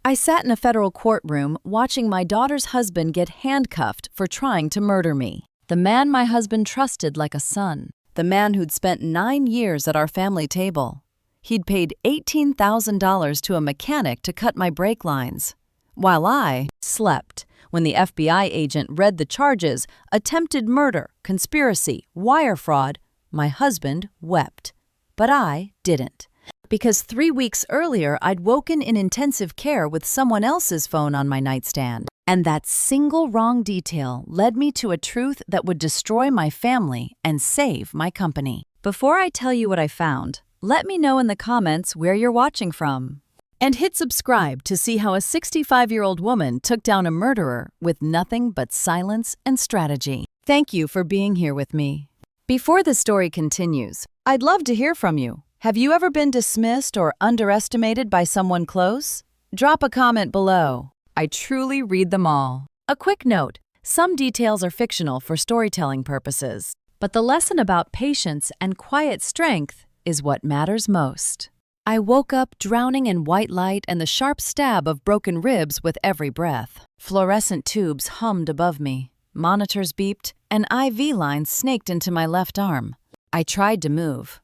I sat in a federal courtroom watching my daughter's husband get handcuffed for trying to murder me. The man my husband trusted like a son. The man who'd spent 9 years at our family table. He'd paid $18,000 to a mechanic to cut my brake lines. While I slept when the FBI agent read the charges, attempted murder, conspiracy, wire fraud, my husband wept. But I didn't. Because 3 weeks earlier, I'd woken in intensive care with someone else's phone on my nightstand. And that single wrong detail led me to a truth that would destroy my family and save my company. Before I tell you what I found, let me know in the comments where you're watching from. And hit subscribe to see how a 65-year-old woman took down a murderer with nothing but silence and strategy. Thank you for being here with me. Before the story continues, I'd love to hear from you. Have you ever been dismissed or underestimated by someone close? Drop a comment below. I truly read them all. A quick note, some details are fictional for storytelling purposes, but the lesson about patience and quiet strength is what matters most. I woke up drowning in white light and the sharp stab of broken ribs with every breath. Fluorescent tubes hummed above me. Monitors beeped, and IV lines snaked into my left arm. I tried to move.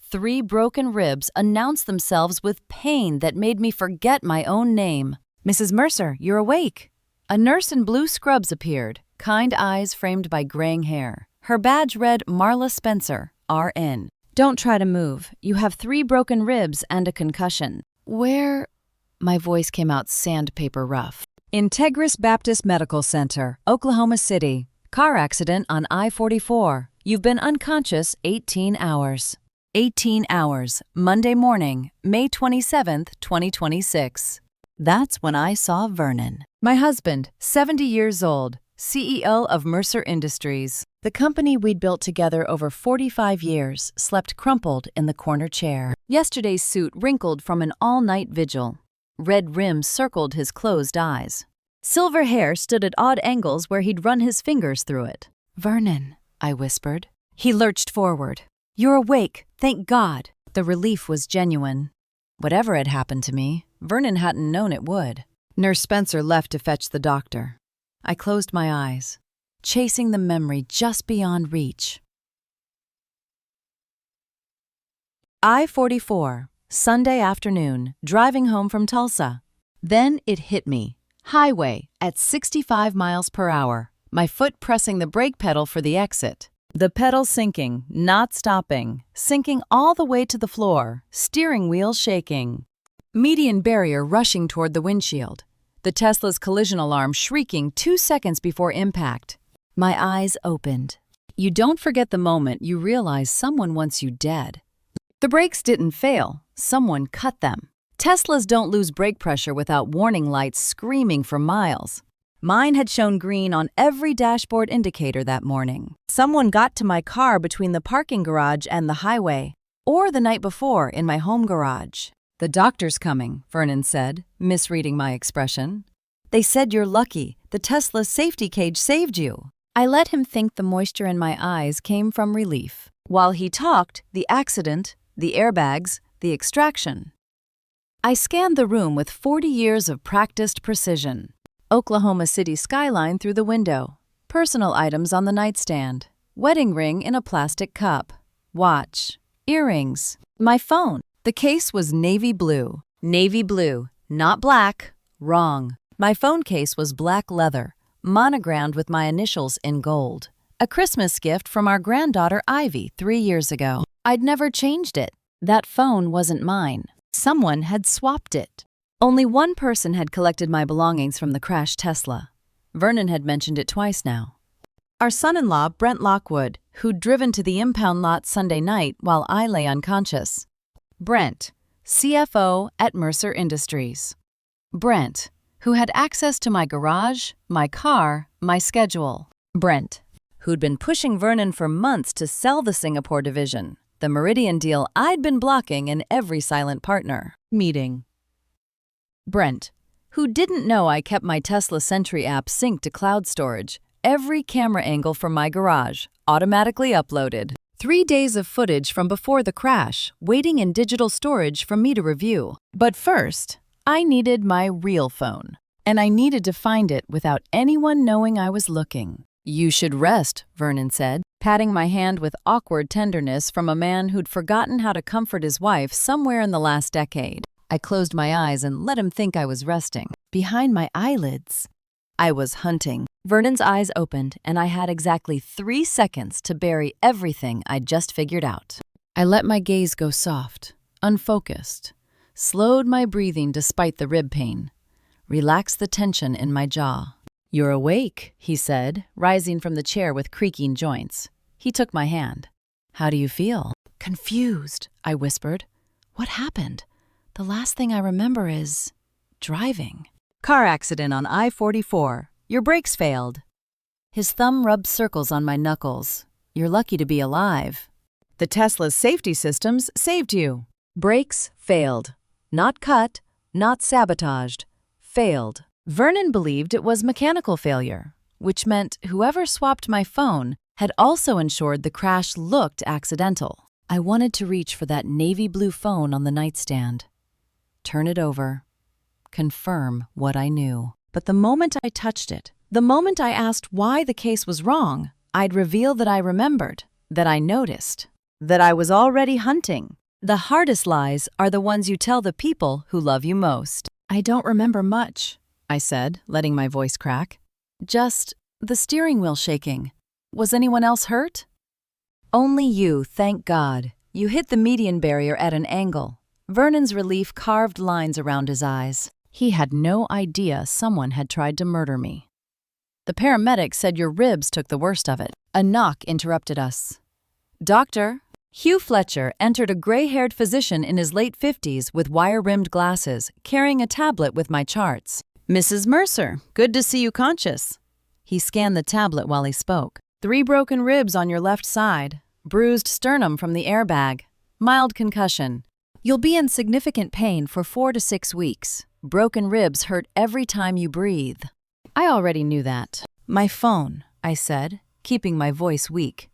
3 broken ribs announced themselves with pain that made me forget my own name. "Mrs. Mercer, you're awake." A nurse in blue scrubs appeared, kind eyes framed by graying hair. Her badge read Marla Spencer, RN. "Don't try to move. You have 3 broken ribs and a concussion." "Where?" My voice came out sandpaper rough. "Integris Baptist Medical Center, Oklahoma City. Car accident on I-44. You've been unconscious 18 hours. 18 hours, Monday morning, May 27th, 2026. That's when I saw Vernon. My husband, 70 years old, CEO of Mercer Industries. The company we'd built together over 45 years slept crumpled in the corner chair. Yesterday's suit wrinkled from an all-night vigil. Red rims circled his closed eyes. Silver hair stood at odd angles where he'd run his fingers through it. "Vernon," I whispered. He lurched forward. "You're awake, thank God." The relief was genuine. Whatever had happened to me, Vernon hadn't known it would. Nurse Spencer left to fetch the doctor. I closed my eyes, chasing the memory just beyond reach. I-44, Sunday afternoon, driving home from Tulsa. Then it hit me. Highway at 65 miles per hour, my foot pressing the brake pedal for the exit. The pedal sinking, not stopping, sinking all the way to the floor, steering wheel shaking. Median barrier rushing toward the windshield. The Tesla's collision alarm shrieking 2 seconds before impact. My eyes opened. You don't forget the moment you realize someone wants you dead. The brakes didn't fail. Someone cut them. Teslas don't lose brake pressure without warning lights screaming for miles. Mine had shown green on every dashboard indicator that morning. Someone got to my car between the parking garage and the highway, or the night before in my home garage. "The doctor's coming," Vernon said, misreading my expression. "They said you're lucky. The Tesla safety cage saved you." I let him think the moisture in my eyes came from relief. While he talked, the accident, the airbags, the extraction. I scanned the room with 40 years of practiced precision. Oklahoma City skyline through the window. Personal items on the nightstand. Wedding ring in a plastic cup. Watch. Earrings. My phone. The case was navy blue. Navy blue, not black. Wrong. My phone case was black leather, monogrammed with my initials in gold. A Christmas gift from our granddaughter Ivy 3 years ago. I'd never changed it. That phone wasn't mine. Someone had swapped it. Only one person had collected my belongings from the crashed Tesla. Vernon had mentioned it twice now. Our son-in-law, Brent Lockwood, who'd driven to the impound lot Sunday night while I lay unconscious. Brent, CFO at Mercer Industries. Brent, who had access to my garage, my car, my schedule. Brent, who'd been pushing Vernon for months to sell the Singapore division, the Meridian deal I'd been blocking in every silent partner meeting. Brent, who didn't know I kept my Tesla Sentry app synced to cloud storage, every camera angle from my garage, automatically uploaded. 3 days of footage from before the crash, waiting in digital storage for me to review. But first, I needed my real phone, and I needed to find it without anyone knowing I was looking. "You should rest," Vernon said, patting my hand with awkward tenderness from a man who'd forgotten how to comfort his wife somewhere in the last decade. I closed my eyes and let him think I was resting. Behind my eyelids, I was hunting. Vernon's eyes opened, and I had exactly 3 seconds to bury everything I'd just figured out. I let my gaze go soft, unfocused, slowed my breathing despite the rib pain, relaxed the tension in my jaw. "You're awake," he said, rising from the chair with creaking joints. He took my hand. "How do you feel?" "Confused," I whispered. "What happened? The last thing I remember is driving." "Car accident on I-44. Your brakes failed." His thumb rubbed circles on my knuckles. "You're lucky to be alive. The Tesla's safety systems saved you." Brakes failed. Not cut, not sabotaged. Failed. Vernon believed it was mechanical failure, which meant whoever swapped my phone had also ensured the crash looked accidental. I wanted to reach for that navy blue phone on the nightstand. Turn it over. Confirm what I knew. But the moment I touched it, the moment I asked why the case was wrong, I'd reveal that I remembered, that I noticed, that I was already hunting. The hardest lies are the ones you tell the people who love you most. "I don't remember much," I said, letting my voice crack. "Just the steering wheel shaking. Was anyone else hurt?" "Only you, thank God. You hit the median barrier at an angle." Vernon's relief carved lines around his eyes. He had no idea someone had tried to murder me. "The paramedics said your ribs took the worst of it." A knock interrupted us. "Doctor?" Hugh Fletcher entered, a gray-haired physician in his late 50s with wire-rimmed glasses, carrying a tablet with my charts. "Mrs. Mercer, good to see you conscious." He scanned the tablet while he spoke. 3 broken ribs on your left side, bruised sternum from the airbag, mild concussion. You'll be in significant pain for 4 to 6 weeks. Broken ribs hurt every time you breathe." I already knew that. "My phone," I said, keeping my voice weak.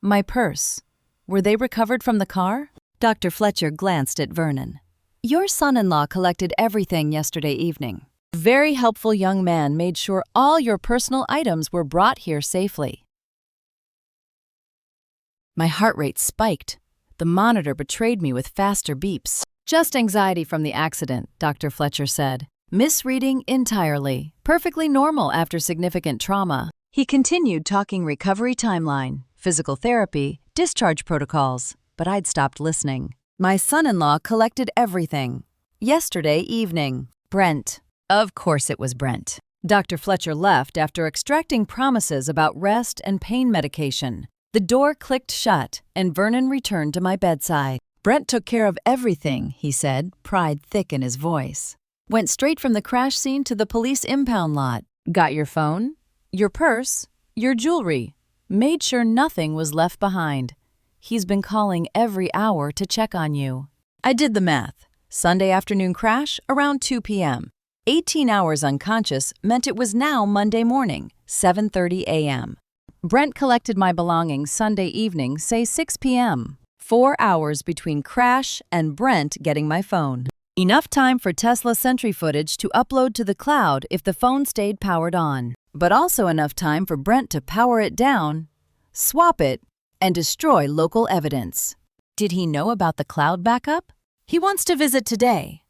"My purse. Were they recovered from the car?" Dr. Fletcher glanced at Vernon. "Your son-in-law collected everything yesterday evening. A very helpful young man made sure all your personal items were brought here safely." My heart rate spiked. The monitor betrayed me with faster beeps. "Just anxiety from the accident," Dr. Fletcher said. "Misreading entirely. Perfectly normal after significant trauma." He continued talking recovery timeline, physical therapy, discharge protocols, but I'd stopped listening. "My son-in-law collected everything. Yesterday evening. Brent." Of course it was Brent. Dr. Fletcher left after extracting promises about rest and pain medication. The door clicked shut, and Vernon returned to my bedside. "Brent took care of everything," he said, pride thick in his voice. "Went straight from the crash scene to the police impound lot. Got your phone, your purse, your jewelry. Made sure nothing was left behind. He's been calling every hour to check on you." I did the math. Sunday afternoon crash around 2 p.m. 18 hours unconscious meant it was now Monday morning, 7:30 a.m. Brent collected my belongings Sunday evening, say 6 p.m. 4 hours between crash and Brent getting my phone. Enough time for Tesla Sentry footage to upload to the cloud if the phone stayed powered on, but also enough time for Brent to power it down, swap it, and destroy local evidence. Did he know about the cloud backup? "He wants to visit today,"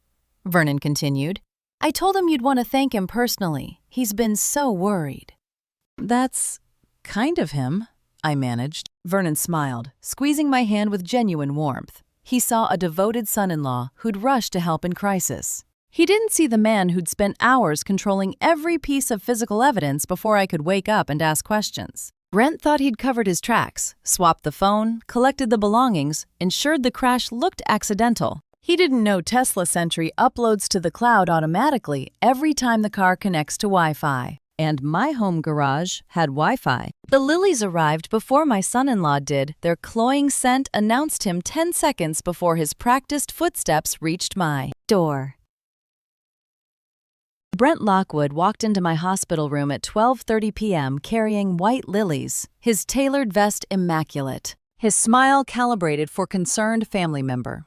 Vernon continued. "I told him you'd want to thank him personally. He's been so worried." "That's kind of him," I managed. Vernon smiled, squeezing my hand with genuine warmth. He saw a devoted son-in-law who'd rushed to help in crisis. He didn't see the man who'd spent hours controlling every piece of physical evidence before I could wake up and ask questions. Brent thought he'd covered his tracks, swapped the phone, collected the belongings, ensured the crash looked accidental. He didn't know Tesla Sentry uploads to the cloud automatically every time the car connects to Wi-Fi. And my home garage had Wi-Fi. The lilies arrived before my son-in-law did. Their cloying scent announced him 10 seconds before his practiced footsteps reached my door. Brent Lockwood walked into my hospital room at 12:30 p.m. carrying white lilies, his tailored vest immaculate, his smile calibrated for concerned family member.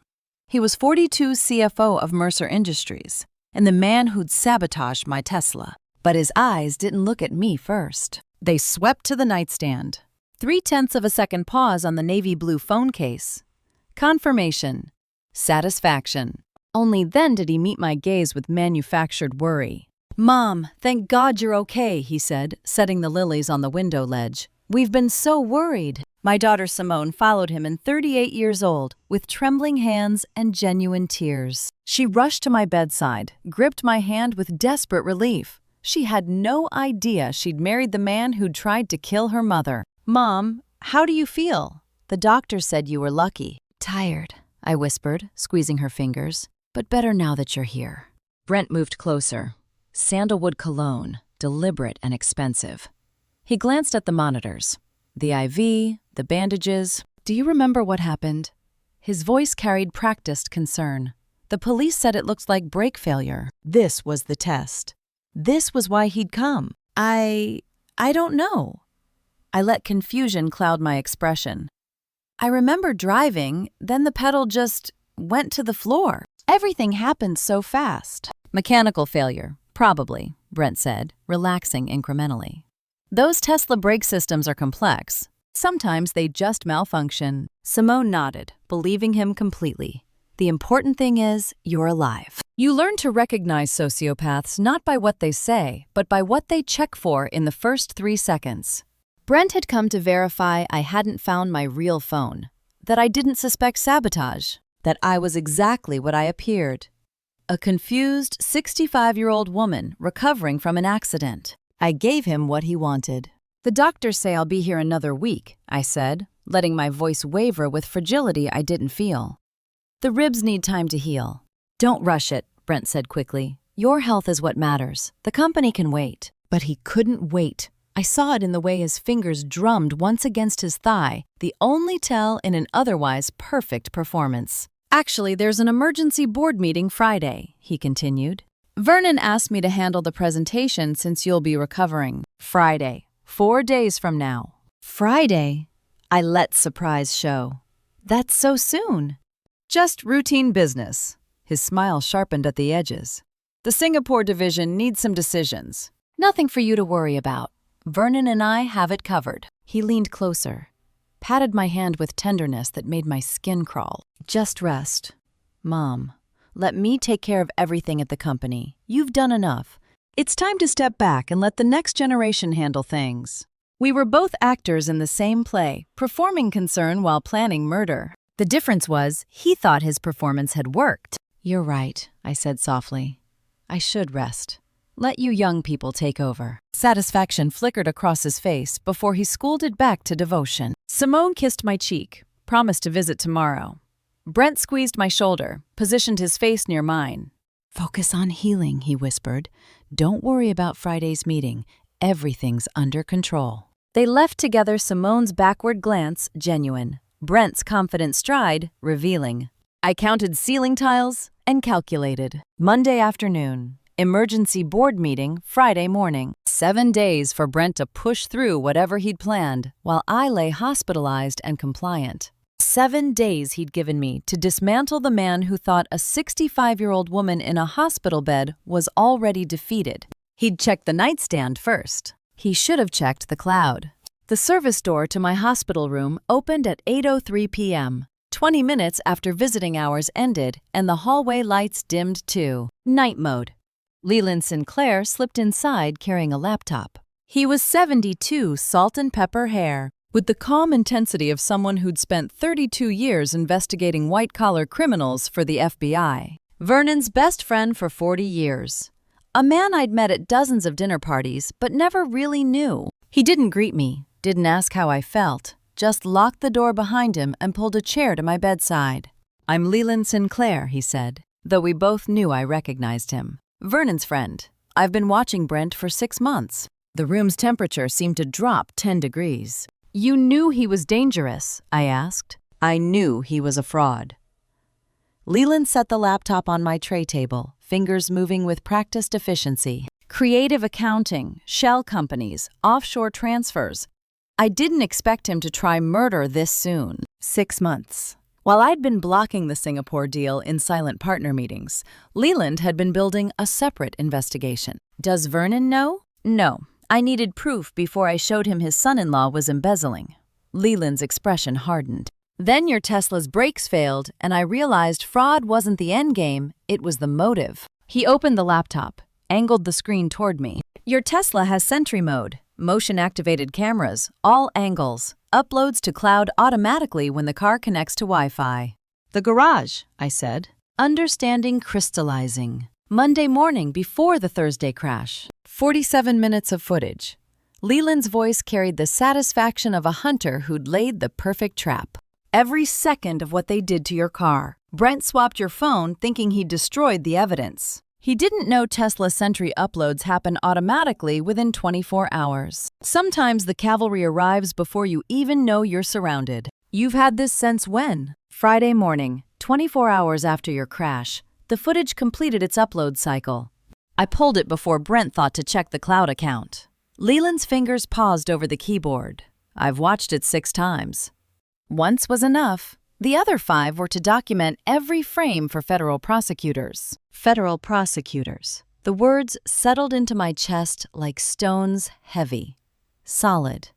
He was 42 CFO of Mercer Industries, and the man who'd sabotaged my Tesla. But his eyes didn't look at me first. They swept to the nightstand. 0.3 of a second pause on the navy blue phone case. Confirmation. Satisfaction. Only then did he meet my gaze with manufactured worry. "Mom, thank God you're okay," he said, setting the lilies on the window ledge. "We've been so worried." My daughter Simone followed him in 38 years old, with trembling hands and genuine tears. She rushed to my bedside, gripped my hand with desperate relief. She had no idea she'd married the man who'd tried to kill her mother. "Mom, how do you feel?" "The doctor said you were lucky." "Tired," I whispered, squeezing her fingers. "But better now that you're here." Brent moved closer. Sandalwood cologne, deliberate and expensive. He glanced at the monitors. The IV, the bandages. "Do you remember what happened?" His voice carried practiced concern. "The police said it looked like brake failure." This was the test. This was why he'd come. I don't know." I let confusion cloud my expression. "I remember driving, then the pedal just went to the floor. Everything happened so fast." "Mechanical failure, probably," Brent said, relaxing incrementally. "Those Tesla brake systems are complex. Sometimes they just malfunction." Simone nodded, believing him completely. "The important thing is, you're alive." You learn to recognize sociopaths not by what they say, but by what they check for in the first 3 seconds. Brent had come to verify I hadn't found my real phone, that I didn't suspect sabotage, that I was exactly what I appeared. A confused 65-year-old woman recovering from an accident. I gave him what he wanted. "The doctors say I'll be here another week," I said, letting my voice waver with fragility I didn't feel. "The ribs need time to heal." "Don't rush it," Brent said quickly. "Your health is what matters. The company can wait." But he couldn't wait. I saw it in the way his fingers drummed once against his thigh, the only tell in an otherwise perfect performance. "Actually, there's an emergency board meeting Friday," he continued. "Vernon asked me to handle the presentation since you'll be recovering. Friday, 4 days from now." "Friday?" I let surprise show. "That's so soon." "Just routine business." His smile sharpened at the edges. "The Singapore division needs some decisions. Nothing for you to worry about. Vernon and I have it covered." He leaned closer, patted my hand with tenderness that made my skin crawl. "Just rest. Mom, let me take care of everything at the company. You've done enough. It's time to step back and let the next generation handle things." We were both actors in the same play, performing concern while planning murder. The difference was, he thought his performance had worked. "You're right," I said softly. "I should rest. Let you young people take over." Satisfaction flickered across his face before he schooled it back to devotion. Simone kissed my cheek, promised to visit tomorrow. Brent squeezed my shoulder, positioned his face near mine. "Focus on healing," he whispered. "Don't worry about Friday's meeting. Everything's under control." They left together, Simone's backward glance genuine, Brent's confident stride revealing. I counted ceiling tiles and calculated. Monday afternoon. Emergency board meeting Friday morning. 7 days for Brent to push through whatever he'd planned, while I lay hospitalized and compliant. 7 days he'd given me to dismantle the man who thought a 65-year-old woman in a hospital bed was already defeated. He'd checked the nightstand first. He should have checked the cloud. The service door to my hospital room opened at 8:03 p.m., 20 minutes after visiting hours ended, and the hallway lights dimmed too. Night mode. Leland Sinclair slipped inside carrying a laptop. He was 72, salt and pepper hair, with the calm intensity of someone who'd spent 32 years investigating white-collar criminals for the FBI. Vernon's best friend for 40 years. A man I'd met at dozens of dinner parties, but never really knew. He didn't greet me, didn't ask how I felt, just locked the door behind him and pulled a chair to my bedside. "I'm Leland Sinclair," he said, though we both knew I recognized him. "Vernon's friend. I've been watching Brent for 6 months." The room's temperature seemed to drop 10 degrees. "You knew he was dangerous?" I asked. "I knew he was a fraud." Leland set the laptop on my tray table, fingers moving with practiced efficiency. Creative accounting, shell companies, offshore transfers. I didn't expect him to try murder this soon. 6 months. While I'd been blocking the Singapore deal in silent partner meetings, Leland had been building a separate investigation. Does Vernon know? No. I needed proof before I showed him his son-in-law was embezzling. Leland's expression hardened. Then your Tesla's brakes failed, and I realized fraud wasn't the end game, it was the motive. He opened the laptop, angled the screen toward me. Your Tesla has Sentry mode, motion-activated cameras, all angles, uploads to cloud automatically when the car connects to Wi-Fi. The garage, I said. Understanding crystallizing. Monday morning before the Thursday crash. 47 minutes of footage. Leland's voice carried the satisfaction of a hunter who'd laid the perfect trap. Every second of what they did to your car. Brent swapped your phone thinking he'd destroyed the evidence. He didn't know Tesla Sentry uploads happen automatically within 24 hours. Sometimes the cavalry arrives before you even know you're surrounded. You've had this since when? Friday morning, 24 hours after your crash, the footage completed its upload cycle. I pulled it before Brent thought to check the cloud account. Leland's fingers paused over the keyboard. I've watched it 6 times. Once was enough. The other 5 were to document every frame for federal prosecutors. Federal prosecutors. The words settled into my chest like stones, heavy, solid,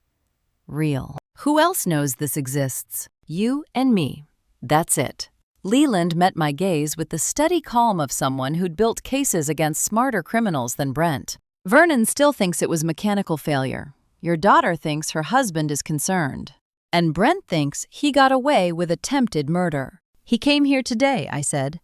real. Who else knows this exists? You and me. That's it. Leland met my gaze with the steady calm of someone who'd built cases against smarter criminals than Brent. Vernon still thinks it was mechanical failure. Your daughter thinks her husband is concerned. And Brent thinks he got away with attempted murder. He came here today, I said.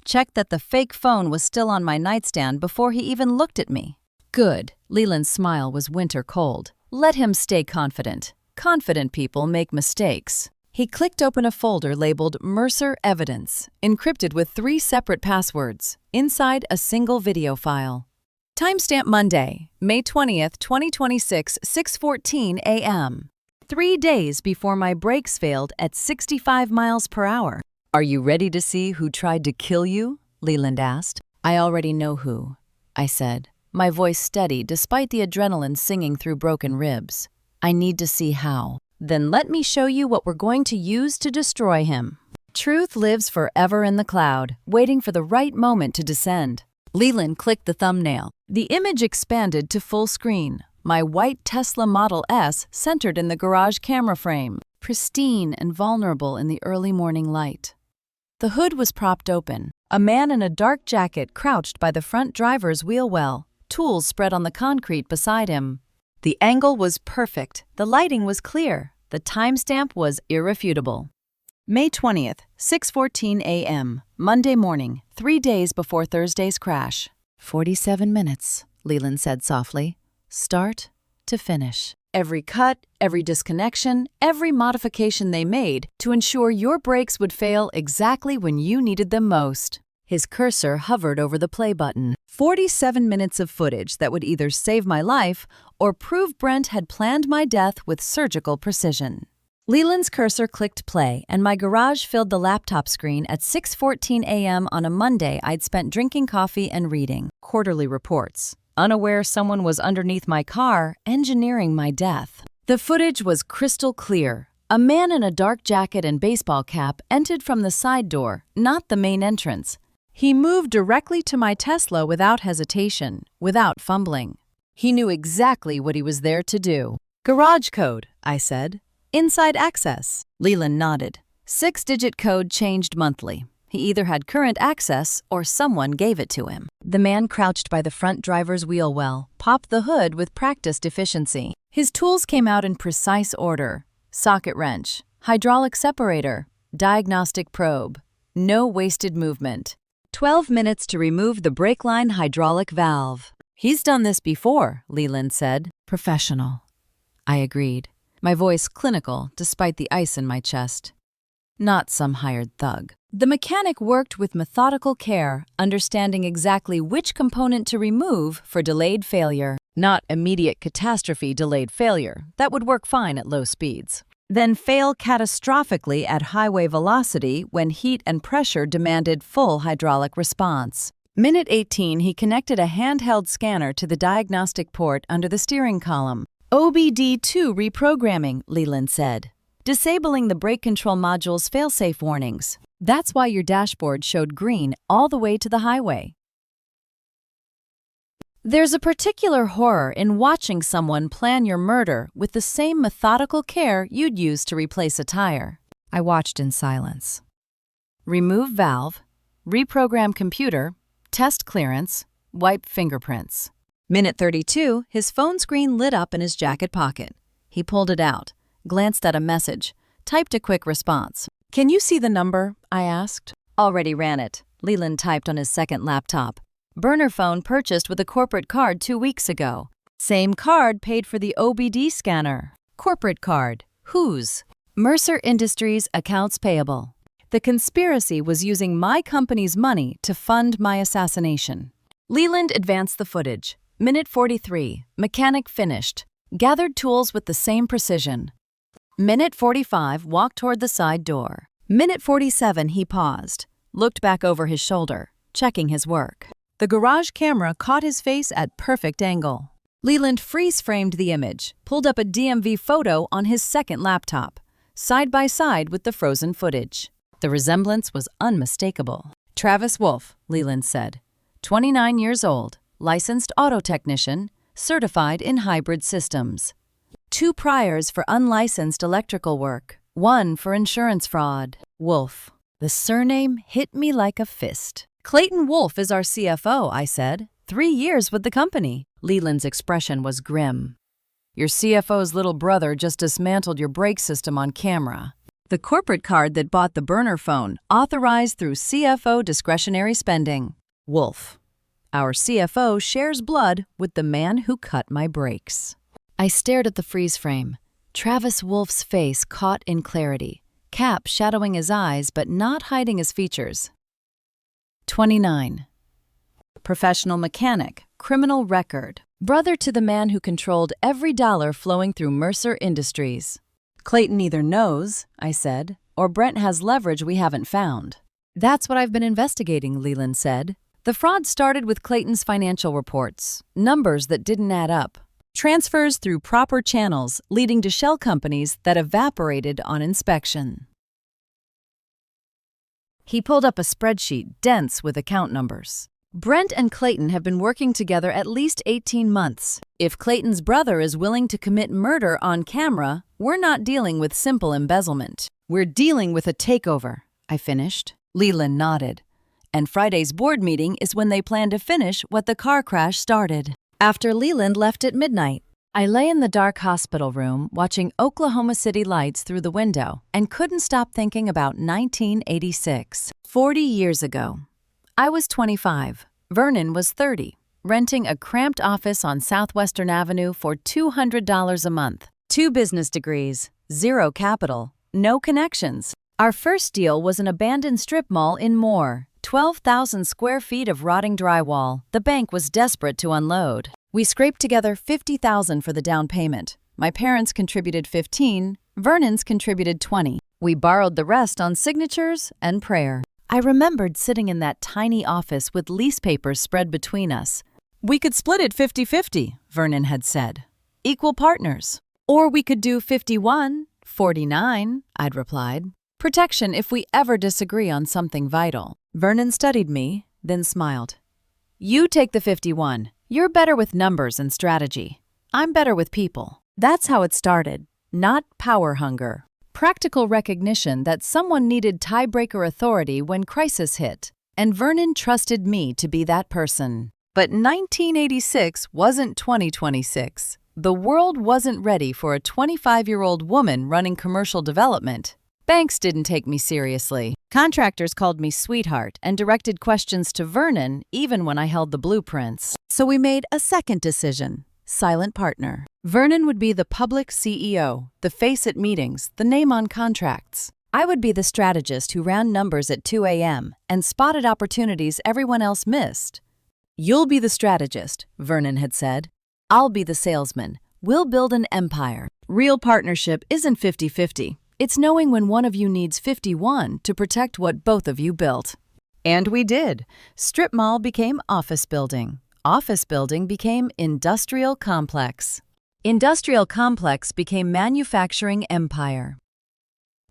Checked that the fake phone was still on my nightstand before he even looked at me. Good. Leland's smile was winter cold. Let him stay confident. Confident people make mistakes. He clicked open a folder labeled Mercer Evidence, encrypted with 3 separate passwords, inside a single video file. Timestamp Monday, May 20th, 2026, 6:14 a.m. 3 days before my brakes failed at 65 miles per hour. Are you ready to see who tried to kill you? Leland asked. I already know who, I said, my voice steady despite the adrenaline singing through broken ribs. I need to see how. Then let me show you what we're going to use to destroy him. Truth lives forever in the cloud, waiting for the right moment to descend. Leland clicked the thumbnail. The image expanded to full screen. My white Tesla Model S centered in the garage camera frame, pristine and vulnerable in the early morning light. The hood was propped open. A man in a dark jacket crouched by the front driver's wheel well, tools spread on the concrete beside him. The angle was perfect, the lighting was clear, the timestamp was irrefutable. May 20th, 6:14 a.m., Monday morning, 3 days before Thursday's crash. 47 minutes, Leland said softly. Start to finish. Every cut, every disconnection, every modification they made to ensure your brakes would fail exactly when you needed them most. His cursor hovered over the play button. 47 minutes of footage that would either save my life or prove Brent had planned my death with surgical precision. Leland's cursor clicked play, and my garage filled the laptop screen at 6:14 a.m. on a Monday I'd spent drinking coffee and reading quarterly reports, unaware someone was underneath my car engineering my death. The footage was crystal clear. A man in a dark jacket and baseball cap entered from the side door, not the main entrance. He moved directly to my Tesla without hesitation, without fumbling. He knew exactly what he was there to do. Garage code, I said. Inside access. Leland nodded. 6-digit code changed monthly. He either had current access or someone gave it to him. The man crouched by the front driver's wheel well, popped the hood with practiced efficiency. His tools came out in precise order. Socket wrench, hydraulic separator, diagnostic probe. No wasted movement. 12 minutes to remove the brake line hydraulic valve. He's done this before, Leland said. Professional. I agreed, my voice clinical despite the ice in my chest. Not some hired thug. The mechanic worked with methodical care, understanding exactly which component to remove for delayed failure. Not immediate catastrophe delayed failure. That would work fine at low speeds. Then fail catastrophically at highway velocity when heat and pressure demanded full hydraulic response. Minute 18, he connected a handheld scanner to the diagnostic port under the steering column. OBD2 reprogramming, Leland said. disabling the brake control module's failsafe warnings. That's why your dashboard showed green all the way to the highway. There's a particular horror in watching someone plan your murder with the same methodical care you'd use to replace a tire. I watched in silence. Remove valve, reprogram computer, test clearance, wipe fingerprints. Minute 32, his phone screen lit up in his jacket pocket. He pulled it out, glanced at a message, typed a quick response. "Can you see the number?" I asked. "Already ran it," Leland typed on his second laptop. "Burner phone purchased with a corporate card 2 weeks ago. Same card paid for the OBD scanner. Corporate card. Whose? Mercer Industries accounts payable. The conspiracy was using my company's money to fund my assassination." Leland advanced the footage. Minute 43, mechanic finished. Gathered tools with the same precision. Minute 45, walked toward the side door. Minute 47, he paused, looked back over his shoulder, checking his work. The garage camera caught his face at perfect angle. Leland freeze-framed the image, pulled up a DMV photo on his second laptop, side by side with the frozen footage. The resemblance was unmistakable. "Travis Wolf," Leland said. 29 years old, licensed auto technician, certified in hybrid systems. 2 priors for unlicensed electrical work, 1 for insurance fraud. Wolf. The surname hit me like a fist. "Clayton Wolf is our CFO," I said. 3 years with the company. Leland's expression was grim. "Your CFO's little brother just dismantled your brake system on camera. The corporate card that bought the burner phone, authorized through CFO discretionary spending." Wolf. "Our CFO shares blood with the man who cut my brakes." I stared at the freeze frame. Travis Wolf's face caught in clarity, cap shadowing his eyes but not hiding his features. 29. Professional mechanic, criminal record, brother to the man who controlled every dollar flowing through Mercer Industries. "Clayton either knows," I said, "or Brent has leverage we haven't found." "That's what I've been investigating," Leland said. "The fraud started with Clayton's financial reports, numbers that didn't add up. Transfers through proper channels leading to shell companies that evaporated on inspection." He pulled up a spreadsheet dense with account numbers. "Brent and Clayton have been working together at least 18 months. If Clayton's brother is willing to commit murder on camera, we're not dealing with simple embezzlement. We're dealing with a takeover," I finished. Leland nodded. "And Friday's board meeting is when they plan to finish what the car crash started." After Leland left at midnight, I lay in the dark hospital room watching Oklahoma City lights through the window and couldn't stop thinking about 1986, 40 years ago. I was 25. Vernon was 30, renting a cramped office on Southwestern Avenue for $200 a month. 2 business degrees, 0 capital, no connections. Our first deal was an abandoned strip mall in Moore. 12,000 square feet of rotting drywall. The bank was desperate to unload. We scraped together $50,000 for the down payment. My parents contributed $15,000, Vernon's contributed $20,000. We borrowed the rest on signatures and prayer. I remembered sitting in that tiny office with lease papers spread between us. "We could split it 50-50, Vernon had said. "Equal partners. Or we could do 51-49, I'd replied. "Protection if we ever disagree on something vital." Vernon studied me, then smiled. "You take the 51. You're better with numbers and strategy. I'm better with people." That's how it started, not power hunger. Practical recognition that someone needed tiebreaker authority when crisis hit, and Vernon trusted me to be that person. But 1986 wasn't 2026. The world wasn't ready for a 25-year-old woman running commercial development. Banks didn't take me seriously. Contractors called me sweetheart and directed questions to Vernon even when I held the blueprints. So we made a second decision, silent partner. Vernon would be the public CEO, the face at meetings, the name on contracts. I would be the strategist who ran numbers at 2 a.m. and spotted opportunities everyone else missed. "You'll be the strategist," Vernon had said. "I'll be the salesman. We'll build an empire." Real partnership isn't 50-50. It's knowing when one of you needs 51 to protect what both of you built. And we did. Strip mall became office building. Office building became industrial complex. Industrial complex became manufacturing empire.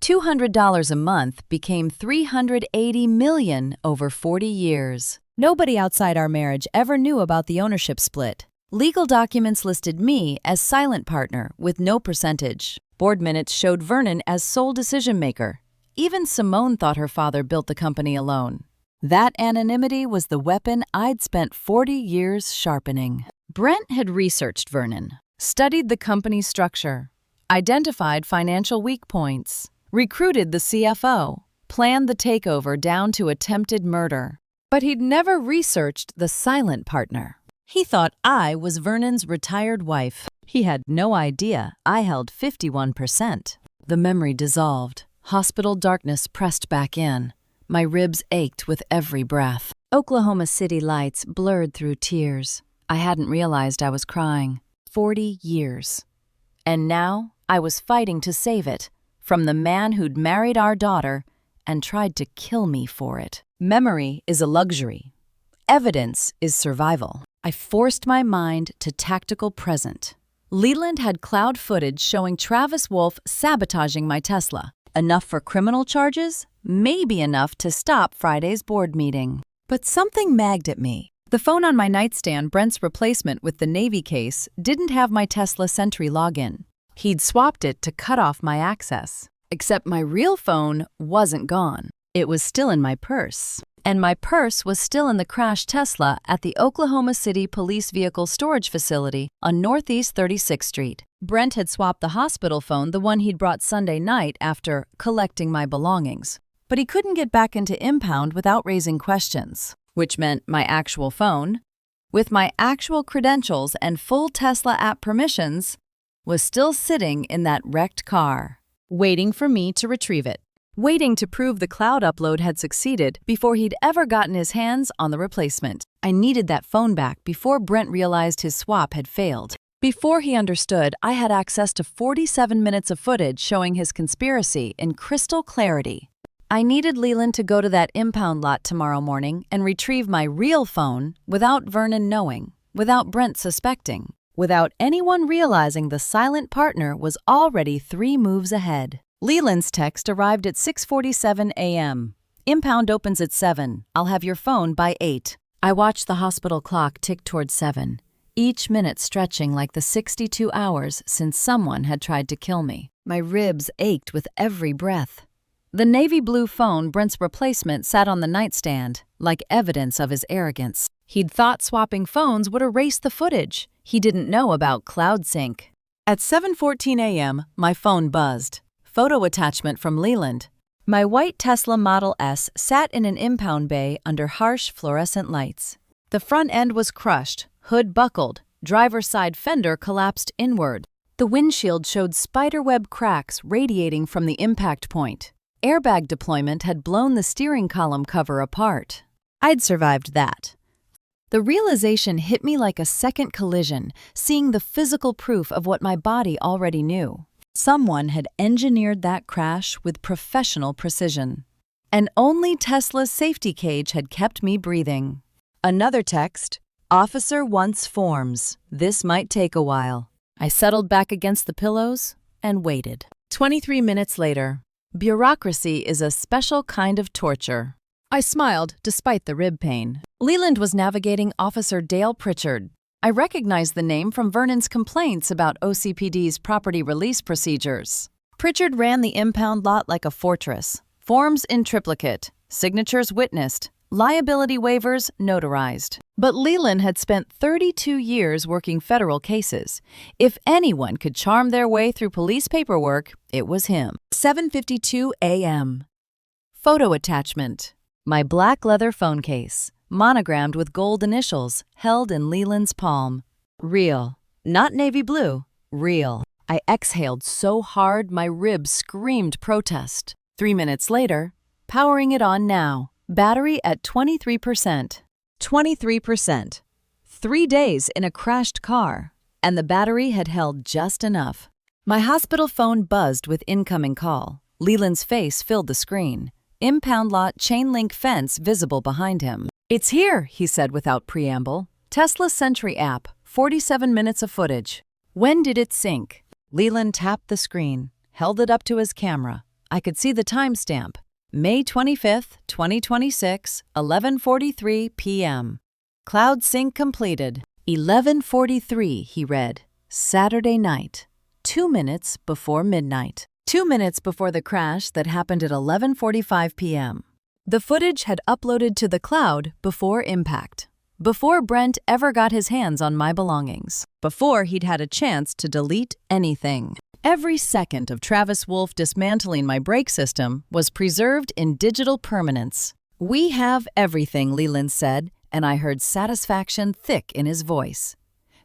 $200 a month became $380 million over 40 years. Nobody outside our marriage ever knew about the ownership split. Legal documents listed me as silent partner with no percentage. Board minutes showed Vernon as sole decision-maker. Even Simone thought her father built the company alone. That anonymity was the weapon I'd spent 40 years sharpening. Brent had researched Vernon, studied the company's structure, identified financial weak points, recruited the CFO, planned the takeover down to attempted murder. But he'd never researched the silent partner. He thought I was Vernon's retired wife. He had no idea I held 51%. The memory dissolved. Hospital darkness pressed back in. My ribs ached with every breath. Oklahoma City lights blurred through tears. I hadn't realized I was crying. 40 years. And now I was fighting to save it from the man who'd married our daughter and tried to kill me for it. Memory is a luxury. Evidence is survival. I forced my mind to tactical present. Leland had cloud footage showing Travis Wolfe sabotaging my Tesla. Enough for criminal charges? Maybe enough to stop Friday's board meeting. But something nagged at me. The phone on my nightstand, Brent's replacement with the Navy case, didn't have my Tesla Sentry login. He'd swapped it to cut off my access. Except my real phone wasn't gone. It was still in my purse. And my purse was still in the crashed Tesla at the Oklahoma City Police Vehicle Storage Facility on Northeast 36th Street. Brent had swapped the hospital phone, the one he'd brought Sunday night after collecting my belongings. But he couldn't get back into impound without raising questions, which meant my actual phone, with my actual credentials and full Tesla app permissions, was still sitting in that wrecked car, waiting for me to retrieve it. Waiting to prove the cloud upload had succeeded before he'd ever gotten his hands on the replacement. I needed that phone back before Brent realized his swap had failed. Before he understood, I had access to 47 minutes of footage showing his conspiracy in crystal clarity. I needed Leland to go to that impound lot tomorrow morning and retrieve my real phone without Vernon knowing, without Brent suspecting, without anyone realizing the silent partner was already 3 moves ahead. Leland's text arrived at 6:47 a.m. Impound opens at 7. I'll have your phone by 8. I watched the hospital clock tick toward 7, each minute stretching like the 62 hours since someone had tried to kill me. My ribs ached with every breath. The navy blue phone, Brent's replacement, sat on the nightstand, like evidence of his arrogance. He'd thought swapping phones would erase the footage. He didn't know about cloud sync. At 7:14 a.m., my phone buzzed. Photo attachment from Leland. My white Tesla Model S sat in an impound bay under harsh fluorescent lights. The front end was crushed, hood buckled, driver's side fender collapsed inward. The windshield showed spiderweb cracks radiating from the impact point. Airbag deployment had blown the steering column cover apart. I'd survived that. The realization hit me like a second collision, seeing the physical proof of what my body already knew. Someone had engineered that crash with professional precision. And only Tesla's safety cage had kept me breathing. Another text, "Officer wants forms. This might take a while." I settled back against the pillows and waited. 23 minutes later. Bureaucracy is a special kind of torture. I smiled despite the rib pain. Leland was navigating Officer Dale Pritchard. I recognized the name from Vernon's complaints about OCPD's property release procedures. Pritchard ran the impound lot like a fortress. Forms in triplicate, signatures witnessed, liability waivers notarized. But Leland had spent 32 years working federal cases. If anyone could charm their way through police paperwork, it was him. 7:52 a.m. Photo attachment. My black leather phone case, monogrammed with gold initials, held in Leland's palm. Real. Not navy blue. Real. I exhaled so hard my ribs screamed protest. 3 minutes later, powering it on now. Battery at 23%. 23%. 3 days in a crashed car, and the battery had held just enough. My hospital phone buzzed with incoming call. Leland's face filled the screen. Impound lot chain link fence visible behind him. "It's here," he said without preamble. "Tesla Sentry app, 47 minutes of footage." When did it sync? Leland tapped the screen, held it up to his camera. I could see the timestamp. May 25th, 2026, 11:43 p.m. Cloud sync completed. 11:43, he read. Saturday night. 2 minutes before midnight. 2 minutes before the crash that happened at 11:45 p.m. The footage had uploaded to the cloud before impact. Before Brent ever got his hands on my belongings. Before he'd had a chance to delete anything. Every second of Travis Wolfe dismantling my brake system was preserved in digital permanence. We have everything, Leland said, and I heard satisfaction thick in his voice.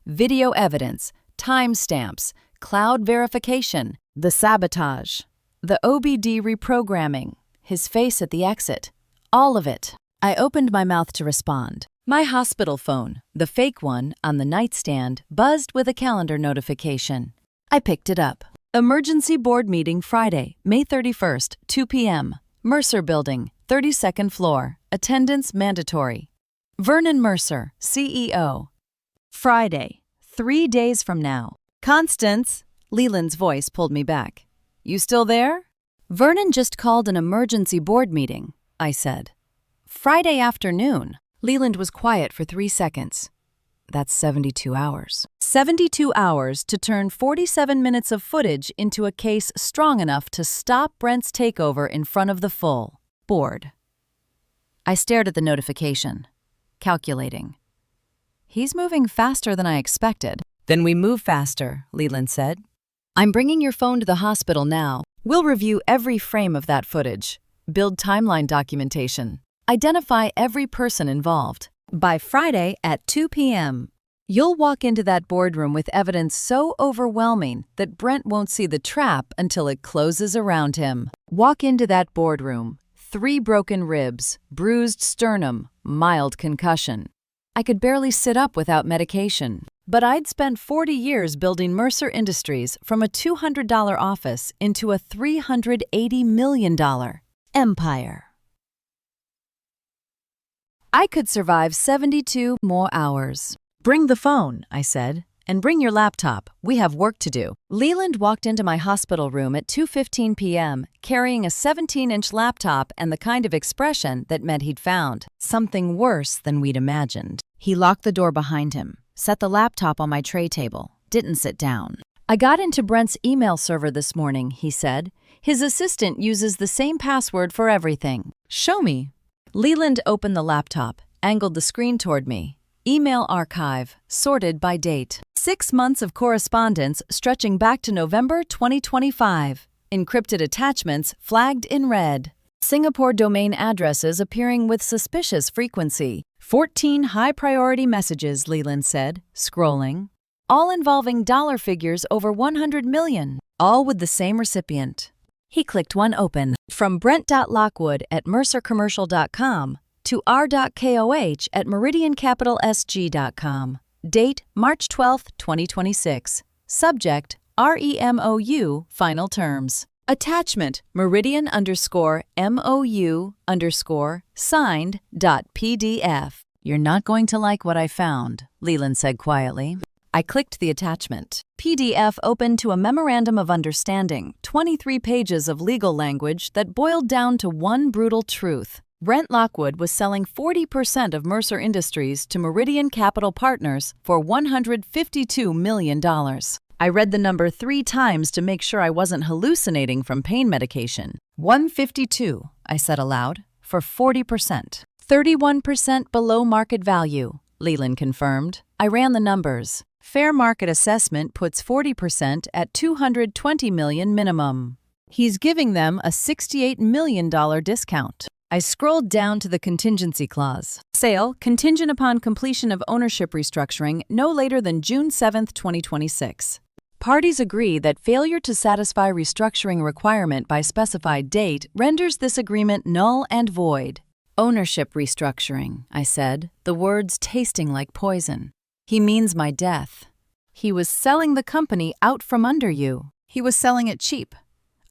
Video evidence, timestamps, cloud verification, the sabotage, the OBD reprogramming, his face at the exit, all of it. I opened my mouth to respond. My hospital phone, the fake one on the nightstand, buzzed with a calendar notification. I picked it up. Emergency board meeting Friday, May 31st, 2 p.m. Mercer Building, 32nd floor. Attendance mandatory. Vernon Mercer, CEO. Friday, 3 days from now. Constance, Leland's voice pulled me back. You still there? Vernon just called an emergency board meeting, I said. Friday afternoon. Leland was quiet for 3 seconds. That's 72 hours. 72 hours to turn 47 minutes of footage into a case strong enough to stop Brent's takeover in front of the full board. I stared at the notification, calculating. He's moving faster than I expected. Then we move faster, Leland said. I'm bringing your phone to the hospital now. We'll review every frame of that footage, build timeline documentation, identify every person involved. By Friday at 2 p.m., you'll walk into that boardroom with evidence so overwhelming that Brent won't see the trap until it closes around him. Walk into that boardroom, 3 broken ribs, bruised sternum, mild concussion. I could barely sit up without medication. But I'd spent 40 years building Mercer Industries from a $200 office into a $380 million empire. I could survive 72 more hours. Bring the phone, I said, and bring your laptop. We have work to do. Leland walked into my hospital room at 2:15 p.m., carrying a 17-inch laptop and the kind of expression that meant he'd found something worse than we'd imagined. He locked the door behind him, set the laptop on my tray table, didn't sit down. I got into Brent's email server this morning, he said. His assistant uses the same password for everything. Show me. Leland opened the laptop, angled the screen toward me. Email archive, sorted by date. 6 months of correspondence stretching back to November 2025. Encrypted attachments flagged in red. Singapore domain addresses appearing with suspicious frequency. 14 high-priority messages, Leland said, scrolling. All involving dollar figures over 100 million, all with the same recipient. He clicked one open. From brent.lockwood@mercercommercial.com to r.koh@meridiancapitalsg.com. Date March 12, 2026. Subject REMOU final terms. Attachment Meridian_MOU_signed.pdf. You're not going to like what I found, Leland said quietly. I clicked the attachment. PDF opened to a memorandum of understanding, 23 pages of legal language that boiled down to one brutal truth. Brent Lockwood was selling 40% of Mercer Industries to Meridian Capital Partners for $152 million. I read the number 3 times to make sure I wasn't hallucinating from pain medication. 152, I said aloud, for 40%. 31% below market value, Leland confirmed. I ran the numbers. Fair market assessment puts 40% at $220 million minimum. He's giving them a $68 million discount. I scrolled down to the contingency clause. Sale contingent upon completion of ownership restructuring no later than June 7, 2026. Parties agree that failure to satisfy restructuring requirement by specified date renders this agreement null and void. Ownership restructuring, I said, the words tasting like poison. He means my death. He was selling the company out from under you. He was selling it cheap.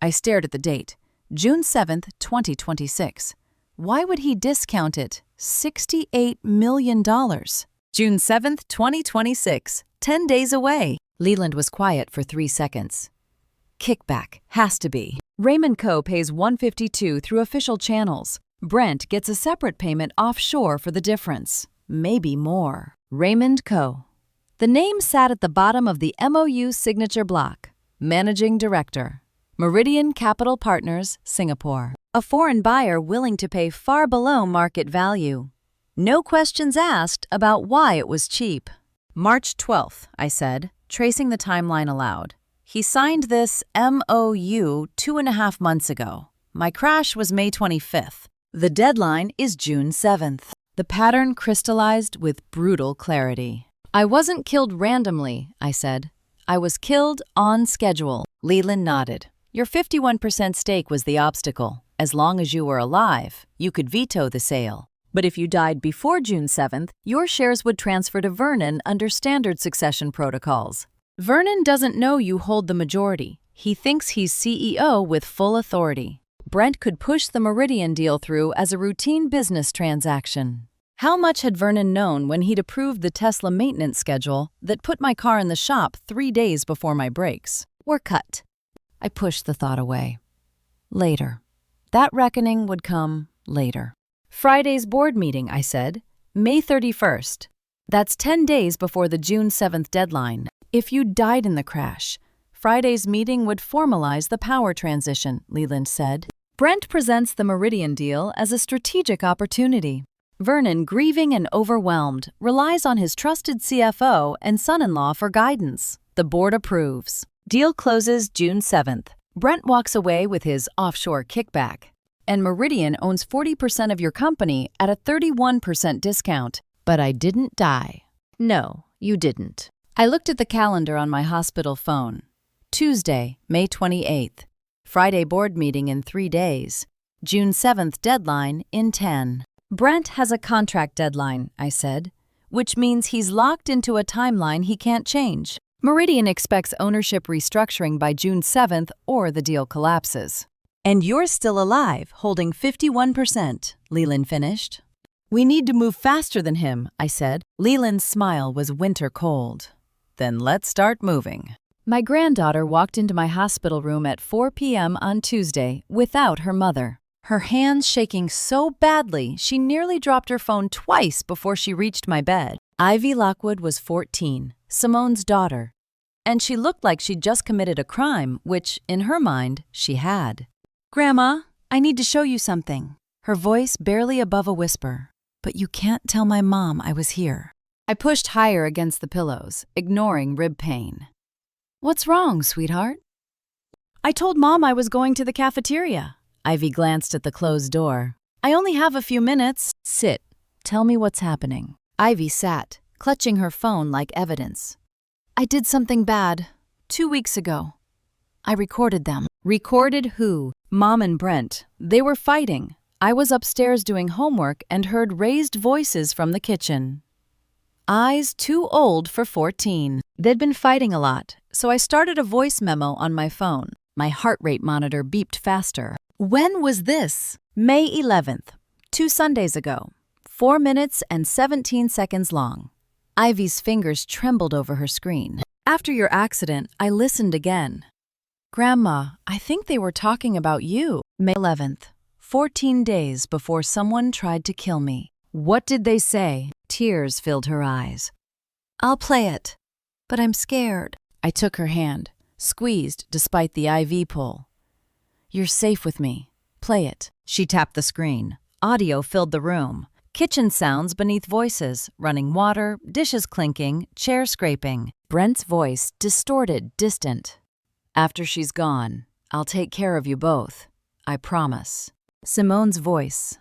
I stared at the date, June 7th, 2026. Why would he discount it? $68 million. June 7th, 2026, 10 days away. Leland was quiet for 3 seconds. Kickback, has to be. Raymond Co. pays $152 through official channels. Brent gets a separate payment offshore for the difference. Maybe more. Raymond Co. The name sat at the bottom of the MOU signature block. Managing Director. Meridian Capital Partners, Singapore. A foreign buyer willing to pay far below market value. No questions asked about why it was cheap. March 12th, I said, tracing the timeline aloud. He signed this MOU 2.5 months ago. My crash was May 25th. The deadline is June 7th. The pattern crystallized with brutal clarity. I wasn't killed randomly, I said. I was killed on schedule. Leland nodded. Your 51% stake was the obstacle. As long as you were alive, you could veto the sale. But if you died before June 7th, your shares would transfer to Vernon under standard succession protocols. Vernon doesn't know you hold the majority. He thinks he's CEO with full authority. Brent could push the Meridian deal through as a routine business transaction. How much had Vernon known when he'd approved the Tesla maintenance schedule that put my car in the shop 3 days before my brakes? Were cut. I pushed the thought away. Later. That reckoning would come later. Friday's board meeting, I said. May 31st. That's 10 days before the June 7th deadline. If you died in the crash, Friday's meeting would formalize the power transition, Leland said. Brent presents the Meridian deal as a strategic opportunity. Vernon, grieving and overwhelmed, relies on his trusted CFO and son-in-law for guidance. The board approves. Deal closes June 7th. Brent walks away with his offshore kickback. And Meridian owns 40% of your company at a 31% discount. But I didn't die. No, you didn't. I looked at the calendar on my hospital phone. Tuesday, May 28th. Friday board meeting in 3 days. June 7th deadline in 10. Brent has a contract deadline, I said, which means he's locked into a timeline he can't change. Meridian expects ownership restructuring by June 7th or the deal collapses. And you're still alive, holding 51%, Leland finished. We need to move faster than him, I said. Leland's smile was winter cold. Then let's start moving. My granddaughter walked into my hospital room at 4 p.m. on Tuesday without her mother. Her hands shaking so badly she nearly dropped her phone twice before she reached my bed. Ivy Lockwood was 14, Simone's daughter, and she looked like she'd just committed a crime, which, in her mind, she had. Grandma, I need to show you something. Her voice barely above a whisper. But you can't tell my mom I was here. I pushed higher against the pillows, ignoring rib pain. What's wrong, sweetheart? I told Mom I was going to the cafeteria. Ivy glanced at the closed door. I only have a few minutes. Sit. Tell me what's happening. Ivy sat, clutching her phone like evidence. I did something bad 2 weeks ago. I recorded them. Recorded who? Mom and Brent. They were fighting. I was upstairs doing homework and heard raised voices from the kitchen. Eyes too old for 14. They'd been fighting a lot, so I started a voice memo on my phone. My heart rate monitor beeped faster. When was this? May 11th, 2 Sundays ago. 4 minutes and 17 seconds long. Ivy's fingers trembled over her screen. After your accident, I listened again. Grandma, I think they were talking about you. May 11th, 14 days before someone tried to kill me. What did they say? Tears filled her eyes. I'll play it, but I'm scared. I took her hand, squeezed despite the IV pull. You're safe with me. Play it. She tapped the screen. Audio filled the room. Kitchen sounds beneath voices, running water, dishes clinking, chair scraping. Brent's voice, distorted, distant. After she's gone, I'll take care of you both. I promise. Simone's voice.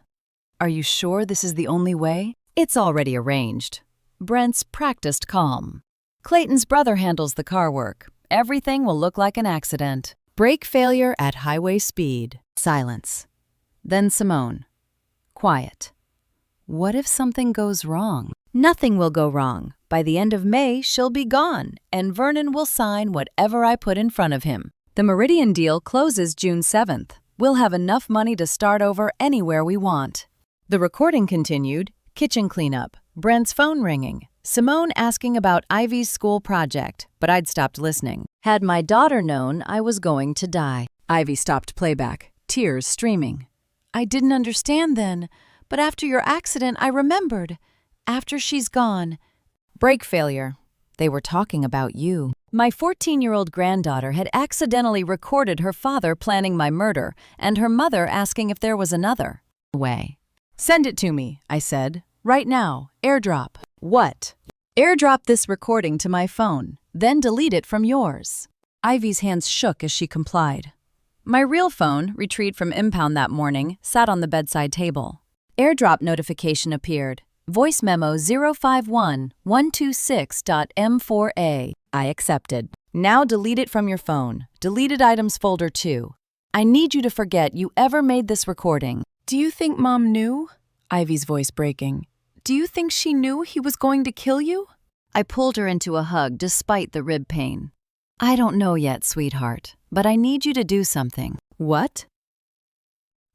Are you sure this is the only way? It's already arranged. Brent's practiced calm. Clayton's brother handles the car work. Everything will look like an accident. Brake failure at highway speed. Silence. Then Simone. Quiet. What if something goes wrong? Nothing will go wrong. By the end of May, she'll be gone, and Vernon will sign whatever I put in front of him. The Meridian deal closes June 7th. We'll have enough money to start over anywhere we want. The recording continued. Kitchen cleanup. Brent's phone ringing. Simone asking about Ivy's school project, but I'd stopped listening. Had my daughter known I was going to die, Ivy stopped playback, tears streaming. I didn't understand then, but after your accident I remembered. After she's gone. Brake failure. They were talking about you. My 14-year-old granddaughter had accidentally recorded her father planning my murder and her mother asking if there was another way. Send it to me, I said. Right now. AirDrop. What? AirDrop this recording to my phone, then delete it from yours. Ivy's hands shook as she complied. My real phone, retrieved from impound that morning, sat on the bedside table. AirDrop notification appeared. Voice memo 051-126.m4a. I accepted. Now delete it from your phone. Deleted items folder 2. I need you to forget you ever made this recording. Do you think Mom knew? Ivy's voice breaking. Do you think she knew he was going to kill you? I pulled her into a hug despite the rib pain. I don't know yet, sweetheart, but I need you to do something. What?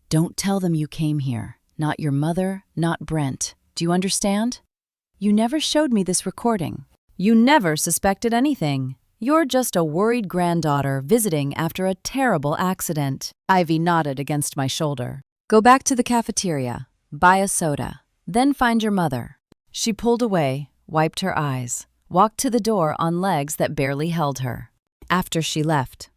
Don't tell them you came here. Not your mother, not Brent. Do you understand? You never showed me this recording. You never suspected anything. You're just a worried granddaughter visiting after a terrible accident. Ivy nodded against my shoulder. Go back to the cafeteria. Buy a soda. Then find your mother. She pulled away, wiped her eyes, walked to the door on legs that barely held her. After she left,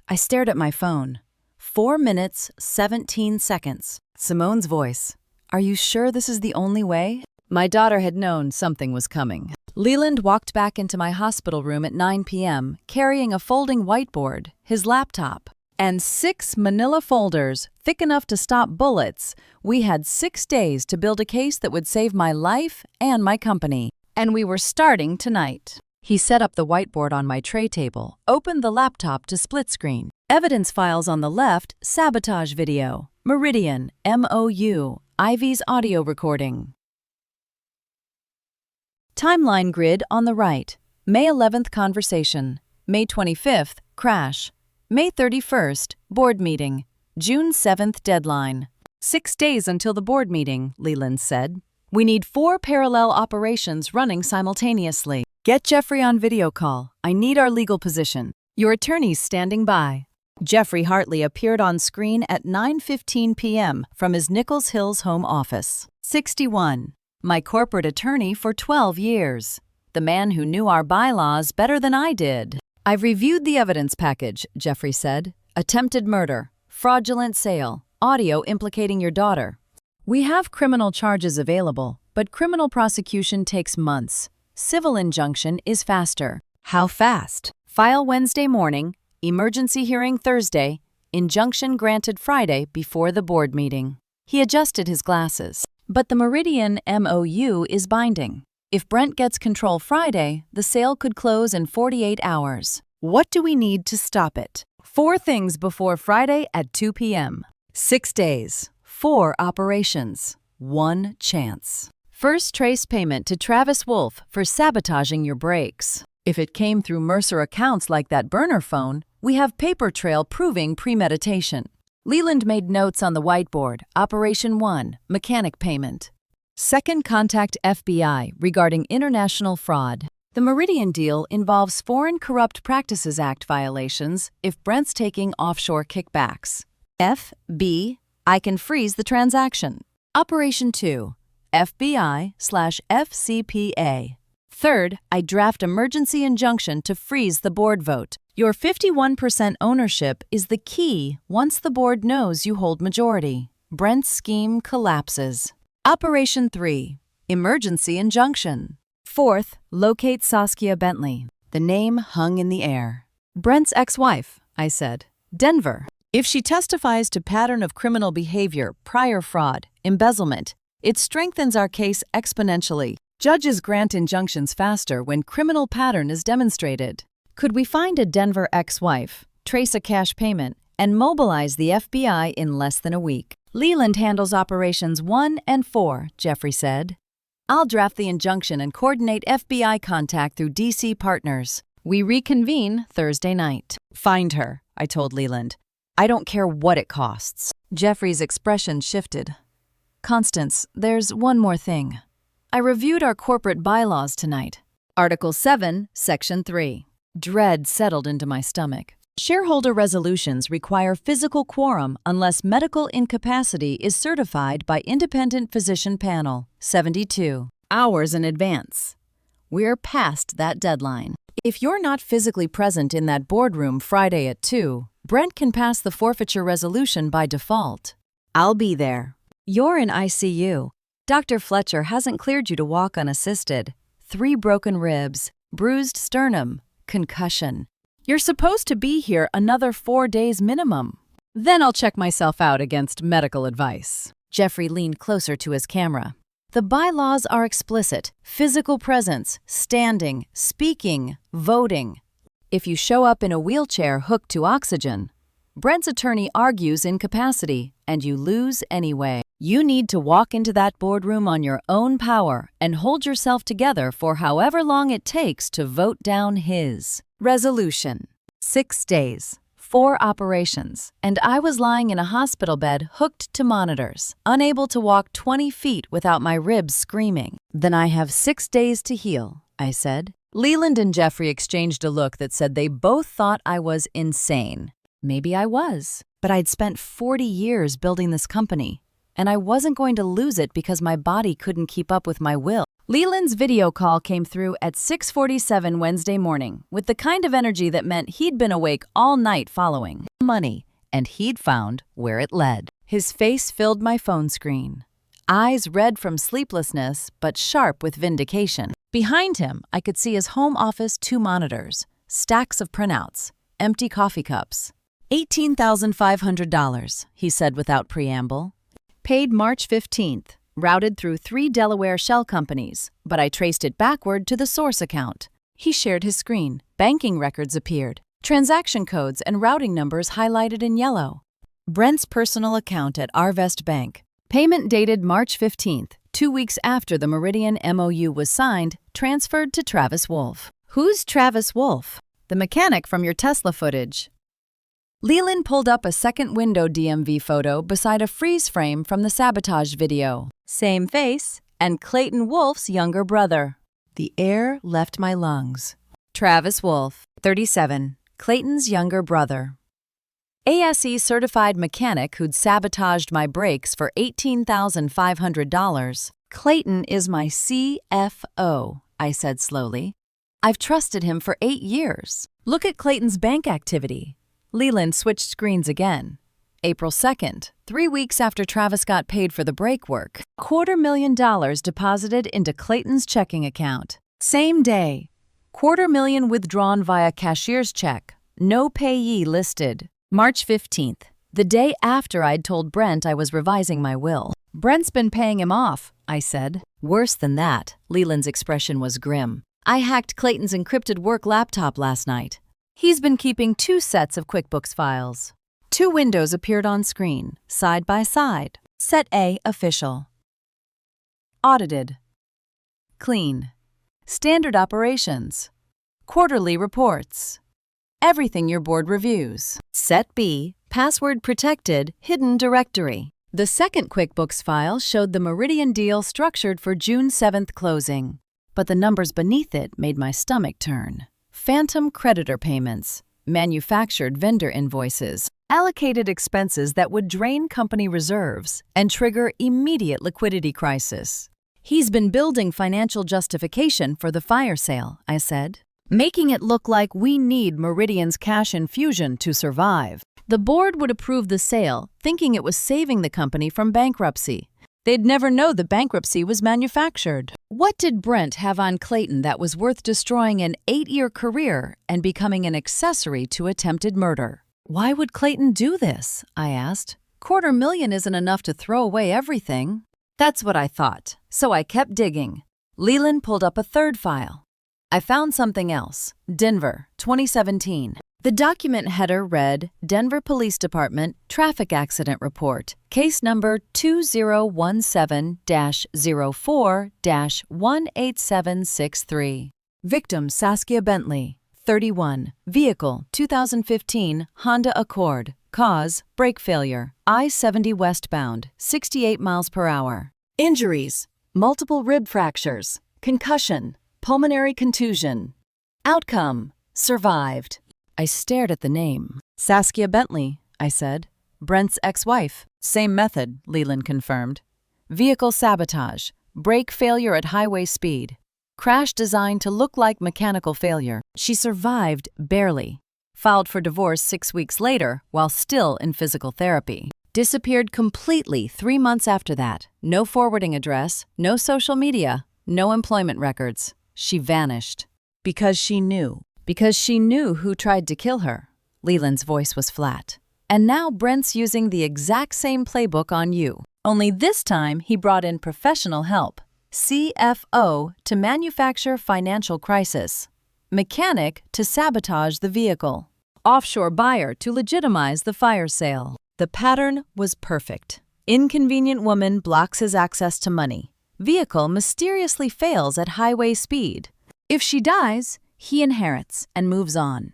I stared at my phone. 4 minutes, 17 seconds. Simone's voice. Are you sure this is the only way? My daughter had known something was coming. Leland walked back into my hospital room at 9 p.m., carrying a folding whiteboard, his laptop, and 6 manila folders thick enough to stop bullets. We had 6 days to build a case that would save my life and my company. And we were starting tonight. He set up the whiteboard on my tray table, opened the laptop to split screen. Evidence files on the left, sabotage video, Meridian, MOU, Ivy's audio recording. Timeline grid on the right. May 11th conversation. May 25th, crash. May 31st, board meeting. June 7th, deadline. 6 days until the board meeting, Leland said. We need 4 parallel operations running simultaneously. Get Jeffrey on video call. I need our legal position. Your attorney's standing by. Jeffrey Hartley appeared on screen at 9:15 p.m. from his Nichols Hills home office. 61. My corporate attorney for 12 years. The man who knew our bylaws better than I did. I've reviewed the evidence package, Jeffrey said. Attempted murder, fraudulent sale, audio implicating your daughter. We have criminal charges available, but criminal prosecution takes months. Civil injunction is faster. How fast? File Wednesday morning, emergency hearing Thursday, injunction granted Friday before the board meeting. He adjusted his glasses. But the Meridian MOU is binding. If Brent gets control Friday, the sale could close in 48 hours. What do we need to stop it? 4 things before Friday at 2 p.m. 6 days, 4 operations, 1 chance. First, trace payment to Travis Wolf for sabotaging your brakes. If it came through Mercer accounts like that burner phone, we have paper trail proving premeditation. Leland made notes on the whiteboard. Operation 1, mechanic payment. Second, contact FBI regarding international fraud. The Meridian deal involves Foreign Corrupt Practices Act violations if Brent's taking offshore kickbacks. FB, I can freeze the transaction. Operation 2, FBI/FCPA. Third, I draft emergency injunction to freeze the board vote. Your 51% ownership is the key once the board knows you hold majority. Brent's scheme collapses. Operation 3, emergency injunction. Fourth, locate Saskia Bentley. The name hung in the air. Brent's ex-wife, I said. Denver. If she testifies to pattern of criminal behavior, prior fraud, embezzlement, it strengthens our case exponentially. Judges grant injunctions faster when criminal pattern is demonstrated. Could we find a Denver ex-wife, trace a cash payment, and mobilize the FBI in less than a week? Leland handles operations 1 and 4, Jeffrey said. I'll draft the injunction and coordinate FBI contact through DC partners. We reconvene Thursday night. Find her, I told Leland. I don't care what it costs. Jeffrey's expression shifted. Constance, there's one more thing. I reviewed our corporate bylaws tonight. Article 7, Section 3. Dread settled into my stomach. Shareholder resolutions require physical quorum unless medical incapacity is certified by independent physician panel, 72 hours in advance. We're past that deadline. If you're not physically present in that boardroom Friday at 2, Brent can pass the forfeiture resolution by default. I'll be there. You're in ICU. Dr. Fletcher hasn't cleared you to walk unassisted. 3 broken ribs, bruised sternum, concussion. You're supposed to be here another 4 days minimum. Then I'll check myself out against medical advice. Jeffrey leaned closer to his camera. The bylaws are explicit: physical presence, standing, speaking, voting. If you show up in a wheelchair hooked to oxygen, Brent's attorney argues incapacity, and you lose anyway. You need to walk into that boardroom on your own power and hold yourself together for however long it takes to vote down his resolution. 6 days, 4 operations, and I was lying in a hospital bed hooked to monitors, unable to walk 20 feet without my ribs screaming. Then I have 6 days to heal, I said. Leland and Jeffrey exchanged a look that said they both thought I was insane. Maybe I was, but I'd spent 40 years building this company, and I wasn't going to lose it because my body couldn't keep up with my will. Leland's video call came through at 6:47 Wednesday morning with the kind of energy that meant he'd been awake all night following money, and he'd found where it led. His face filled my phone screen, eyes red from sleeplessness but sharp with vindication. Behind him, I could see his home office 2 monitors, stacks of printouts, empty coffee cups. $18,500, he said without preamble. Paid March 15th, routed through 3 Delaware shell companies, but I traced it backward to the source account. He shared his screen. Banking records appeared. Transaction codes and routing numbers highlighted in yellow. Brent's personal account at Arvest Bank. Payment dated March 15th, 2 weeks after the Meridian MOU was signed, transferred to Travis Wolf. Who's Travis Wolf? The mechanic from your Tesla footage. Leland pulled up a second window DMV photo beside a freeze frame from the sabotage video. Same face, and Clayton Wolf's younger brother. The air left my lungs. Travis Wolf, 37, Clayton's younger brother. ASE certified mechanic who'd sabotaged my brakes for $18,500. Clayton is my CFO, I said slowly. I've trusted him for 8 years. Look at Clayton's bank activity. Leland switched screens again. April 2nd, 3 weeks after Travis got paid for the brake work, $250,000 deposited into Clayton's checking account. Same day, $250,000 withdrawn via cashier's check, no payee listed. March 15th, the day after I'd told Brent I was revising my will. Brent's been paying him off, I said. Worse than that, Leland's expression was grim. I hacked Clayton's encrypted work laptop last night. He's been keeping 2 sets of QuickBooks files. 2 windows appeared on screen, side by side. Set A, official. Audited. Clean. Standard operations. Quarterly reports. Everything your board reviews. Set B, password protected, hidden directory. The second QuickBooks file showed the Meridian deal structured for June 7th closing, but the numbers beneath it made my stomach turn. Phantom creditor payments, manufactured vendor invoices, allocated expenses that would drain company reserves and trigger immediate liquidity crisis. He's been building financial justification for the fire sale, I said, making it look like we need Meridian's cash infusion to survive. The board would approve the sale, thinking it was saving the company from bankruptcy. They'd never know the bankruptcy was manufactured. What did Brent have on Clayton that was worth destroying an 8-year career and becoming an accessory to attempted murder? Why would Clayton do this? I asked. $250,000 isn't enough to throw away everything. That's what I thought, so I kept digging. Leland pulled up a third file. I found something else. Denver, 2017. The document header read, Denver Police Department Traffic Accident Report, case number 2017-04-18763. Victim Saskia Bentley, 31. Vehicle 2015 Honda Accord. Cause brake failure. I-70 westbound, 68 miles per hour. Injuries: multiple rib fractures, concussion, pulmonary contusion. Outcome: survived. I stared at the name. Saskia Bentley, I said. Brent's ex-wife. Same method, Leland confirmed. Vehicle sabotage. Brake failure at highway speed. Crash designed to look like mechanical failure. She survived barely. Filed for divorce 6 weeks later while still in physical therapy. Disappeared completely 3 months after that. No forwarding address, no social media, no employment records. She vanished. Because she knew. Because she knew who tried to kill her. Leland's voice was flat. And now Brent's using the exact same playbook on you. Only this time he brought in professional help. CFO to manufacture financial crisis. Mechanic to sabotage the vehicle. Offshore buyer to legitimize the fire sale. The pattern was perfect. Inconvenient woman blocks his access to money. Vehicle mysteriously fails at highway speed. If she dies, he inherits and moves on.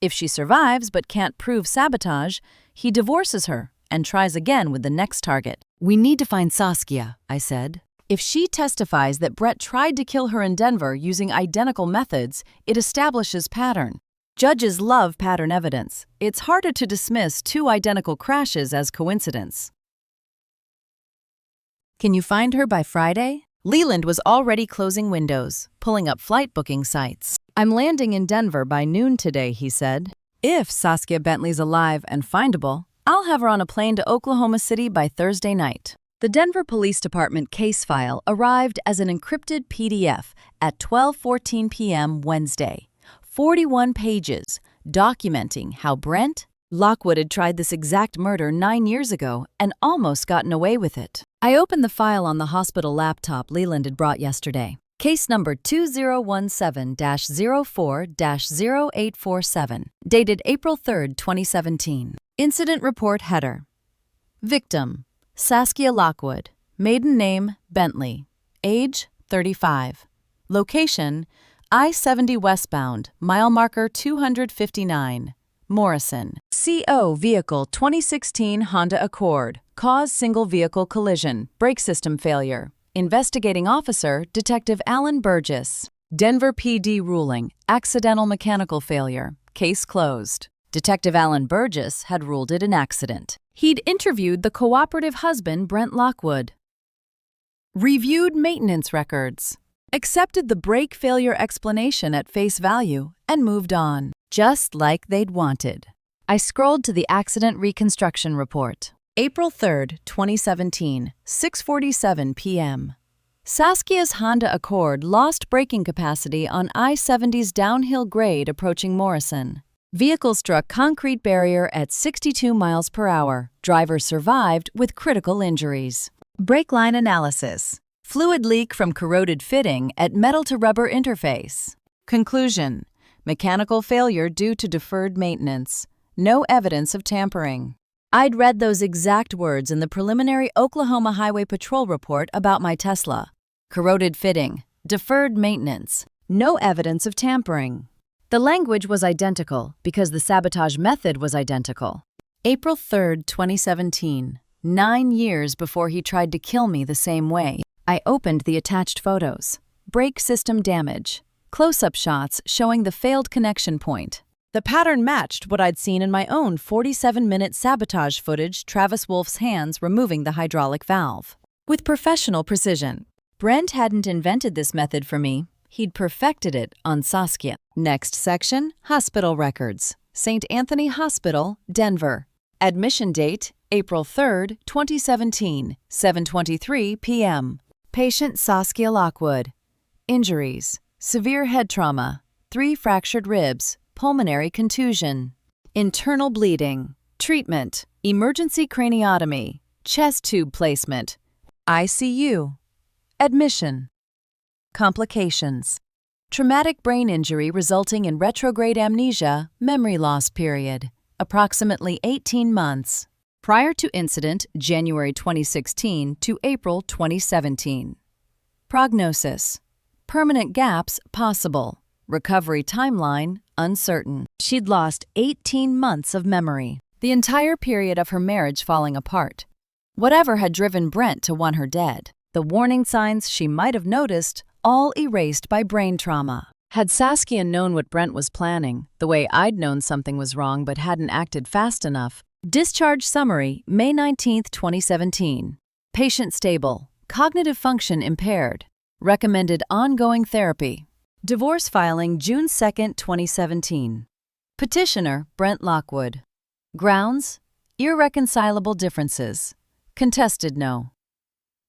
If she survives but can't prove sabotage, he divorces her and tries again with the next target. We need to find Saskia, I said. If she testifies that Brett tried to kill her in Denver using identical methods, it establishes pattern. Judges love pattern evidence. It's harder to dismiss two identical crashes as coincidence. Can you find her by Friday? Leland was already closing windows, pulling up flight booking sites. I'm landing in Denver by noon today, he said. If Saskia Bentley's alive and findable, I'll have her on a plane to Oklahoma City by Thursday night. The Denver Police Department case file arrived as an encrypted PDF at 12:14 p.m. Wednesday. 41 pages, documenting how Brent Lockwood had tried this exact murder 9 years ago and almost gotten away with it. I opened the file on the hospital laptop Leland had brought yesterday. Case number 2017-04-0847, dated April 3, 2017. Incident report header. Victim, Saskia Lockwood. Maiden name, Bentley. Age, 35. Location, I-70 westbound, mile marker 259. Morrison. CO vehicle 2016 Honda Accord. Cause single vehicle collision. Brake system failure. Investigating officer, Detective Alan Burgess. Denver PD ruling. Accidental mechanical failure. Case closed. Detective Alan Burgess had ruled it an accident. He'd interviewed the cooperative husband, Brent Lockwood. Reviewed maintenance records. Accepted the brake failure explanation at face value and moved on, just like they'd wanted. I scrolled to the accident reconstruction report. April 3, 2017, 6:47 p.m. Saskia's Honda Accord lost braking capacity on I-70's downhill grade approaching Morrison. Vehicle struck concrete barrier at 62 miles per hour. Driver survived with critical injuries. Brake line analysis. Fluid leak from corroded fitting at metal-to-rubber interface. Conclusion. Mechanical failure due to deferred maintenance. No evidence of tampering. I'd read those exact words in the preliminary Oklahoma Highway Patrol report about my Tesla. Corroded fitting. Deferred maintenance. No evidence of tampering. The language was identical because the sabotage method was identical. April 3, 2017. 9 years before he tried to kill me the same way. I opened the attached photos. Brake system damage. Close-up shots showing the failed connection point. The pattern matched what I'd seen in my own 47-minute sabotage footage, Travis Wolf's hands removing the hydraulic valve. With professional precision. Brent hadn't invented this method for me. He'd perfected it on Saskia. Next section, hospital records. St. Anthony Hospital, Denver. Admission date, April 3, 2017, 7:23 p.m. Patient Saskia Lockwood. Injuries. Severe head trauma. 3 fractured ribs. Pulmonary contusion. Internal bleeding. Treatment. Emergency craniotomy. Chest tube placement. ICU. Admission. Complications. Traumatic brain injury resulting in retrograde amnesia, memory loss period. Approximately 18 months. Prior to incident, January 2016 to April 2017. Prognosis. Permanent gaps possible. Recovery timeline uncertain. She'd lost 18 months of memory. The entire period of her marriage falling apart. Whatever had driven Brent to want her dead. The warning signs she might have noticed, all erased by brain trauma. Had Saskia known what Brent was planning, the way I'd known something was wrong but hadn't acted fast enough? Discharge summary, May 19, 2017. Patient stable. Cognitive function impaired. Recommended ongoing therapy. Divorce filing, June 2, 2017. Petitioner, Brent Lockwood. Grounds, irreconcilable differences. Contested no.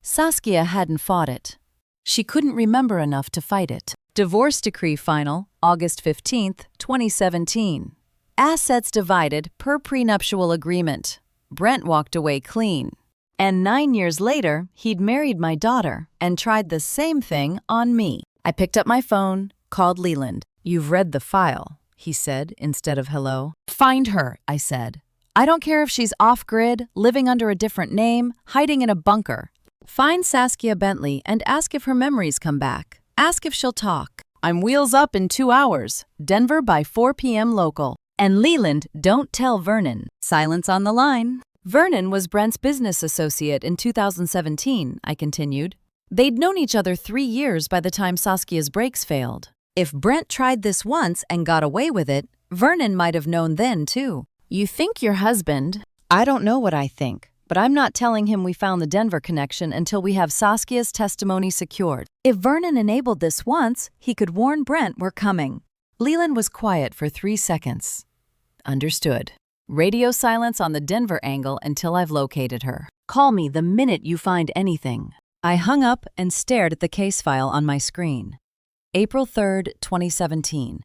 Saskia hadn't fought it. She couldn't remember enough to fight it. Divorce decree final, August 15, 2017. Assets divided per prenuptial agreement. Brent walked away clean. And 9 years later, he'd married my daughter and tried the same thing on me. I picked up my phone, called Leland. "You've read the file," he said instead of hello. "Find her," I said. "I don't care if she's off-grid, living under a different name, hiding in a bunker. Find Saskia Bentley and ask if her memories come back. Ask if she'll talk. I'm wheels up in 2 hours. Denver by 4 p.m. local. And Leland, don't tell Vernon." Silence on the line. Vernon was Brent's business associate in 2017, I continued. They'd known each other 3 years by the time Saskia's brakes failed. If Brent tried this once and got away with it, Vernon might have known then, too. "You think your husband—" "I don't know what I think, but I'm not telling him we found the Denver connection until we have Saskia's testimony secured. If Vernon enabled this once, he could warn Brent we're coming." Leland was quiet for 3 seconds. "Understood. Radio silence on the Denver angle until I've located her. Call me the minute you find anything." I hung up and stared at the case file on my screen. April 3, 2017.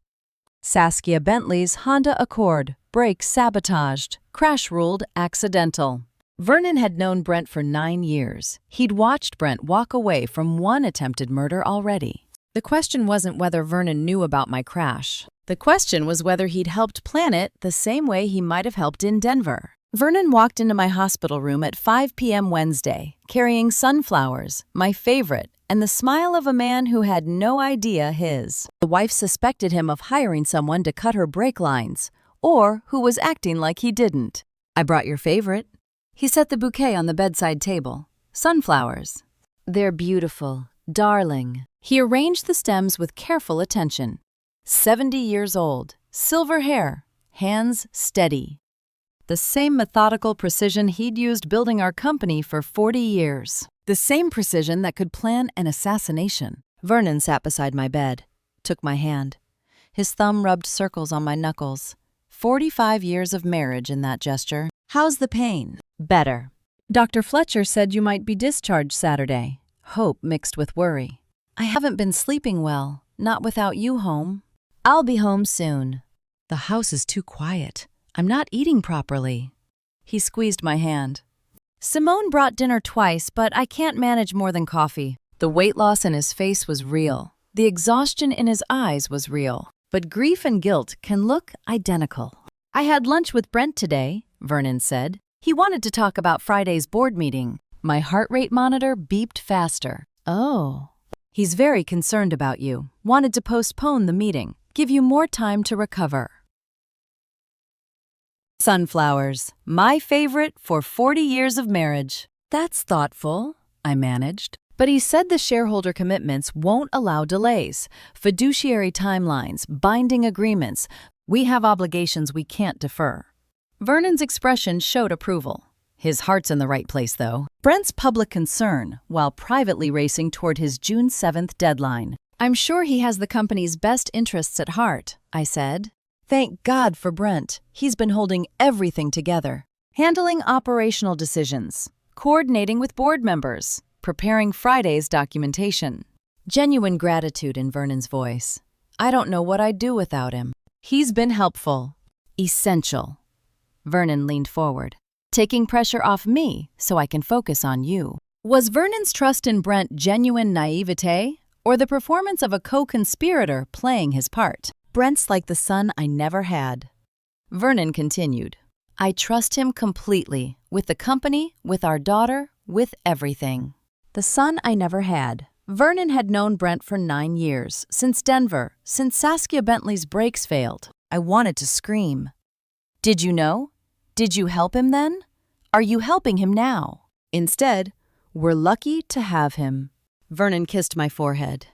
Saskia Bentley's Honda Accord, brakes sabotaged, crash ruled accidental. Vernon had known Brent for 9 years. He'd watched Brent walk away from 1 attempted murder already. The question wasn't whether Vernon knew about my crash. The question was whether he'd helped plan it the same way he might have helped in Denver. Vernon walked into my hospital room at 5 p.m. Wednesday, carrying sunflowers, my favorite, and the smile of a man who had no idea his. The wife suspected him of hiring someone to cut her brake lines, or who was acting like he didn't. "I brought your favorite." He set the bouquet on the bedside table. "Sunflowers. They're beautiful, darling." He arranged the stems with careful attention. 70 years old, silver hair, hands steady. The same methodical precision he'd used building our company for 40 years. The same precision that could plan an assassination. Vernon sat beside my bed, took my hand. His thumb rubbed circles on my knuckles. 45 years of marriage in that gesture. "How's the pain?" "Better. Dr. Fletcher said you might be discharged Saturday." Hope mixed with worry. "I haven't been sleeping well, not without you home." "I'll be home soon." "The house is too quiet. I'm not eating properly." He squeezed my hand. "Simone brought dinner twice, but I can't manage more than coffee." The weight loss in his face was real. The exhaustion in his eyes was real. But grief and guilt can look identical. "I had lunch with Brent today," Vernon said. "He wanted to talk about Friday's board meeting." My heart rate monitor beeped faster. "Oh." "He's very concerned about you. Wanted to postpone the meeting. Give you more time to recover." Sunflowers, my favorite for 40 years of marriage. "That's thoughtful," I managed. "But he said the shareholder commitments won't allow delays. Fiduciary timelines, binding agreements. We have obligations we can't defer." Vernon's expression showed approval. His heart's in the right place, though. Brent's public concern, while privately racing toward his June 7th deadline. "I'm sure he has the company's best interests at heart," I said. "Thank God for Brent. He's been holding everything together. Handling operational decisions, coordinating with board members, preparing Friday's documentation." Genuine gratitude in Vernon's voice. "I don't know what I'd do without him. He's been helpful. Essential." Vernon leaned forward. "Taking pressure off me so I can focus on you." Was Vernon's trust in Brent genuine naivete, or the performance of a co-conspirator playing his part? "Brent's like the son I never had." Vernon continued. "I trust him completely, with the company, with our daughter, with everything." The son I never had. Vernon had known Brent for 9 years, since Denver, since Saskia Bentley's brakes failed. I wanted to scream. "Did you know? Did you help him then? Are you helping him now?" Instead, "We're lucky to have him." Vernon kissed my forehead.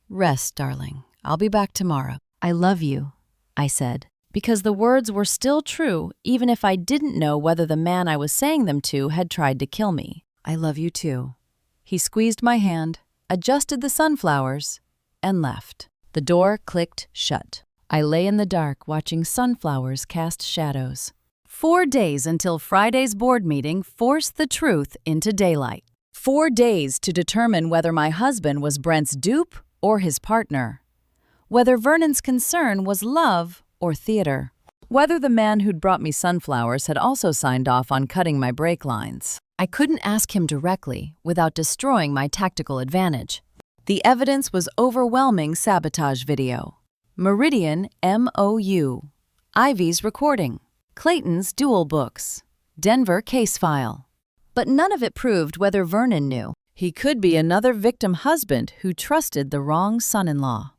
"Rest, darling. I'll be back tomorrow. I love you, I said, because the words were still true even if I didn't know whether the man I was saying them to had tried to kill me. I love you too. He squeezed my hand, adjusted the sunflowers, and left. The door clicked shut. I lay in the dark watching sunflowers cast shadows. 4 days until Friday's board meeting forced the truth into daylight. 4 days to determine whether my husband was Brent's dupe or his partner. Whether Vernon's concern was love or theater. Whether the man who'd brought me sunflowers had also signed off on cutting my brake lines. I couldn't ask him directly without destroying my tactical advantage. The evidence was overwhelming sabotage video. Meridian MOU. Ivy's recording. Clayton's duel books. Denver case file. But none of it proved whether Vernon knew. He could be another victim husband who trusted the wrong son-in-law.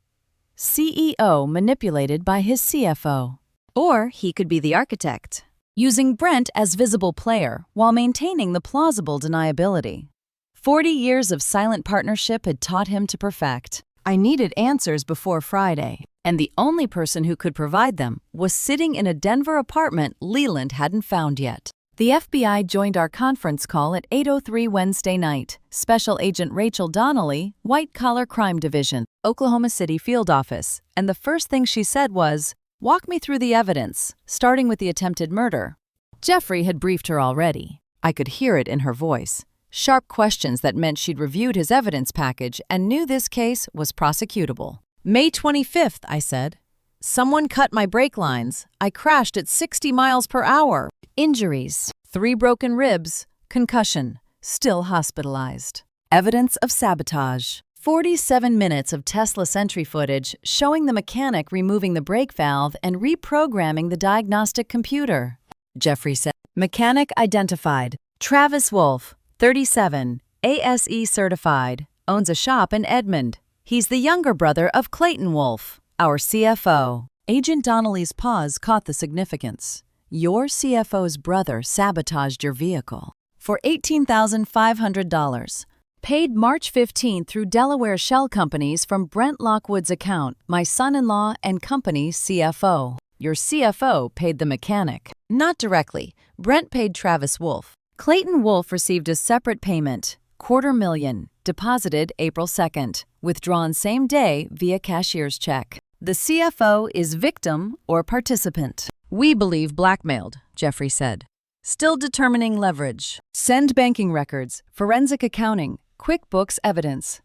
CEO manipulated by his CFO. Or he could be the architect, using Brent as visible player while maintaining the plausible deniability. 40 years of silent partnership had taught him to perfect. I needed answers before Friday, and the only person who could provide them was sitting in a Denver apartment Leland hadn't found yet. The FBI joined our conference call at 8:03 Wednesday night. Special Agent Rachel Donnelly, White Collar Crime Division, Oklahoma City Field Office, and the first thing she said was, "Walk me through the evidence, starting with the attempted murder." Jeffrey had briefed her already. I could hear it in her voice. Sharp questions that meant she'd reviewed his evidence package and knew this case was prosecutable. May 25th, I said. Someone cut my brake lines. I crashed at 60 miles per hour. Injuries: 3 broken ribs, concussion, still hospitalized. Evidence of sabotage. 47 minutes of Tesla Sentry footage showing the mechanic removing the brake valve and reprogramming the diagnostic computer. Jeffrey said, mechanic identified. Travis Wolf, 37, ASE certified, owns a shop in Edmond. He's the younger brother of Clayton Wolf, our CFO. Agent Donnelly's pause caught the significance. Your CFO's brother sabotaged your vehicle for $18,500. Paid March 15 through Delaware shell companies from Brent Lockwood's account, my son-in-law and company CFO. Your CFO paid the mechanic. Not directly. Brent paid Travis Wolf. Clayton Wolf received a separate payment, $250,000, deposited April 2nd, withdrawn same day via cashier's check. The CFO is victim or participant. We believe blackmailed, Jeffrey said. Still determining leverage. Send banking records, forensic accounting, QuickBooks evidence.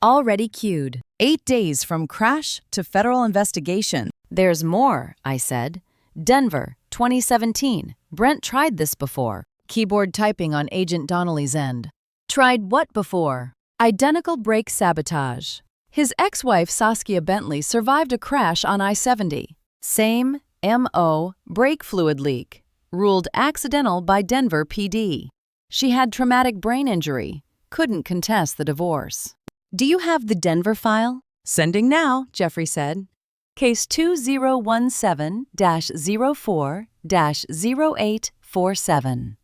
Already queued. 8 days from crash to federal investigation. There's more, I said. Denver, 2017. Brent tried this before. Keyboard typing on Agent Donnelly's end. Tried what before? Identical brake sabotage. His ex-wife Saskia Bentley survived a crash on I-70. Same M.O. brake fluid leak. Ruled accidental by Denver PD. She had traumatic brain injury. Couldn't contest the divorce. Do you have the Denver file? Sending now, Jeffrey said. Case 2017-04-0847.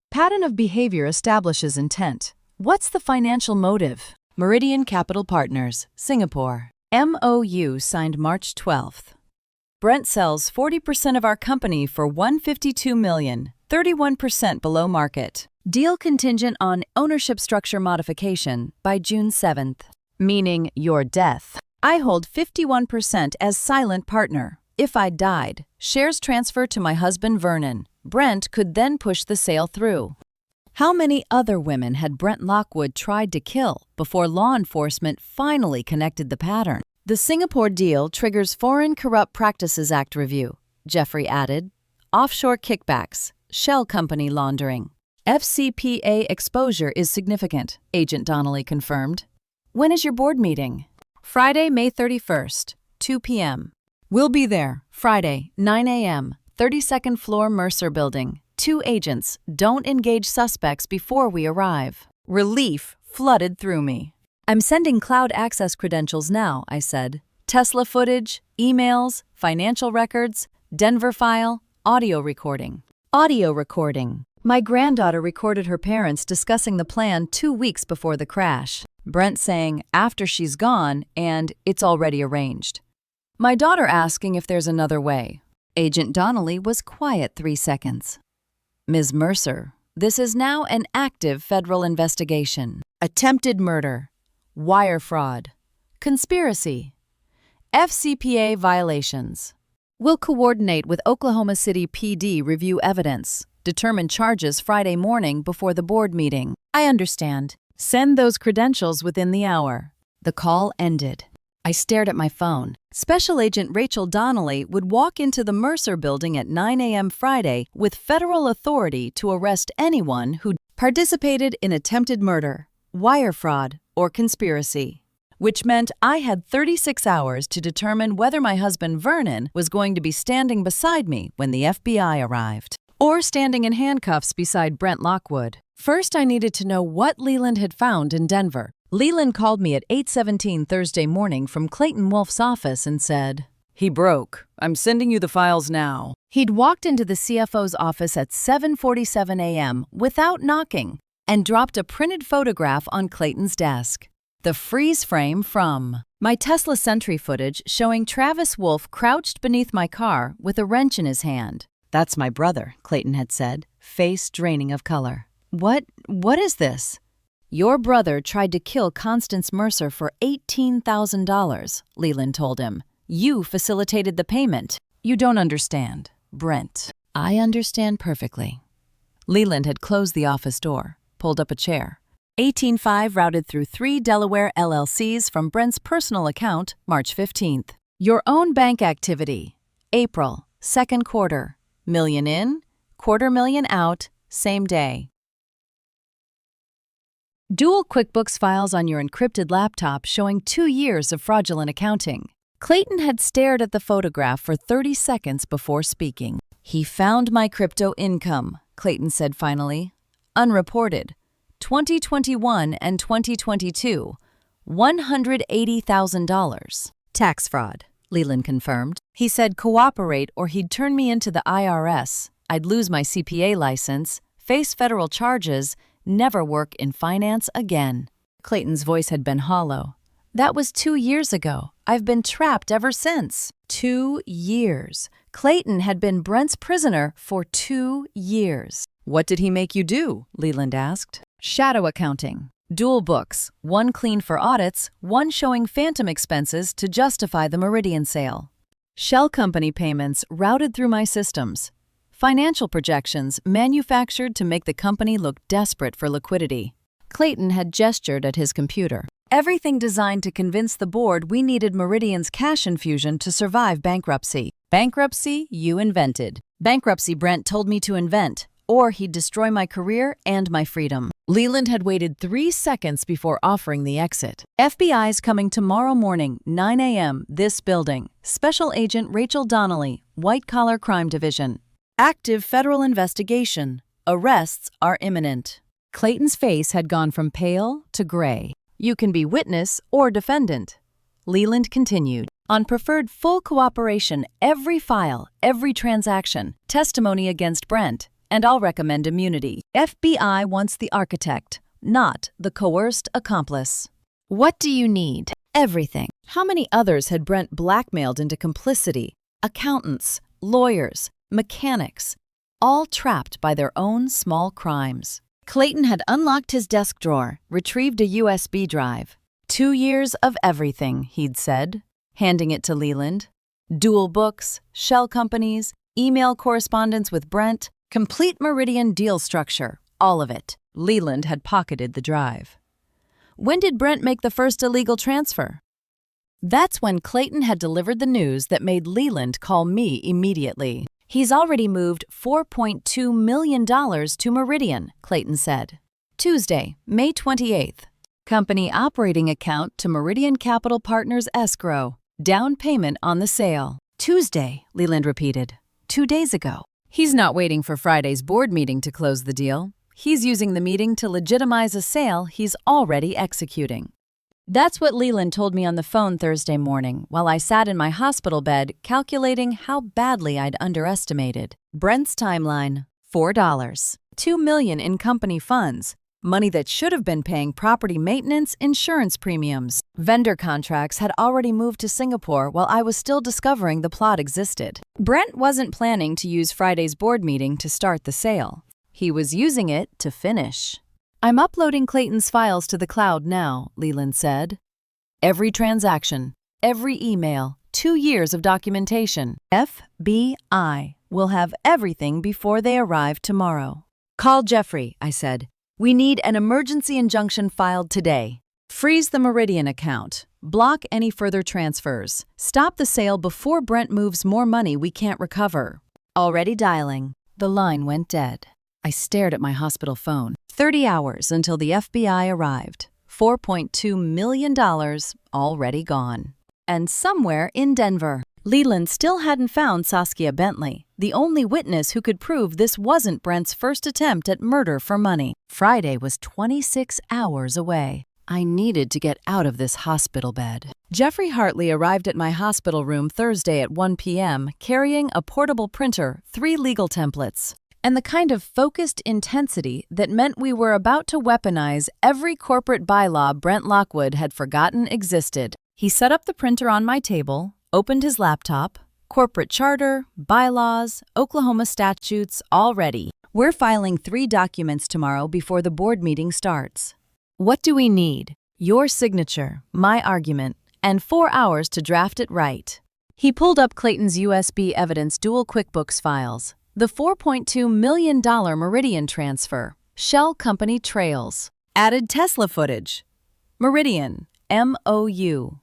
Pattern of behavior establishes intent. What's the financial motive? Meridian Capital Partners, Singapore. MOU signed March 12th. Brent sells 40% of our company for $152 million, 31% below market. Deal contingent on ownership structure modification by June 7th, meaning your death. I hold 51% as silent partner. If I died, shares transfer to my husband Vernon. Brent could then push the sale through. How many other women had Brent Lockwood tried to kill before law enforcement finally connected the pattern? The Singapore deal triggers Foreign Corrupt Practices Act review, Jeffrey added. Offshore kickbacks, shell company laundering. FCPA exposure is significant, Agent Donnelly confirmed. When is your board meeting? Friday, May 31st, 2 p.m. We'll be there, Friday, 9 a.m., 32nd floor Mercer Building. 2 agents, don't engage suspects before we arrive. Relief flooded through me. I'm sending cloud access credentials now, I said. Tesla footage, emails, financial records, Denver file, audio recording. Audio recording. My granddaughter recorded her parents discussing the plan 2 weeks before the crash. Brent saying, after she's gone, and it's already arranged. My daughter asking if there's another way. Agent Donnelly was quiet 3 seconds. Ms. Mercer, this is now an active federal investigation. Attempted murder, wire fraud, conspiracy, FCPA violations. We'll coordinate with Oklahoma City PD, review evidence, determine charges Friday morning before the board meeting. I understand. Send those credentials within the hour. The call ended. I stared at my phone. Special Agent Rachel Donnelly would walk into the Mercer building at 9 a.m. Friday with federal authority to arrest anyone who participated in attempted murder, wire fraud, or conspiracy, which meant I had 36 hours to determine whether my husband Vernon was going to be standing beside me when the FBI arrived, or standing in handcuffs beside Brent Lockwood. First, I needed to know what Leland had found in Denver. Leland called me at 8:17 Thursday morning from Clayton Wolf's office and said, "He broke. I'm sending you the files now." He'd walked into the CFO's office at 7:47 a.m. without knocking and dropped a printed photograph on Clayton's desk. The freeze frame from my Tesla Sentry footage showing Travis Wolf crouched beneath my car with a wrench in his hand. "That's my brother," Clayton had said, face draining of color. What is this?" "Your brother tried to kill Constance Mercer for $18,000, Leland told him. "You facilitated the payment. You don't understand, Brent." "I understand perfectly." Leland had closed the office door, pulled up a chair. 18.5 routed through 3 Delaware LLCs from Brent's personal account, March 15th. Your own bank activity, April, second quarter. Million in, $250,000 out, same day. Dual QuickBooks files on your encrypted laptop showing 2 years of fraudulent accounting. Clayton had stared at the photograph for 30 seconds before speaking. "He found my crypto income," Clayton said finally. "Unreported. 2021 and 2022, $180,000. Tax fraud," Leland confirmed. He said cooperate or he'd turn me into the IRS. I'd lose my CPA license, face federal charges, never work in finance again. Clayton's voice had been hollow. "That was 2 years ago. I've been trapped ever since." 2 years. Clayton had been Brent's prisoner for 2 years. "What did he make you do?" Leland asked. "Shadow accounting. Dual books, one clean for audits, one showing phantom expenses to justify the Meridian sale. Shell company payments routed through my systems. Financial projections manufactured to make the company look desperate for liquidity." Clayton had gestured at his computer. "Everything designed to convince the board we needed Meridian's cash infusion to survive bankruptcy. Bankruptcy you invented. Bankruptcy Brent told me to invent, or he'd destroy my career and my freedom." Leland had waited 3 seconds before offering the exit. "FBI's coming tomorrow morning, 9 a.m., this building. Special Agent Rachel Donnelly, White Collar Crime Division. Active federal investigation. Arrests are imminent." Clayton's face had gone from pale to gray. "You can be witness or defendant." Leland continued. "On preferred full cooperation, every file, every transaction, testimony against Brent, and I'll recommend immunity. FBI wants the architect, not the coerced accomplice." "What do you need?" "Everything." How many others had Brent blackmailed into complicity? Accountants, lawyers, mechanics, all trapped by their own small crimes. Clayton had unlocked his desk drawer, retrieved a USB drive. 2 years of everything, he'd said, handing it to Leland. Dual books, shell companies, email correspondence with Brent, complete Meridian deal structure, all of it. Leland had pocketed the drive. When did Brent make the first illegal transfer? That's when Clayton had delivered the news that made Leland call me immediately. "He's already moved $4.2 million to Meridian," Clayton said. Tuesday, May 28th. Company operating account to Meridian Capital Partners Escrow. Down payment on the sale. Tuesday, Leland repeated. 2 days ago. He's not waiting for Friday's board meeting to close the deal. He's using the meeting to legitimize a sale he's already executing. That's what Leland told me on the phone Thursday morning while I sat in my hospital bed calculating how badly I'd underestimated. Brent's timeline, $4. $2 million in company funds, money that should have been paying property maintenance insurance premiums. Vendor contracts had already moved to Singapore while I was still discovering the plot existed. Brent wasn't planning to use Friday's board meeting to start the sale. He was using it to finish. "I'm uploading Clayton's files to the cloud now," Leland said. "Every transaction, every email, 2 years of documentation. FBI will have everything before they arrive tomorrow." "Call Jeffrey," I said. "We need an emergency injunction filed today. Freeze the Meridian account. Block any further transfers. Stop the sale before Brent moves more money we can't recover." Already dialing. The line went dead. I stared at my hospital phone. 30 hours until the FBI arrived. $4.2 million already gone. And somewhere in Denver. Leland still hadn't found Saskia Bentley, the only witness who could prove this wasn't Brent's first attempt at murder for money. Friday was 26 hours away. I needed to get out of this hospital bed. Jeffrey Hartley arrived at my hospital room Thursday at 1 p.m. carrying a portable printer, 3 legal templates, and the kind of focused intensity that meant we were about to weaponize every corporate bylaw Brent Lockwood had forgotten existed. He set up the printer on my table, opened his laptop, corporate charter, bylaws, Oklahoma statutes, all ready. "We're filing 3 documents tomorrow before the board meeting starts. What do we need? Your signature, my argument, and 4 hours to draft it right." He pulled up Clayton's USB evidence dual QuickBooks files, the $4.2 million Meridian transfer, Shell Company trails, added Tesla footage, Meridian, MOU,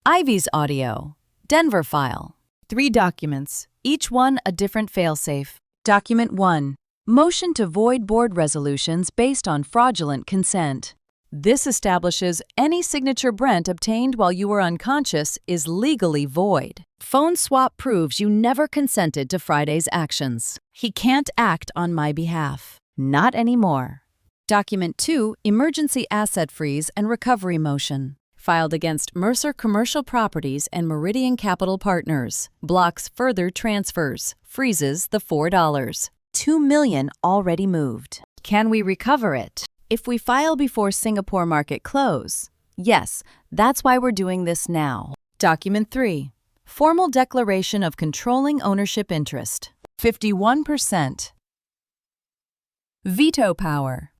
Ivy's audio, Denver file. 3 documents, each one a different failsafe. Document 1. Motion to void board resolutions based on fraudulent consent. This establishes any signature Brent obtained while you were unconscious is legally void. Phone swap proves you never consented to Friday's actions. He can't act on my behalf. Not anymore. Document 2. Emergency asset freeze and recovery motion. Filed against Mercer Commercial Properties and Meridian Capital Partners. Blocks further transfers. Freezes the $4. $2 million already moved. Can we recover it? If we file before Singapore market close. Yes, that's why we're doing this now. Document 3. Formal declaration of controlling ownership interest. 51%. Veto power.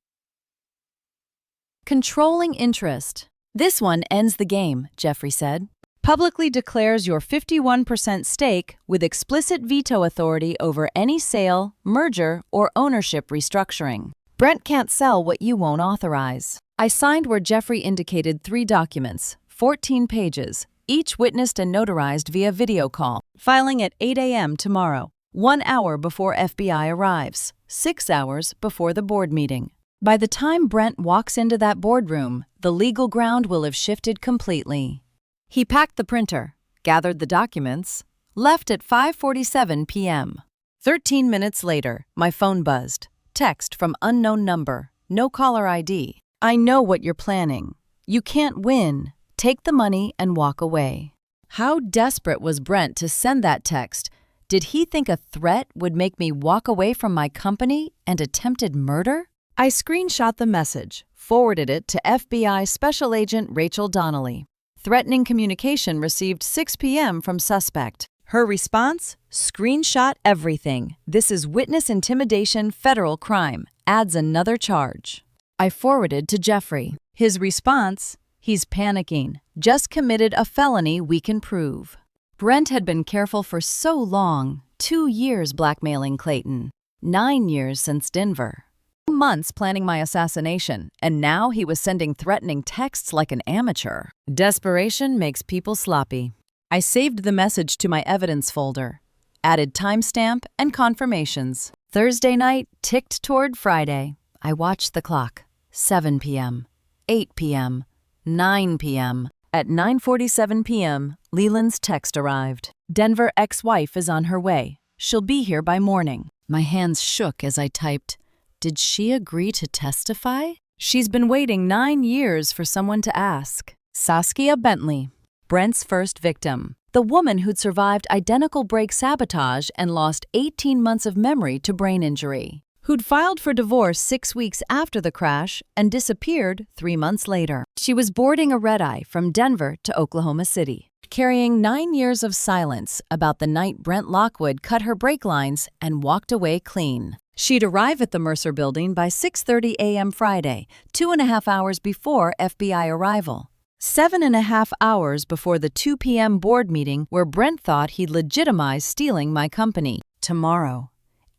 Controlling interest. This one ends the game, Jeffrey said. Publicly declares your 51% stake with explicit veto authority over any sale, merger, or ownership restructuring. Brent can't sell what you won't authorize. I signed where Jeffrey indicated 3 documents, 14 pages, each witnessed and notarized via video call. Filing at 8 a.m. tomorrow, 1 hour before FBI arrives, 6 hours before the board meeting. By the time Brent walks into that boardroom, the legal ground will have shifted completely. He packed the printer, gathered the documents, left at 5:47 p.m. 13 minutes later, my phone buzzed. Text from unknown number, no caller ID. "I know what you're planning. You can't win. Take the money and walk away." How desperate was Brent to send that text? Did he think a threat would make me walk away from my company and attempted murder? I screenshot the message, forwarded it to FBI Special Agent Rachel Donnelly. Threatening communication received 6 p.m. from suspect. Her response? Screenshot everything. This is witness intimidation, federal crime. Adds another charge. I forwarded to Jeffrey. His response? He's panicking. Just committed a felony we can prove. Brent had been careful for so long. 2 years blackmailing Clayton. 9 years since Denver. Months planning my assassination, and now he was sending threatening texts like an amateur. Desperation makes people sloppy. I saved the message to my evidence folder, added timestamp and confirmations. Thursday night ticked toward Friday. I watched the clock. 7 p.m., 8 p.m., 9 p.m. At 9:47 p.m., Leland's text arrived. Denver ex-wife is on her way. She'll be here by morning. My hands shook as I typed. Did she agree to testify? She's been waiting 9 years for someone to ask. Saskia Bentley, Brent's first victim. The woman who'd survived identical brake sabotage and lost 18 months of memory to brain injury. who'd filed for divorce 6 weeks after the crash and disappeared 3 months later. She was boarding a red-eye from Denver to Oklahoma City, carrying 9 years of silence about the night Brent Lockwood cut her brake lines and walked away clean. She'd arrive at the Mercer building by 6:30 a.m. Friday, 2.5 hours before FBI arrival. 7.5 hours before the 2 p.m. board meeting where Brent thought he'd legitimize stealing my company. Tomorrow,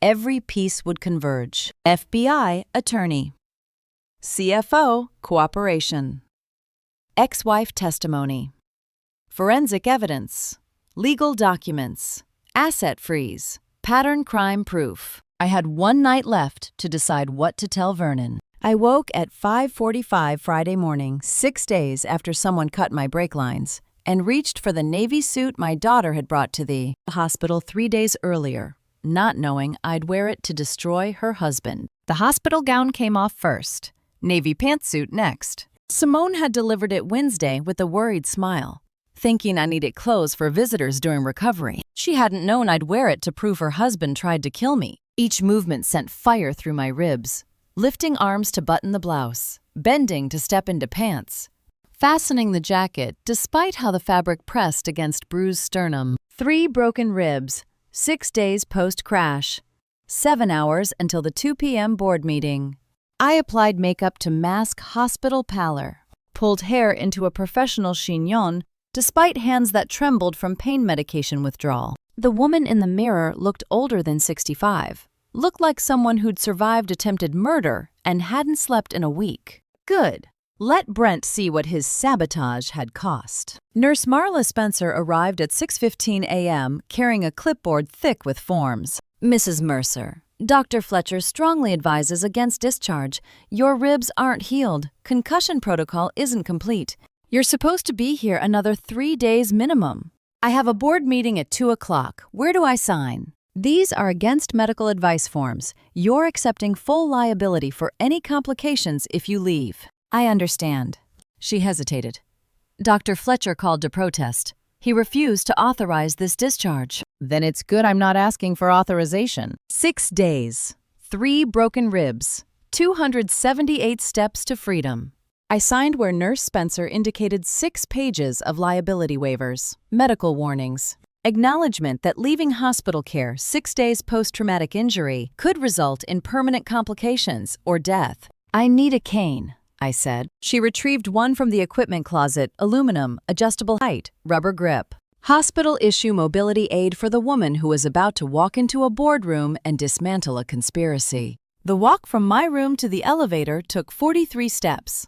every piece would converge. FBI attorney. CFO cooperation. Ex-wife testimony. Forensic evidence. Legal documents. Asset freeze. Pattern crime proof. I had 1 night left to decide what to tell Vernon. I woke at 5:45 Friday morning, 6 days after someone cut my brake lines, and reached for the navy suit my daughter had brought to the hospital 3 days earlier, not knowing I'd wear it to destroy her husband. The hospital gown came off first, navy pantsuit next. Simone had delivered it Wednesday with a worried smile, thinking I needed clothes for visitors during recovery. She hadn't known I'd wear it to prove her husband tried to kill me. Each movement sent fire through my ribs, lifting arms to button the blouse, bending to step into pants, fastening the jacket despite how the fabric pressed against bruised sternum. 3 broken ribs, 6 days post-crash, 7 hours until the 2 p.m. board meeting. I applied makeup to mask hospital pallor, pulled hair into a professional chignon despite hands that trembled from pain medication withdrawal. The woman in the mirror looked older than 65, looked like someone who'd survived attempted murder and hadn't slept in a week. Good. Let Brent see what his sabotage had cost. Nurse Marla Spencer arrived at 6:15 a.m. carrying a clipboard thick with forms. Mrs. Mercer, Dr. Fletcher strongly advises against discharge. Your ribs aren't healed. Concussion protocol isn't complete. You're supposed to be here another 3 days minimum. I have a board meeting at 2 o'clock. Where do I sign? These are against medical advice forms. You're accepting full liability for any complications if you leave. I understand. She hesitated. Dr. Fletcher called to protest. He refused to authorize this discharge. Then it's good I'm not asking for authorization. 6 days, 3 broken ribs, 278 steps to freedom. I signed where Nurse Spencer indicated 6 pages of liability waivers, medical warnings, acknowledgement that leaving hospital care 6 days post-traumatic injury could result in permanent complications or death. I need a cane, I said. She retrieved one from the equipment closet, aluminum, adjustable height, rubber grip. Hospital issue mobility aid for the woman who was about to walk into a boardroom and dismantle a conspiracy. The walk from my room to the elevator took 43 steps.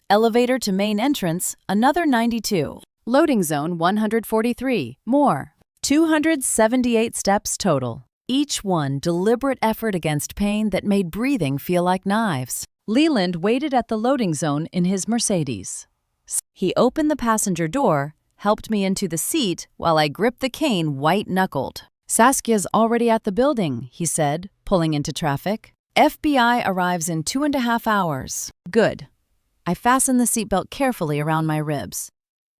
Elevator to main entrance, another 92. Loading zone 143, more. 278 steps total. Each one deliberate effort against pain that made breathing feel like knives. Leland waited at the loading zone in his Mercedes. He opened the passenger door, helped me into the seat while I gripped the cane white-knuckled. Saskia's already at the building, he said, pulling into traffic. FBI arrives in 2.5 hours. Good. I fastened the seatbelt carefully around my ribs.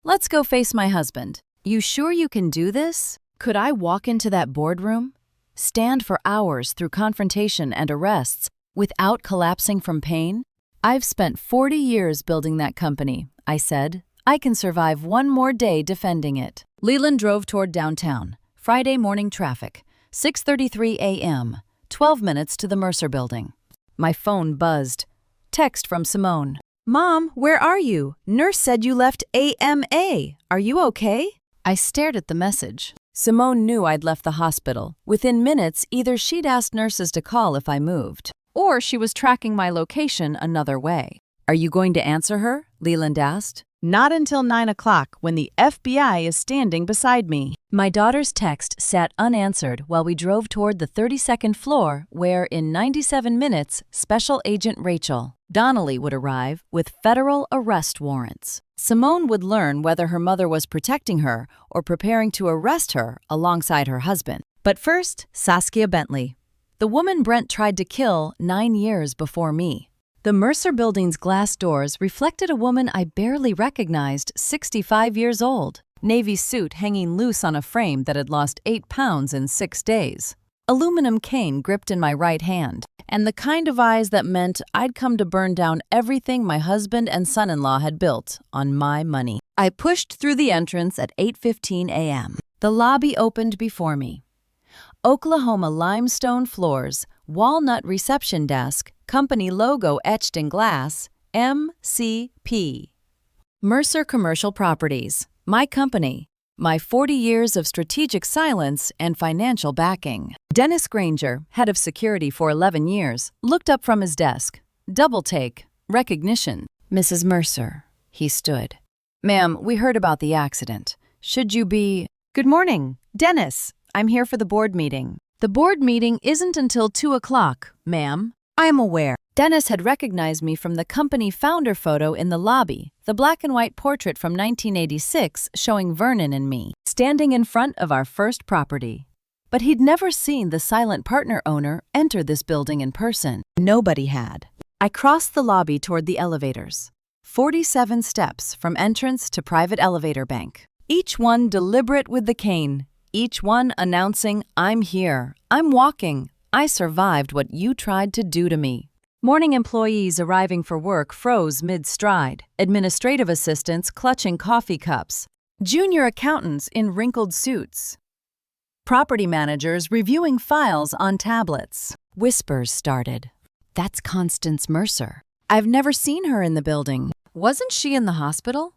Let's go face my husband. You sure you can do this? Could I walk into that boardroom? Stand for hours through confrontation and arrests without collapsing from pain? I've spent 40 years building that company, I said. I can survive 1 more day defending it. Leland drove toward downtown. Friday morning traffic. 6:33 a.m. 12 minutes to the Mercer building. My phone buzzed. Text from Simone. Mom, where are you? Nurse said you left AMA. Are you okay? I stared at the message. Simone knew I'd left the hospital. Within minutes, either she'd asked nurses to call if I moved, or she was tracking my location another way. Are you going to answer her? Leland asked. Not until 9 o'clock, when the FBI is standing beside me. My daughter's text sat unanswered while we drove toward the 32nd floor where, in 97 minutes, Special Agent Rachel Donnelly would arrive with federal arrest warrants. Simone would learn whether her mother was protecting her or preparing to arrest her alongside her husband. But first, Saskia Bentley, the woman Brent tried to kill 9 years before me. The Mercer building's glass doors reflected a woman I barely recognized, 65 years old, navy suit hanging loose on a frame that had lost 8 pounds in 6 days. aluminum cane gripped in my right hand, and the kind of eyes that meant I'd come to burn down everything my husband and son-in-law had built on my money. I pushed through the entrance at 8:15 a.m. The lobby opened before me. Oklahoma limestone floors, walnut reception desk, company logo etched in glass, MCP. Mercer Commercial Properties, my company, my 40 years of strategic silence and financial backing. Dennis Granger, head of security for 11 years, looked up from his desk. Double take, recognition. Mrs. Mercer, he stood. Ma'am, we heard about the accident. Should you be— Good morning, Dennis. I'm here for the board meeting. The board meeting isn't until 2 o'clock, ma'am. I'm aware. Dennis had recognized me from the company founder photo in the lobby, the black and white portrait from 1986 showing Vernon and me, standing in front of our first property. But he'd never seen the silent partner owner enter this building in person. Nobody had. I crossed the lobby toward the elevators. 47 steps from entrance to private elevator bank. Each one deliberate with the cane. Each one announcing, I'm here, I'm walking, I survived what you tried to do to me. Morning employees arriving for work froze mid-stride, administrative assistants clutching coffee cups, junior accountants in wrinkled suits, property managers reviewing files on tablets. Whispers started. That's Constance Mercer. I've never seen her in the building. Wasn't she in the hospital?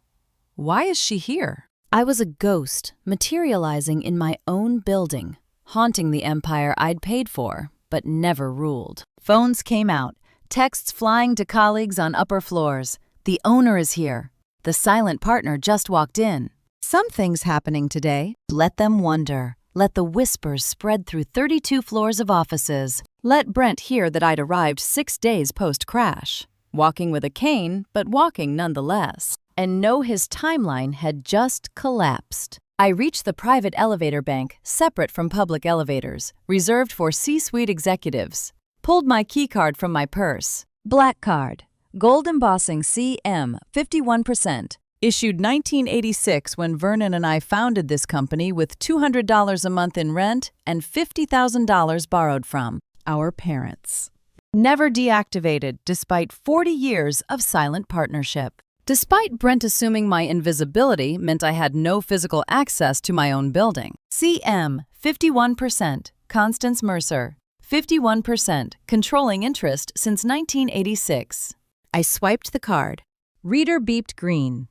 Why is she here? I was a ghost, materializing in my own building, haunting the empire I'd paid for, but never ruled. Phones came out, texts flying to colleagues on upper floors. The owner is here. The silent partner just walked in. Something's happening today. Let them wonder. Let the whispers spread through 32 floors of offices. Let Brent hear that I'd arrived 6 days post-crash, walking with a cane, but walking nonetheless, and know his timeline had just collapsed. I reached the private elevator bank, separate from public elevators, reserved for C-suite executives. Pulled my keycard from my purse. Black card. Gold embossing CM, 51%. Issued 1986 when Vernon and I founded this company with $200 a month in rent and $50,000 borrowed from our parents. Never deactivated despite 40 years of silent partnership. Despite Brent assuming my invisibility meant I had no physical access to my own building. CM, 51%. Constance Mercer, 51%. Controlling interest since 1986. I swiped the card. Reader beeped green.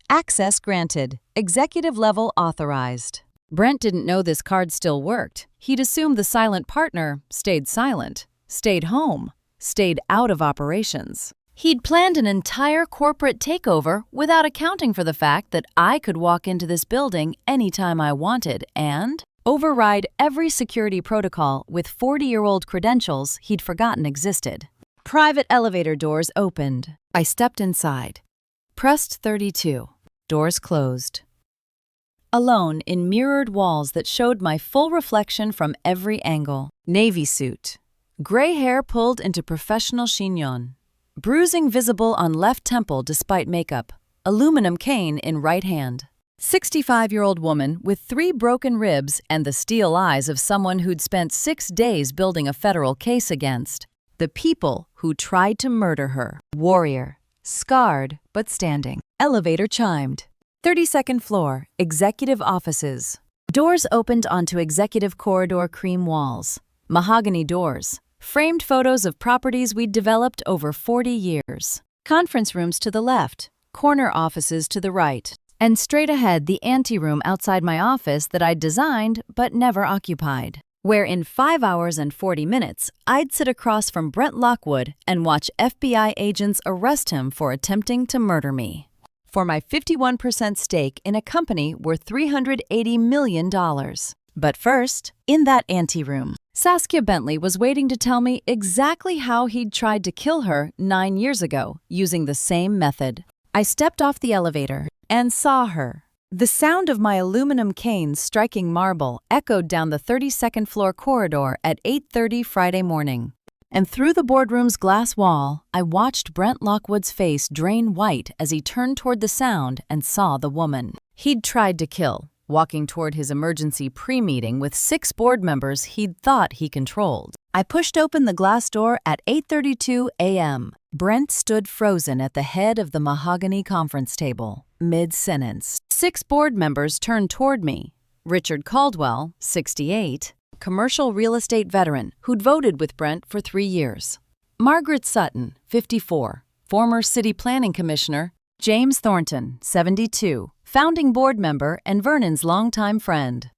Access granted. Executive level authorized. Brent didn't know this card still worked. He'd assumed the silent partner stayed silent, stayed home, stayed out of operations. He'd planned an entire corporate takeover without accounting for the fact that I could walk into this building anytime I wanted and override every security protocol with 40-year-old credentials he'd forgotten existed. Private elevator doors opened. I stepped inside. Pressed 32. Doors closed. Alone in mirrored walls that showed my full reflection from every angle. Navy suit. Gray hair pulled into professional chignon. Bruising visible on left temple despite makeup. Aluminum cane in right hand. 65-year-old woman with 3 broken ribs and the steel eyes of someone who'd spent 6 days building a federal case against. The people who tried to murder her. Warrior. Scarred, but standing. Elevator chimed. 32nd floor, executive offices. Doors opened onto executive corridor cream walls. Mahogany doors. Framed photos of properties we'd developed over 40 years. Conference rooms to the left. Corner offices to the right. And straight ahead, the anteroom outside my office that I'd designed but never occupied. Where in 5 hours and 40 minutes, I'd sit across from Brent Lockwood and watch FBI agents arrest him for attempting to murder me. For my 51% stake in a company worth $380 million. But first, in that anteroom, Saskia Bentley was waiting to tell me exactly how he'd tried to kill her 9 years ago using the same method. I stepped off the elevator and saw her. The sound of my aluminum cane striking marble echoed down the 32nd floor corridor at 8:30 Friday morning. And through the boardroom's glass wall, I watched Brent Lockwood's face drain white as he turned toward the sound and saw the woman he'd tried to kill walking toward his emergency pre-meeting with 6 board members he'd thought he controlled. I pushed open the glass door at 8:32 a.m. Brent stood frozen at the head of the mahogany conference table, mid-sentence. 6 board members turned toward me. Richard Caldwell, 68, commercial real estate veteran who'd voted with Brent for 3 years. Margaret Sutton, 54, former city planning commissioner. James Thornton, 72, founding board member and Vernon's longtime friend.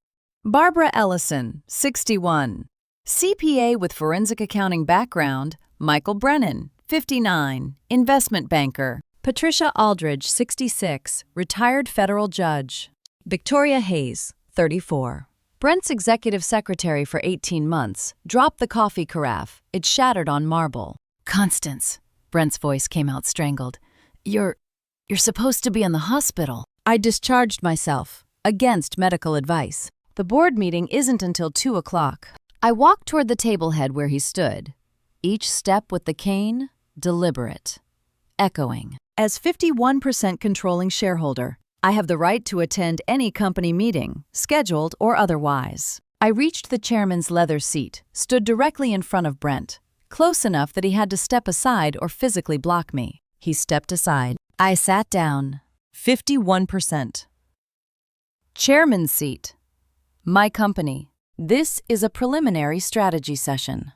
Barbara Ellison, 61, CPA with forensic accounting background. Michael Brennan, 59, investment banker. Patricia Aldridge, 66, retired federal judge. Victoria Hayes, 34, Brent's executive secretary for 18 months, dropped the coffee carafe. It shattered on marble. "Constance," Brent's voice came out strangled. You're supposed to be in the hospital." I discharged myself, against medical advice. The board meeting isn't until 2 o'clock. I walked toward the table head where he stood. Each step with the cane, deliberate, echoing. As 51% controlling shareholder, I have the right to attend any company meeting, scheduled or otherwise. I reached the chairman's leather seat, stood directly in front of Brent, close enough that he had to step aside or physically block me. He stepped aside. I sat down. 51%. Chairman's seat. My company. This is a preliminary strategy session.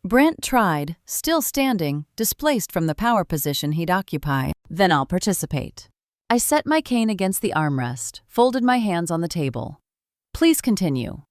Brent tried, still standing, displaced from the power position he'd occupied. Then I'll participate. I set my cane against the armrest, folded my hands on the table. Please continue.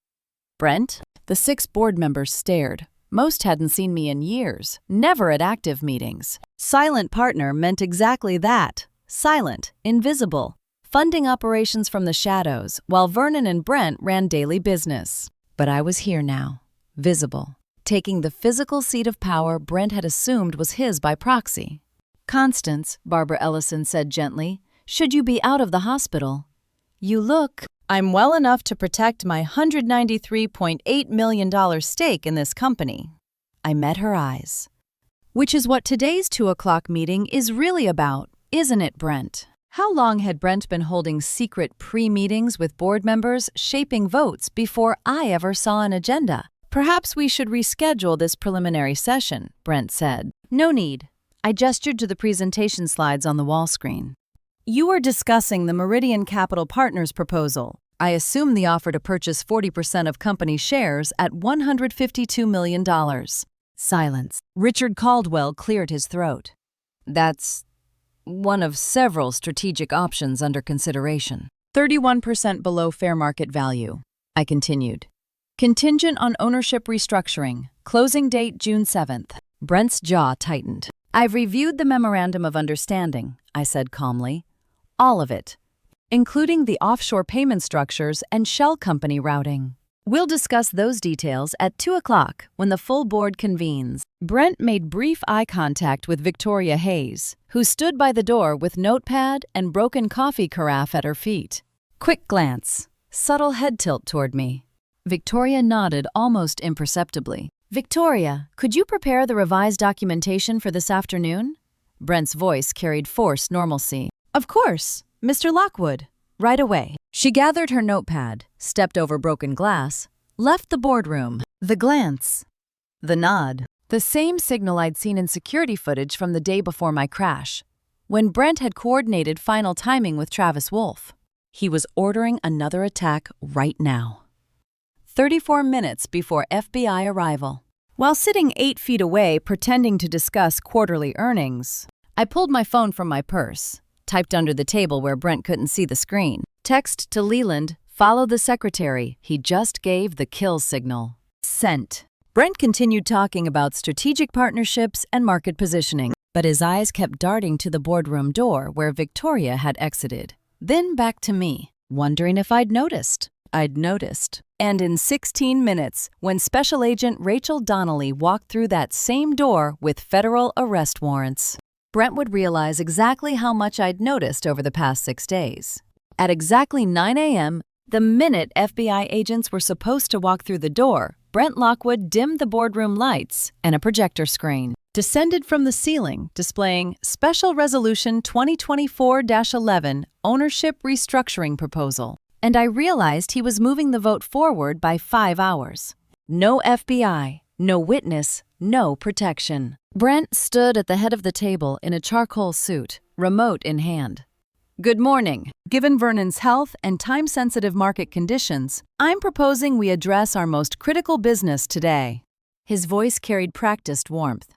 Brent? The 6 board members stared. Most hadn't seen me in years, never at active meetings. Silent partner meant exactly that. Silent, invisible, funding operations from the shadows, while Vernon and Brent ran daily business. But I was here now, visible, taking the physical seat of power Brent had assumed was his by proxy. "Constance," Barbara Ellison said gently, "should you be out of the hospital? You look..." "I'm well enough to protect my $193.8 million stake in this company." I met her eyes. "Which is what today's 2 o'clock meeting is really about, isn't it, Brent?" How long had Brent been holding secret pre-meetings with board members, shaping votes before I ever saw an agenda? "Perhaps we should reschedule this preliminary session," Brent said. "No need." I gestured to the presentation slides on the wall screen. "You are discussing the Meridian Capital Partners proposal. I assume the offer to purchase 40% of company shares at $152 million. Silence. Richard Caldwell cleared his throat. "That's one of several strategic options under consideration. 31% below fair market value," I continued. "Contingent on ownership restructuring. Closing date June 7th. Brent's jaw tightened. "I've reviewed the Memorandum of Understanding," I said calmly. "All of it, including the offshore payment structures and shell company routing. We'll discuss those details at 2 o'clock when the full board convenes." Brent made brief eye contact with Victoria Hayes, who stood by the door with notepad and broken coffee carafe at her feet. Quick glance, subtle head tilt toward me. Victoria nodded almost imperceptibly. "Victoria, could you prepare the revised documentation for this afternoon?" Brent's voice carried forced normalcy. "Of course, Mr. Lockwood. Right away." She gathered her notepad, stepped over broken glass, left the boardroom. The glance. The nod. The same signal I'd seen in security footage from the day before my crash, when Brent had coordinated final timing with Travis Wolfe. He was ordering another attack right now. 34 minutes before FBI arrival. While sitting 8 feet away pretending to discuss quarterly earnings, I pulled my phone from my purse, typed under the table where Brent couldn't see the screen. Text to Leland, follow the secretary. He just gave the kill signal. Sent. Brent continued talking about strategic partnerships and market positioning, but his eyes kept darting to the boardroom door where Victoria had exited. Then back to me, wondering if I'd noticed. I'd noticed. And in 16 minutes, when Special Agent Rachel Donnelly walked through that same door with federal arrest warrants, Brent would realize exactly how much I'd noticed over the past 6 days. At exactly 9 a.m., the minute FBI agents were supposed to walk through the door, Brent Lockwood dimmed the boardroom lights and a projector screen descended from the ceiling, displaying Special Resolution 2024-11 Ownership Restructuring Proposal. and I realized he was moving the vote forward by 5 hours. No FBI, no witness, no protection. Brent stood at the head of the table in a charcoal suit, remote in hand. Good morning. Given Vernon's health and time-sensitive market conditions, I'm proposing we address our most critical business today. His voice carried practiced warmth.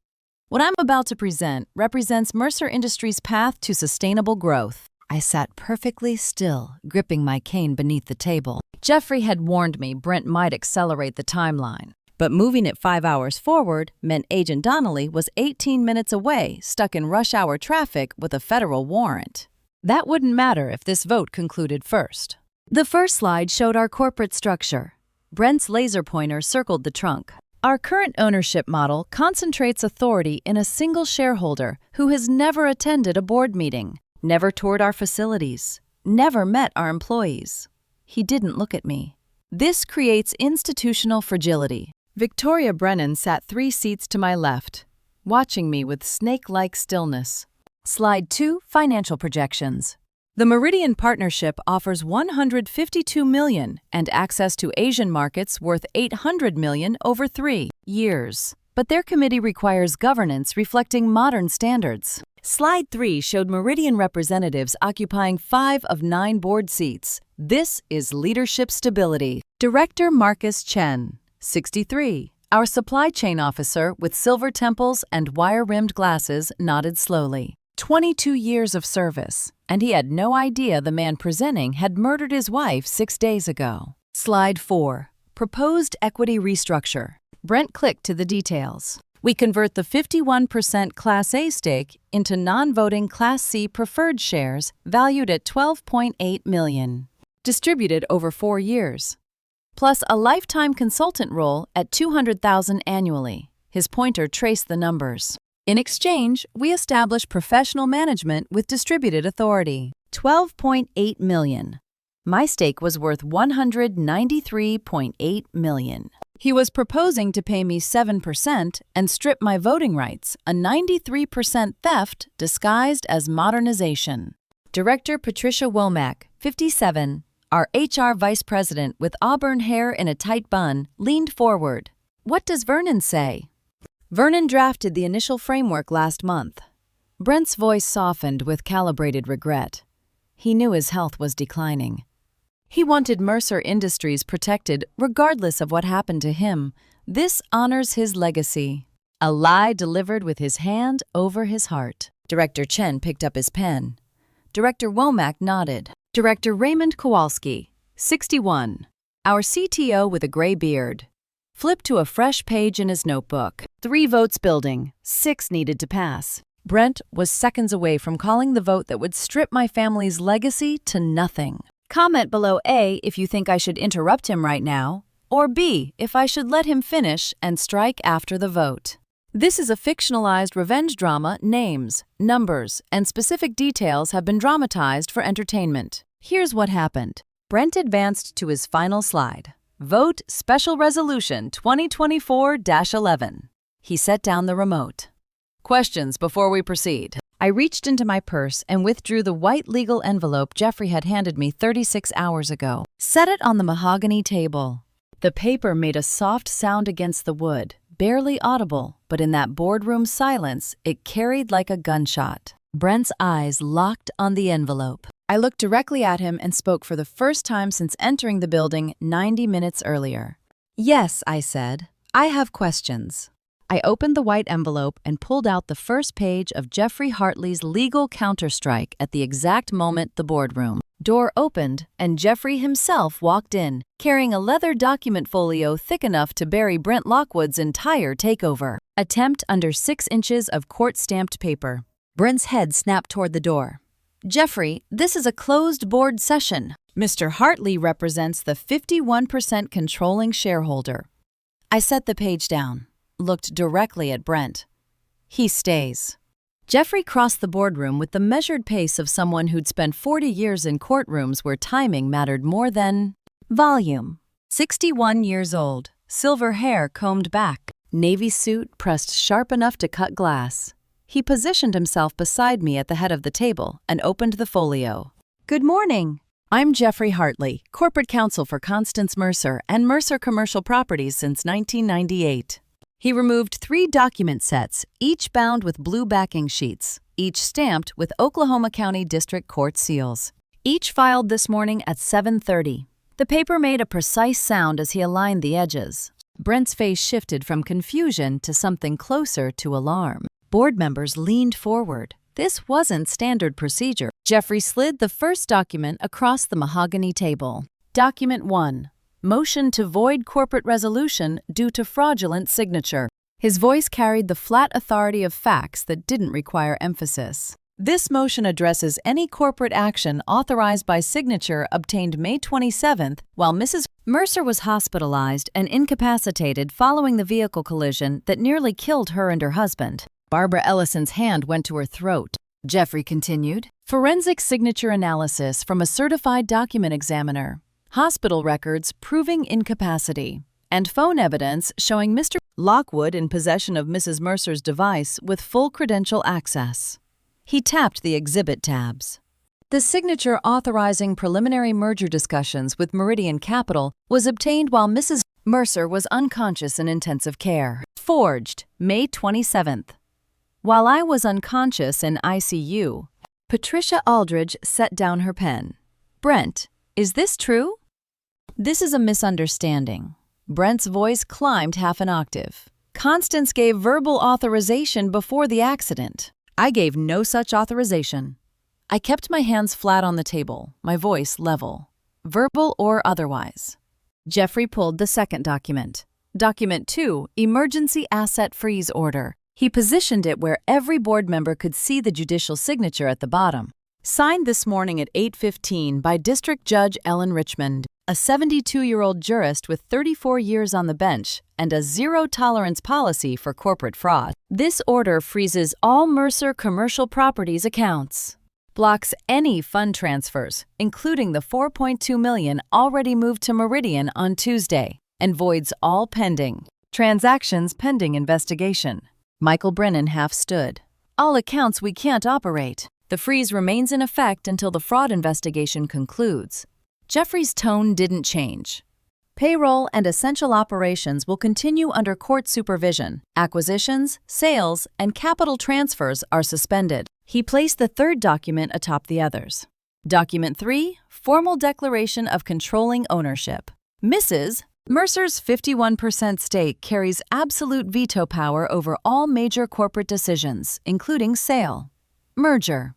What I'm about to present represents Mercer Industries' path to sustainable growth. I sat perfectly still, gripping my cane beneath the table. Jeffrey had warned me Brent might accelerate the timeline. But moving it 5 hours forward meant Agent Donnelly was 18 minutes away, stuck in rush hour traffic with a federal warrant. That wouldn't matter if this vote concluded first. The first slide showed our corporate structure. Brent's laser pointer circled the trunk. Our current ownership model concentrates authority in a single shareholder who has never attended a board meeting, never toured our facilities, never met our employees. He didn't look at me. This creates institutional fragility. Victoria Brennan sat 3 seats to my left, watching me with snake-like stillness. Slide 2, Financial Projections. The Meridian Partnership offers $152 million and access to Asian markets worth $800 million over 3 years. But their committee requires governance reflecting modern standards. Slide 3 showed Meridian representatives occupying 5 of 9 board seats. This is leadership stability. Director Marcus Chen, 63. Our supply chain officer with silver temples and wire-rimmed glasses nodded slowly. 22 years of service, and he had no idea the man presenting had murdered his wife 6 days ago. Slide 4. Proposed equity restructure. Brent clicked to the details. We convert the 51% Class A stake into non-voting Class C preferred shares valued at $12.8 million, distributed over 4 years, plus a lifetime consultant role at $200,000 annually. His pointer traced the numbers. In exchange, we establish professional management with distributed authority. $12.8 million. My stake was worth $193.8 million. He was proposing to pay me 7% and strip my voting rights, a 93% theft disguised as modernization. Director Patricia Womack, 57, our HR vice president with auburn hair in a tight bun, leaned forward. What does Vernon say? Vernon drafted the initial framework last month. Brent's voice softened with calibrated regret. He knew his health was declining. He wanted Mercer Industries protected regardless of what happened to him. This honors his legacy. A lie delivered with his hand over his heart. Director Chen picked up his pen. Director Womack nodded. Director Raymond Kowalski, 61, our CTO with a gray beard, flipped to a fresh page in his notebook. 3 votes building, 6 needed to pass. Brent was seconds away from calling the vote that would strip my family's legacy to nothing. Comment below A if you think I should interrupt him right now, or B if I should let him finish and strike after the vote. This is a fictionalized revenge drama. Names, numbers, and specific details have been dramatized for entertainment. Here's what happened. Brent advanced to his final slide. Vote Special Resolution 2024-11. He set down the remote. Questions before we proceed. I reached into my purse and withdrew the white legal envelope Jeffrey had handed me 36 hours ago. Set it on the mahogany table. The paper made a soft sound against the wood, barely audible, but in that boardroom silence, it carried like a gunshot. Brent's eyes locked on the envelope. I looked directly at him and spoke for the first time since entering the building 90 minutes earlier. Yes, I said, I have questions. I opened the white envelope and pulled out the first page of Jeffrey Hartley's legal counterstrike at the exact moment the boardroom door opened and Jeffrey himself walked in, carrying a leather document folio thick enough to bury Brent Lockwood's entire takeover. Attempt under 6 inches of court-stamped paper. Brent's head snapped toward the door. Jeffrey, this is a closed board session. Mr. Hartley represents the 51% controlling shareholder. I set the page down, looked directly at Brent. He stays. Jeffrey crossed the boardroom with the measured pace of someone who'd spent 40 years in courtrooms where timing mattered more than volume. 61 years old, silver hair combed back, navy suit pressed sharp enough to cut glass. He positioned himself beside me at the head of the table and opened the folio. Good morning. I'm Jeffrey Hartley, Corporate Counsel for Constance Mercer and Mercer Commercial Properties since 1998. He removed 3 document sets, each bound with blue backing sheets, each stamped with Oklahoma County District Court seals. Each filed this morning at 7:30. The paper made a precise sound as he aligned the edges. Brent's face shifted from confusion to something closer to alarm. Board members leaned forward. This wasn't standard procedure. Jeffrey slid the first document across the mahogany table. Document 1. Motion to void corporate resolution due to fraudulent signature. His voice carried the flat authority of facts that didn't require emphasis. This motion addresses any corporate action authorized by signature obtained May 27th while Mrs. Mercer was hospitalized and incapacitated following the vehicle collision that nearly killed her and her husband. Barbara Ellison's hand went to her throat. Jeffrey continued. Forensic signature analysis from a certified document examiner. Hospital records proving incapacity. And phone evidence showing Mr. Lockwood in possession of Mrs. Mercer's device with full credential access. He tapped the exhibit tabs. The signature authorizing preliminary merger discussions with Meridian Capital was obtained while Mrs. Mercer was unconscious in intensive care. Forged, May 27th. While I was unconscious in ICU, Patricia Aldridge set down her pen. Brent, is this true? This is a misunderstanding. Brent's voice climbed half an octave. Constance gave verbal authorization before the accident. I gave no such authorization. I kept my hands flat on the table, my voice level, verbal or otherwise. Jeffrey pulled the second document. Document 2, Emergency Asset Freeze Order. He positioned it where every board member could see the judicial signature at the bottom. Signed this morning at 8:15 by District Judge Ellen Richmond, a 72-year-old jurist with 34 years on the bench and a zero-tolerance policy for corporate fraud. This order freezes all Mercer Commercial Properties accounts, blocks any fund transfers, including the $4.2 million already moved to Meridian on Tuesday, and voids all pending transactions pending investigation. Michael Brennan half stood. All accounts we can't operate. The freeze remains in effect until the fraud investigation concludes. Jeffrey's tone didn't change. Payroll and essential operations will continue under court supervision. Acquisitions, sales, and capital transfers are suspended. He placed the third document atop the others. Document 3, Formal Declaration of Controlling Ownership. Mrs. Mercer's 51% stake carries absolute veto power over all major corporate decisions, including sale, merger,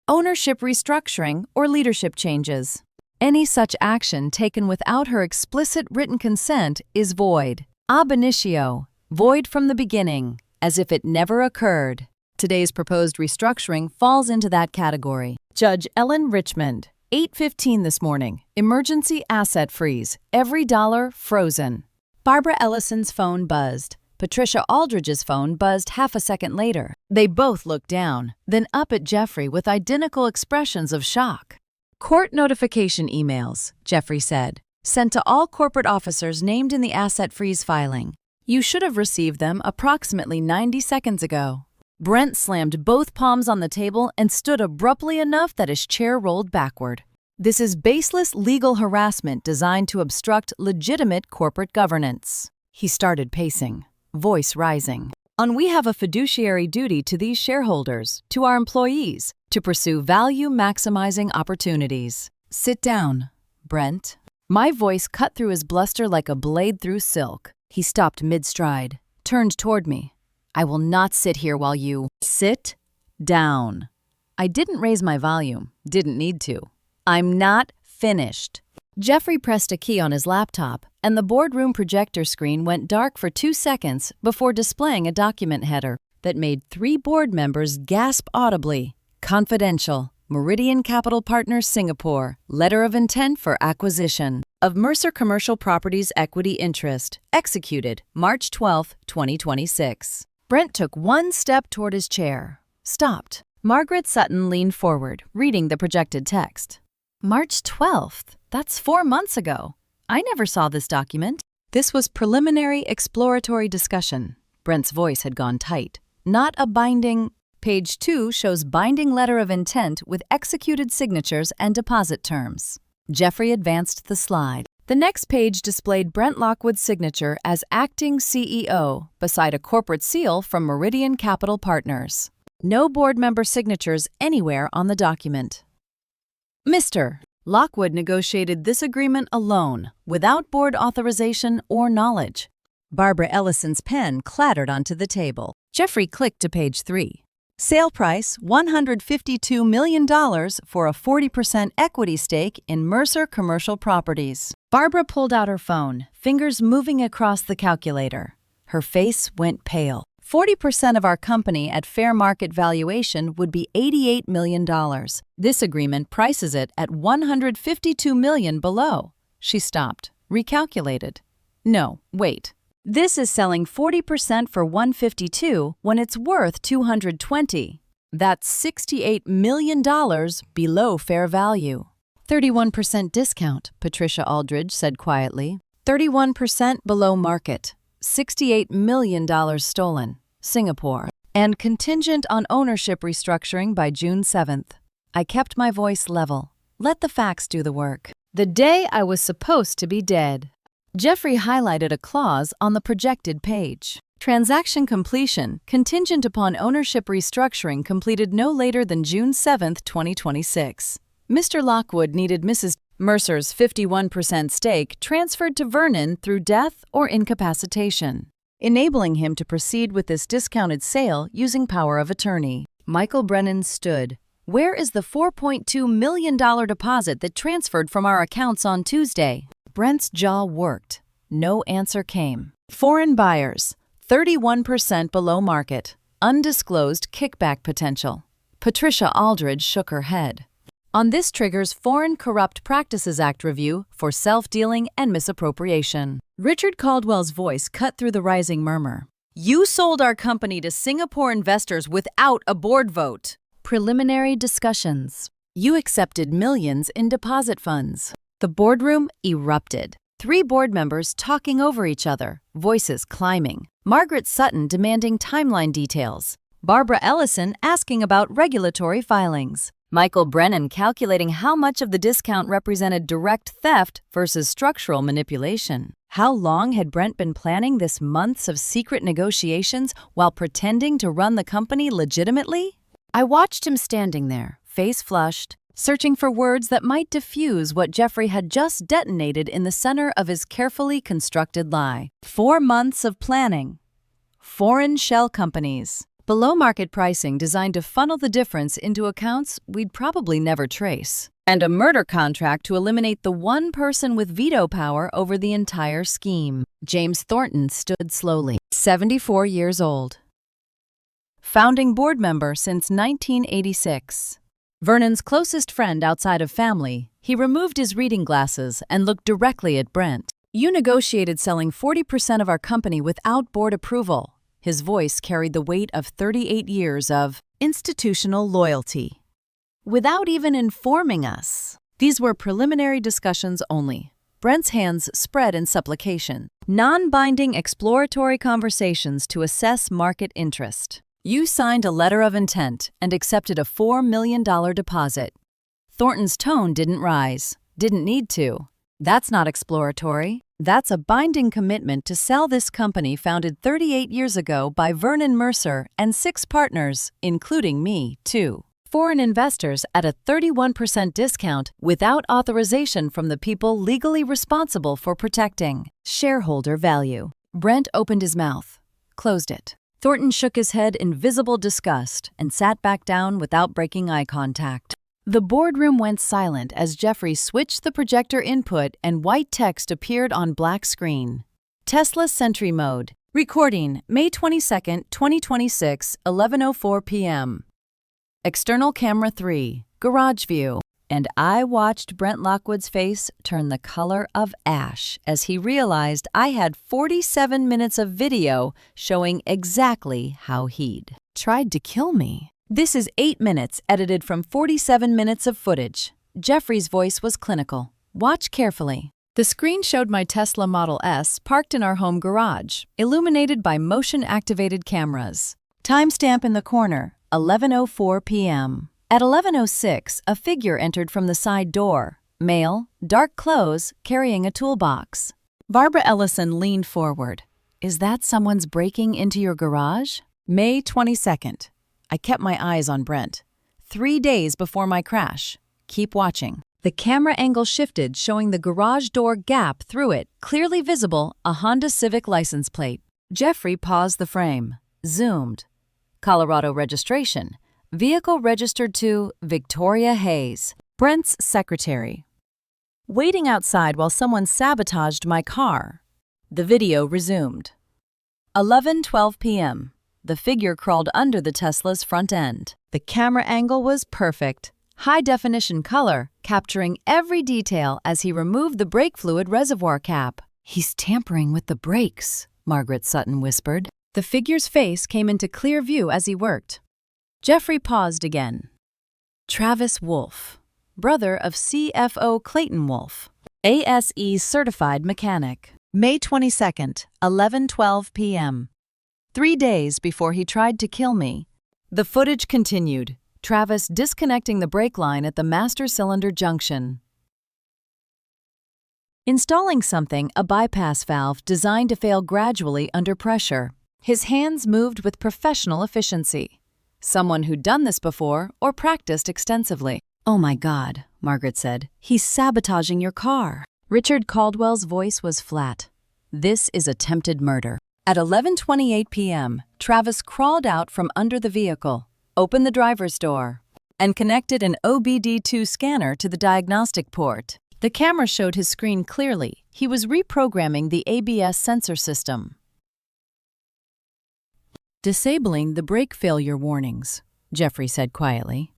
ownership restructuring, or leadership changes. Any such action taken without her explicit written consent is void. Ab initio, void from the beginning, as if it never occurred. Today's proposed restructuring falls into that category. Judge Ellen Richmond, 8:15 this morning. Emergency asset freeze. Every dollar frozen. Barbara Ellison's phone buzzed. Patricia Aldridge's phone buzzed half a second later. They both looked down, then up at Jeffrey with identical expressions of shock. Court notification emails, Jeffrey said, sent to all corporate officers named in the asset freeze filing. You should have received them approximately 90 seconds ago. Brent slammed both palms on the table and stood abruptly enough that his chair rolled backward. This is baseless legal harassment designed to obstruct legitimate corporate governance. He started pacing, voice rising. We have a fiduciary duty to these shareholders, to our employees, to pursue value-maximizing opportunities. Sit down, Brent. My voice cut through his bluster like a blade through silk. He stopped mid-stride, turned toward me. I will not sit here while you sit down. I didn't raise my volume, didn't need to. I'm not finished. Jeffrey pressed a key on his laptop, and the boardroom projector screen went dark for 2 seconds before displaying a document header that made 3 board members gasp audibly. Confidential. Meridian Capital Partners Singapore. Letter of intent for acquisition of Mercer Commercial Properties equity interest. Executed March 12, 2026. Brent took 1 step toward his chair. Stopped. Margaret Sutton leaned forward, reading the projected text. March 12th. That's 4 months ago. I never saw this document. This was preliminary exploratory discussion. Brent's voice had gone tight. Not a binding. Page 2 shows binding letter of intent with executed signatures and deposit terms. Jeffrey advanced the slide. The next page displayed Brent Lockwood's signature as acting CEO beside a corporate seal from Meridian Capital Partners. No board member signatures anywhere on the document. Mr. Lockwood negotiated this agreement alone, without board authorization or knowledge. Barbara Ellison's pen clattered onto the table. Jeffrey clicked to page 3. Sale price $152 million for a 40% equity stake in Mercer Commercial Properties. Barbara pulled out her phone, fingers moving across the calculator. Her face went pale. 40% of our company at fair market valuation would be $88 million. This agreement prices it at $152 million below. She stopped, recalculated. No, wait. This is selling 40% for $152 when it's worth $220. That's $68 million below fair value. 31% discount, Patricia Aldridge said quietly. 31% below market. $68 million stolen. Singapore. And contingent on ownership restructuring by June 7th. I kept my voice level. Let the facts do the work. The day I was supposed to be dead. Jeffrey highlighted a clause on the projected page. Transaction completion, contingent upon ownership restructuring completed no later than June 7, 2026. Mr. Lockwood needed Mrs. Mercer's 51% stake transferred to Vernon through death or incapacitation, enabling him to proceed with this discounted sale using power of attorney. Michael Brennan stood. Where is the $4.2 million deposit that transferred from our accounts on Tuesday? Brent's jaw worked. No answer came. Foreign buyers, 31% below market. Undisclosed kickback potential. Patricia Aldridge shook her head. On this triggers Foreign Corrupt Practices Act review for self-dealing and misappropriation. Richard Caldwell's voice cut through the rising murmur. You sold our company to Singapore investors without a board vote. Preliminary discussions. You accepted millions in deposit funds. The boardroom erupted. 3 board members talking over each other, voices climbing. Margaret Sutton demanding timeline details. Barbara Ellison asking about regulatory filings. Michael Brennan calculating how much of the discount represented direct theft versus structural manipulation. How long had Brent been planning this months of secret negotiations while pretending to run the company legitimately? I watched him standing there, face flushed, searching for words that might diffuse what Jeffrey had just detonated in the center of his carefully constructed lie. 4 months of planning. Foreign shell companies. Below-market pricing designed to funnel the difference into accounts we'd probably never trace. And a murder contract to eliminate the one person with veto power over the entire scheme. James Thornton stood slowly, 74 years old. Founding board member since 1986. Vernon's closest friend outside of family, he removed his reading glasses and looked directly at Brent. You negotiated selling 40% of our company without board approval. His voice carried the weight of 38 years of institutional loyalty. Without even informing us. These were preliminary discussions only. Brent's hands spread in supplication. Non-binding exploratory conversations to assess market interest. You signed a letter of intent and accepted a $4 million deposit. Thornton's tone didn't rise, didn't need to. That's not exploratory. That's a binding commitment to sell this company founded 38 years ago by Vernon Mercer and 6 partners, including me, too. Foreign investors at a 31% discount without authorization from the people legally responsible for protecting shareholder value. Brent opened his mouth, closed it. Thornton shook his head in visible disgust and sat back down without breaking eye contact. The boardroom went silent as Jeffrey switched the projector input and white text appeared on black screen. Tesla Sentry Mode. Recording May 22, 2026, 11:04 p.m. External camera 3. Garage view. And I watched Brent Lockwood's face turn the color of ash as he realized I had 47 minutes of video showing exactly how he'd tried to kill me. This is 8 minutes edited from 47 minutes of footage. Jeffrey's voice was clinical. Watch carefully. The screen showed my Tesla Model S parked in our home garage, illuminated by motion-activated cameras. Timestamp in the corner, 11:04 p.m. At 11:06, a figure entered from the side door. Male, dark clothes, carrying a toolbox. Barbara Ellison leaned forward. Is that someone's breaking into your garage? May 22nd. I kept my eyes on Brent. 3 days before my crash. Keep watching. The camera angle shifted, showing the garage door gap through it, clearly visible, a Honda Civic license plate. Jeffrey paused the frame. Zoomed. Colorado registration. Vehicle registered to Victoria Hayes, Brent's secretary. Waiting outside while someone sabotaged my car. The video resumed. 11:12 p.m. The figure crawled under the Tesla's front end. The camera angle was perfect. High-definition color, capturing every detail as he removed the brake fluid reservoir cap. He's tampering with the brakes, Margaret Sutton whispered. The figure's face came into clear view as he worked. Jeffrey paused again. Travis Wolf, brother of CFO Clayton Wolf, ASE certified mechanic. May 22nd, 11:12 p.m. 3 days before he tried to kill me. The footage continued. Travis disconnecting the brake line at the master cylinder junction. Installing something, a bypass valve designed to fail gradually under pressure. His hands moved with professional efficiency. Someone who'd done this before or practiced extensively. Oh my God, Margaret said. He's sabotaging your car. Richard Caldwell's voice was flat. This is attempted murder. At 11:28 p.m., Travis crawled out from under the vehicle, opened the driver's door, and connected an OBD2 scanner to the diagnostic port. The camera showed his screen clearly. He was reprogramming the ABS sensor system. Disabling the brake failure warnings, Jeffrey said quietly.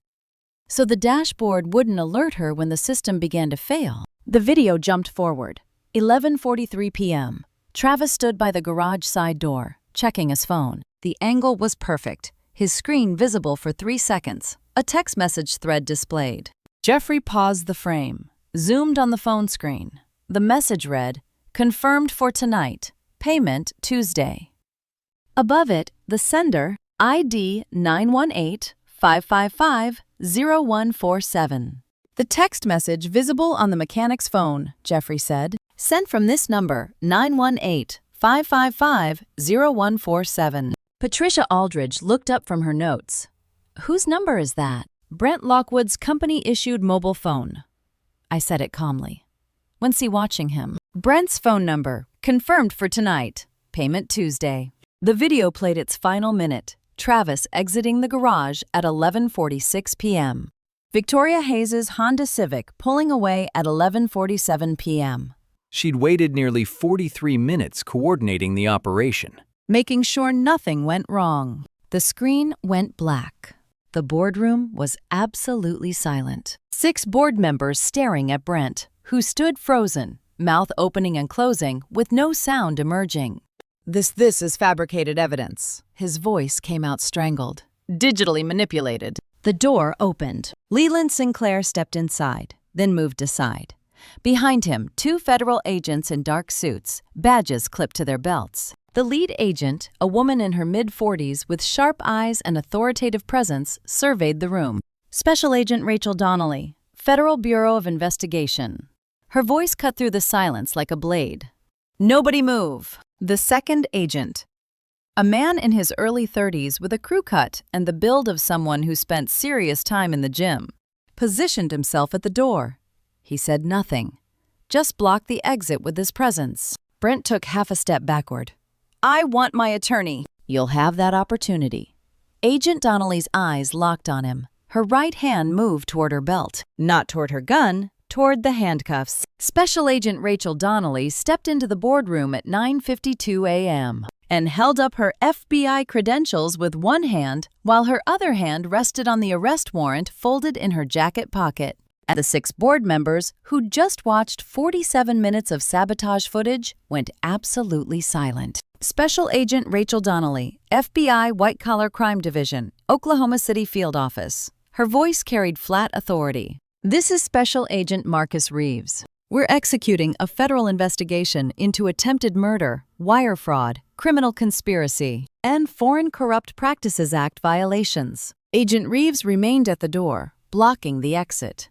So the dashboard wouldn't alert her when the system began to fail. The video jumped forward. 11:43 p.m. Travis stood by the garage side door, checking his phone. The angle was perfect. His screen visible for 3 seconds. A text message thread displayed. Jeffrey paused the frame, zoomed on the phone screen. The message read, "Confirmed for tonight. Payment Tuesday." Above it, the sender, ID 918-555-0147. The text message visible on the mechanic's phone, Jeffrey said, sent from this number, 918-555-0147. Patricia Aldridge looked up from her notes. Whose number is that? Brent Lockwood's company-issued mobile phone. I said it calmly. When's he watching him? Brent's phone number, confirmed for tonight. Payment Tuesday. The video played its final minute. Travis exiting the garage at 11:46 p.m. Victoria Hayes' Honda Civic pulling away at 11:47 p.m. She'd waited nearly 43 minutes coordinating the operation, making sure nothing went wrong. The screen went black. The boardroom was absolutely silent. 6 board members staring at Brent, who stood frozen, mouth opening and closing with no sound emerging. This is fabricated evidence. His voice came out strangled. Digitally manipulated. The door opened. Leland Sinclair stepped inside, then moved aside. Behind him, 2 federal agents in dark suits, badges clipped to their belts. The lead agent, a woman in her mid-40s with sharp eyes and authoritative presence, surveyed the room. Special Agent Rachel Donnelly, Federal Bureau of Investigation. Her voice cut through the silence like a blade. Nobody move. The second agent, a man in his early 30s with a crew cut and the build of someone who spent serious time in the gym, positioned himself at the door. He said nothing, just blocked the exit with his presence. Brent took half a step backward. I want my attorney. You'll have that opportunity. Agent Donnelly's eyes locked on him. Her right hand moved toward her belt, not toward her gun, toward the handcuffs. Special Agent Rachel Donnelly stepped into the boardroom at 9:52 a.m. and held up her FBI credentials with one hand while her other hand rested on the arrest warrant folded in her jacket pocket. And the 6 board members, who'd just watched 47 minutes of sabotage footage, went absolutely silent. Special Agent Rachel Donnelly, FBI White Collar Crime Division, Oklahoma City Field Office. Her voice carried flat authority. This is Special Agent Marcus Reeves. We're executing a federal investigation into attempted murder, wire fraud, criminal conspiracy, and Foreign Corrupt Practices Act violations. Agent Reeves remained at the door, blocking the exit.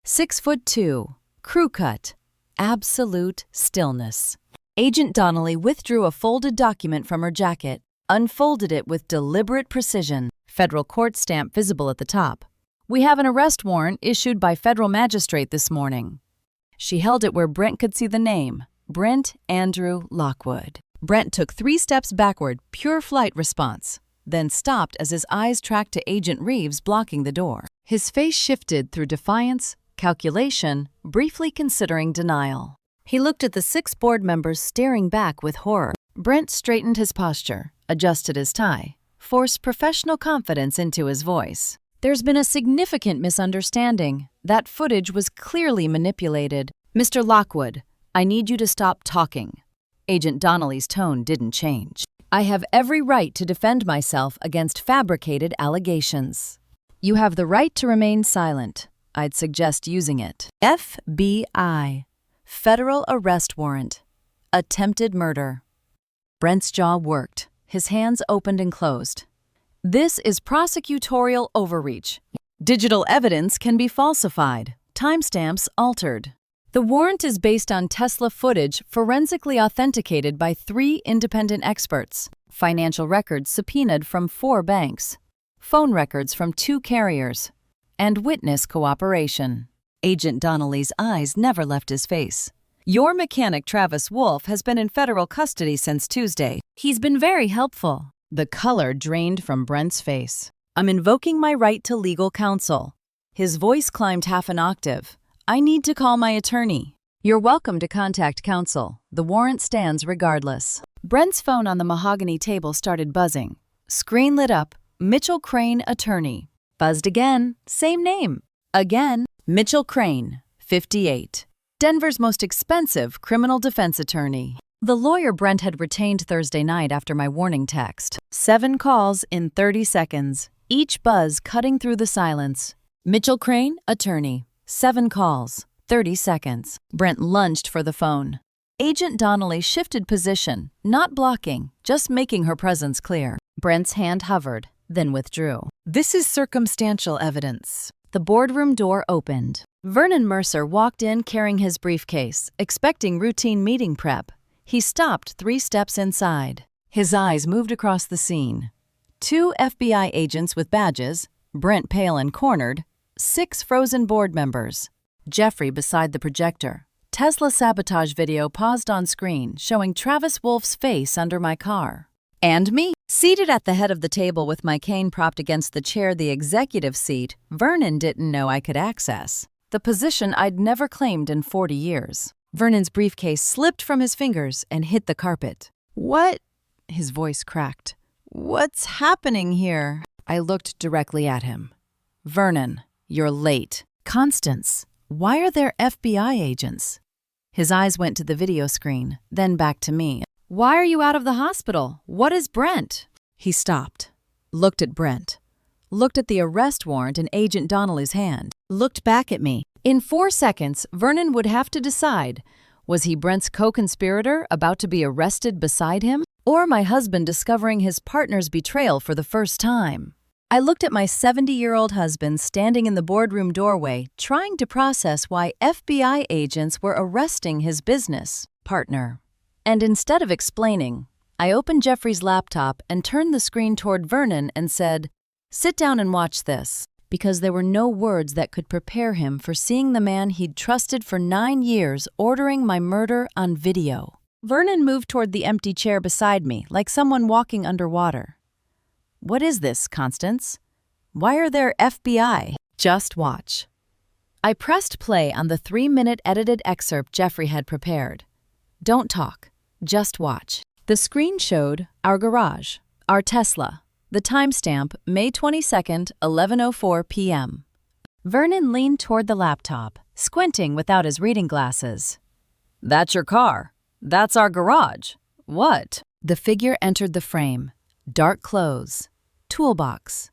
6'2", crew cut, absolute stillness. Agent Donnelly withdrew a folded document from her jacket, unfolded it with deliberate precision, federal court stamp visible at the top. "We have an arrest warrant issued by federal magistrate this morning." She held it where Brent could see the name, Brent Andrew Lockwood. Brent took 3 steps backward, pure flight response, then stopped as his eyes tracked to Agent Reeves blocking the door. His face shifted through defiance, calculation, briefly considering denial. He looked at the 6 board members staring back with horror. Brent straightened his posture, adjusted his tie, forced professional confidence into his voice. "There's been a significant misunderstanding. That footage was clearly manipulated. Mr. Lockwood, I need you to stop talking." Agent Donnelly's tone didn't change. "I have every right to defend myself against fabricated allegations. You have the right to remain silent. I'd suggest using it." FBI. Federal arrest warrant. Attempted murder. Brent's jaw worked. His hands opened and closed. "This is prosecutorial overreach. Digital evidence can be falsified. Timestamps altered. The warrant is based on Tesla footage forensically authenticated by 3 independent experts, financial records subpoenaed from 4 banks, phone records from 2 carriers, and witness cooperation." Agent Donnelly's eyes never left his face. "Your mechanic, Travis Wolf, has been in federal custody since Tuesday. He's been very helpful." The color drained from Brent's face. "I'm invoking my right to legal counsel." His voice climbed half an octave. "I need to call my attorney." "You're welcome to contact counsel. The warrant stands regardless." Brent's phone on the mahogany table started buzzing. Screen lit up. Mitchell Crane, attorney. Buzzed again. Same name. Again. Mitchell Crane, 58. Denver's most expensive criminal defense attorney. The lawyer Brent had retained Thursday night after my warning text. 7 calls in 30 seconds, each buzz cutting through the silence. Mitchell Crane, attorney. 7 calls, 30 seconds. Brent lunged for the phone. Agent Donnelly shifted position, not blocking, just making her presence clear. Brent's hand hovered, then withdrew. "This is circumstantial evidence." The boardroom door opened. Vernon Mercer walked in carrying his briefcase, expecting routine meeting prep. He stopped 3 steps inside. His eyes moved across the scene. 2 FBI agents with badges, Brent pale and cornered, 6 frozen board members. Jeffrey beside the projector. Tesla sabotage video paused on screen, showing Travis Wolf's face under my car. And me. Seated at the head of the table with my cane propped against the chair, the executive seat, Vernon didn't know I could access. The position I'd never claimed in 40 years. Vernon's briefcase slipped from his fingers and hit the carpet. "What?" His voice cracked. "What's happening here?" I looked directly at him. "Vernon, you're late." "Constance, why are there FBI agents?" His eyes went to the video screen, then back to me. "Why are you out of the hospital? What is Brent?" He stopped, looked at Brent, looked at the arrest warrant in Agent Donnelly's hand, looked back at me. In 4 seconds, Vernon would have to decide, was he Brent's co-conspirator about to be arrested beside him, or my husband discovering his partner's betrayal for the first time? I looked at my 70-year-old husband standing in the boardroom doorway, trying to process why FBI agents were arresting his business partner. And instead of explaining, I opened Jeffrey's laptop and turned the screen toward Vernon and said, "Sit down and watch this," because there were no words that could prepare him for seeing the man he'd trusted for 9 years ordering my murder on video. Vernon moved toward the empty chair beside me, like someone walking underwater. "What is this, Constance? Why are there FBI?" "Just watch." I pressed play on the 3-minute edited excerpt Jeffrey had prepared. "Don't talk. Just watch." The screen showed our garage, our Tesla, the timestamp May 22nd, 11:04 p.m. Vernon leaned toward the laptop, squinting without his reading glasses. "That's your car. That's our garage. What?" The figure entered the frame. Dark clothes. Toolbox.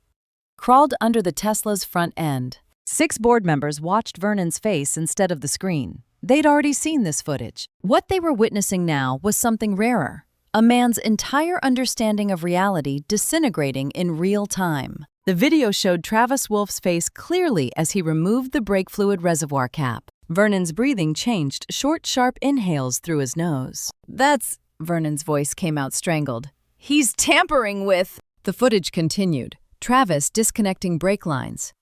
Crawled under the Tesla's front end. 6 board members watched Vernon's face instead of the screen. They'd already seen this footage. What they were witnessing now was something rarer. A man's entire understanding of reality disintegrating in real time. The video showed Travis Wolfe's face clearly as he removed the brake fluid reservoir cap. Vernon's breathing changed, short, sharp inhales through his nose. Vernon's voice came out strangled. "He's tampering with—" The footage continued. Travis disconnecting brake lines.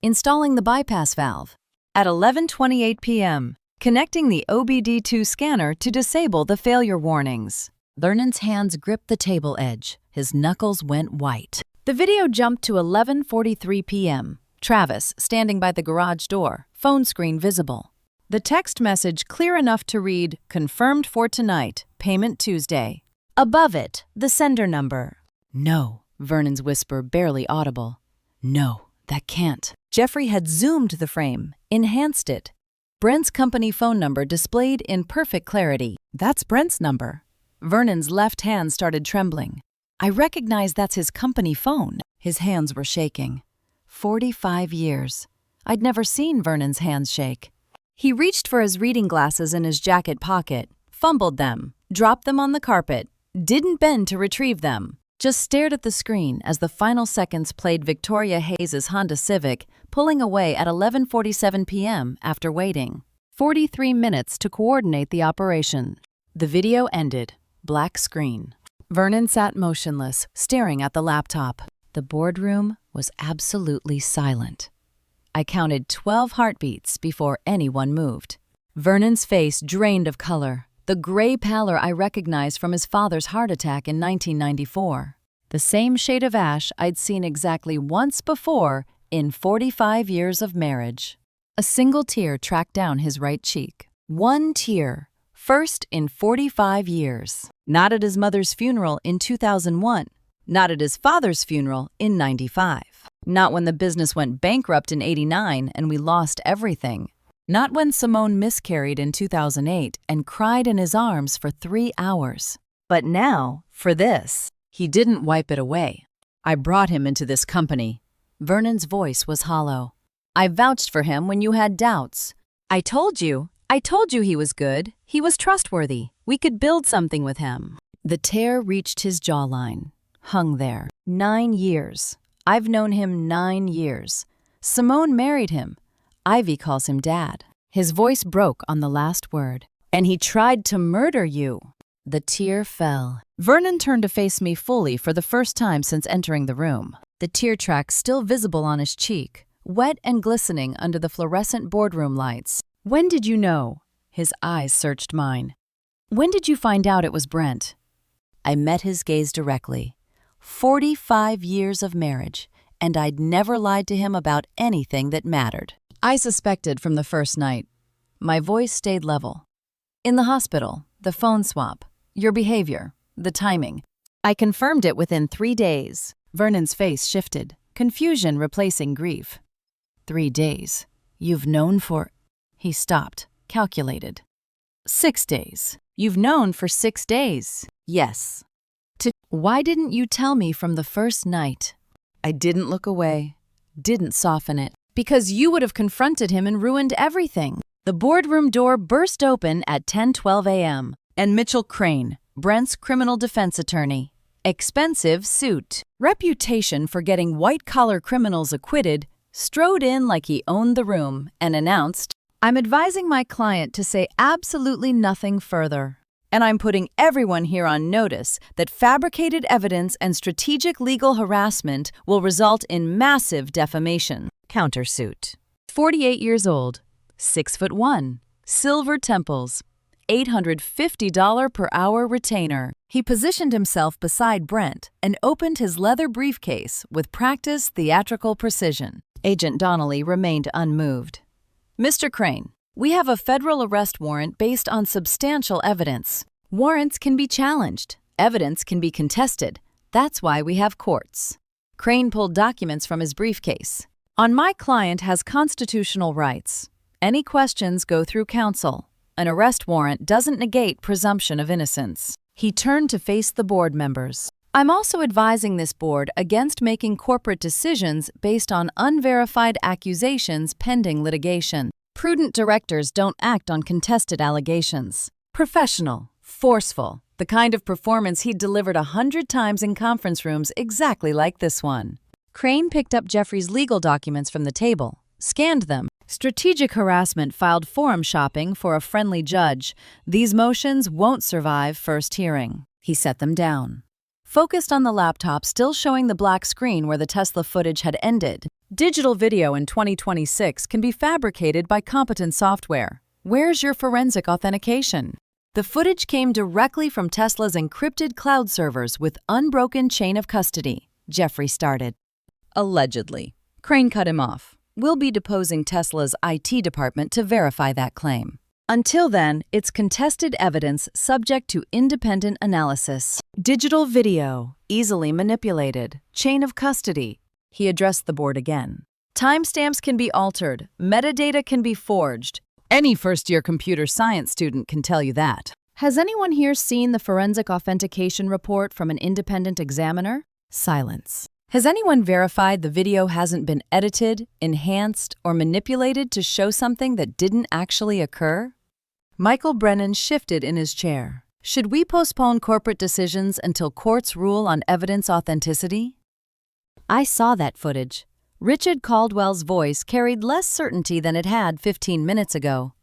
Installing the bypass valve. At 11:28 p.m., connecting the OBD2 scanner to disable the failure warnings. Vernon's hands gripped the table edge. His knuckles went white. The video jumped to 11:43 p.m. Travis standing by the garage door, phone screen visible. The text message clear enough to read, "Confirmed for tonight, payment Tuesday." Above it, the sender number. "No," Vernon's whisper barely audible. "No, that can't." Jeffrey had zoomed the frame, enhanced it. Brent's company phone number displayed in perfect clarity. "That's Brent's number." Vernon's left hand started trembling. "I recognize that's his company phone." His hands were shaking. 45 years. I'd never seen Vernon's hands shake. He reached for his reading glasses in his jacket pocket, fumbled them, dropped them on the carpet, didn't bend to retrieve them, just stared at the screen as the final seconds played Victoria Hayes's Honda Civic pulling away at 11:47 p.m. after waiting 43 minutes to coordinate the operation. The video ended. Black screen. Vernon sat motionless, staring at the laptop. The boardroom was absolutely silent. I counted 12 heartbeats before anyone moved. Vernon's face drained of color, the gray pallor I recognized from his father's heart attack in 1994. The same shade of ash I'd seen exactly once before in 45 years of marriage. A single tear tracked down his right cheek. One tear, first in 45 years. Not at his mother's funeral in 2001. Not at his father's funeral in 95. Not when the business went bankrupt in 89 and we lost everything. Not when Simone miscarried in 2008 and cried in his arms for 3 hours. But now, for this, he didn't wipe it away. "I brought him into this company." Vernon's voice was hollow. "I vouched for him when you had doubts. I told you he was good. He was trustworthy. We could build something with him." The tear reached his jawline. Hung there. 9 years. I've known him 9 years. Simone married him. Ivy calls him Dad. His voice broke on the last word. "And he tried to murder you." The tear fell. Vernon turned to face me fully for the first time since entering the room. The tear track still visible on his cheek, wet and glistening under the fluorescent boardroom lights. "When did you know?" His eyes searched mine. "When did you find out it was Brent?" I met his gaze directly. 45 years of marriage, and I'd never lied to him about anything that mattered. I suspected from the first night. My voice stayed level. "In the hospital, the phone swap, your behavior, the timing. I confirmed it within 3 days. Vernon's face shifted, confusion replacing grief. 3 days. You've known for... He stopped, calculated. 6 days. You've known for 6 days. Yes. Why didn't you tell me from the first night? I didn't look away, didn't soften it, because you would have confronted him and ruined everything. The boardroom door burst open at 10:12 a.m., and Mitchell Crane, Brent's criminal defense attorney, expensive suit, reputation for getting white-collar criminals acquitted, strode in like he owned the room and announced, "I'm advising my client to say absolutely nothing further. And I'm putting everyone here on notice that fabricated evidence and strategic legal harassment will result in massive defamation." Countersuit. 48 years old, 6'1", silver temples, $850 per hour retainer. He positioned himself beside Brent and opened his leather briefcase with practiced theatrical precision. Agent Donnelly remained unmoved. "Mr. Crane, we have a federal arrest warrant based on substantial evidence. Warrants can be challenged. Evidence can be contested. That's why we have courts." Crane pulled documents from his briefcase. "My client has constitutional rights. Any questions go through counsel. An arrest warrant doesn't negate presumption of innocence." He turned to face the board members. "I'm also advising this board against making corporate decisions based on unverified accusations pending litigation. Prudent directors don't act on contested allegations. Professional, forceful, the kind of performance he'd delivered 100 times in conference rooms exactly like this one." Crane picked up Jeffrey's legal documents from the table, scanned them. Strategic harassment filed forum shopping for a friendly judge. These motions won't survive first hearing. He set them down. Focused on the laptop still showing the black screen where the Tesla footage had ended. Digital video in 2026 can be fabricated by competent software. Where's your forensic authentication? The footage came directly from Tesla's encrypted cloud servers with unbroken chain of custody, Jeffrey started. Allegedly. Crane cut him off. We'll be deposing Tesla's IT department to verify that claim. Until then, it's contested evidence subject to independent analysis. Digital video, easily manipulated, chain of custody. He addressed the board again. Timestamps can be altered, metadata can be forged. Any first-year computer science student can tell you that. Has anyone here seen the forensic authentication report from an independent examiner? Silence. Has anyone verified the video hasn't been edited, enhanced, or manipulated to show something that didn't actually occur? Michael Brennan shifted in his chair. Should we postpone corporate decisions until courts rule on evidence authenticity? I saw that footage. Richard Caldwell's voice carried less certainty than it had 15 minutes ago.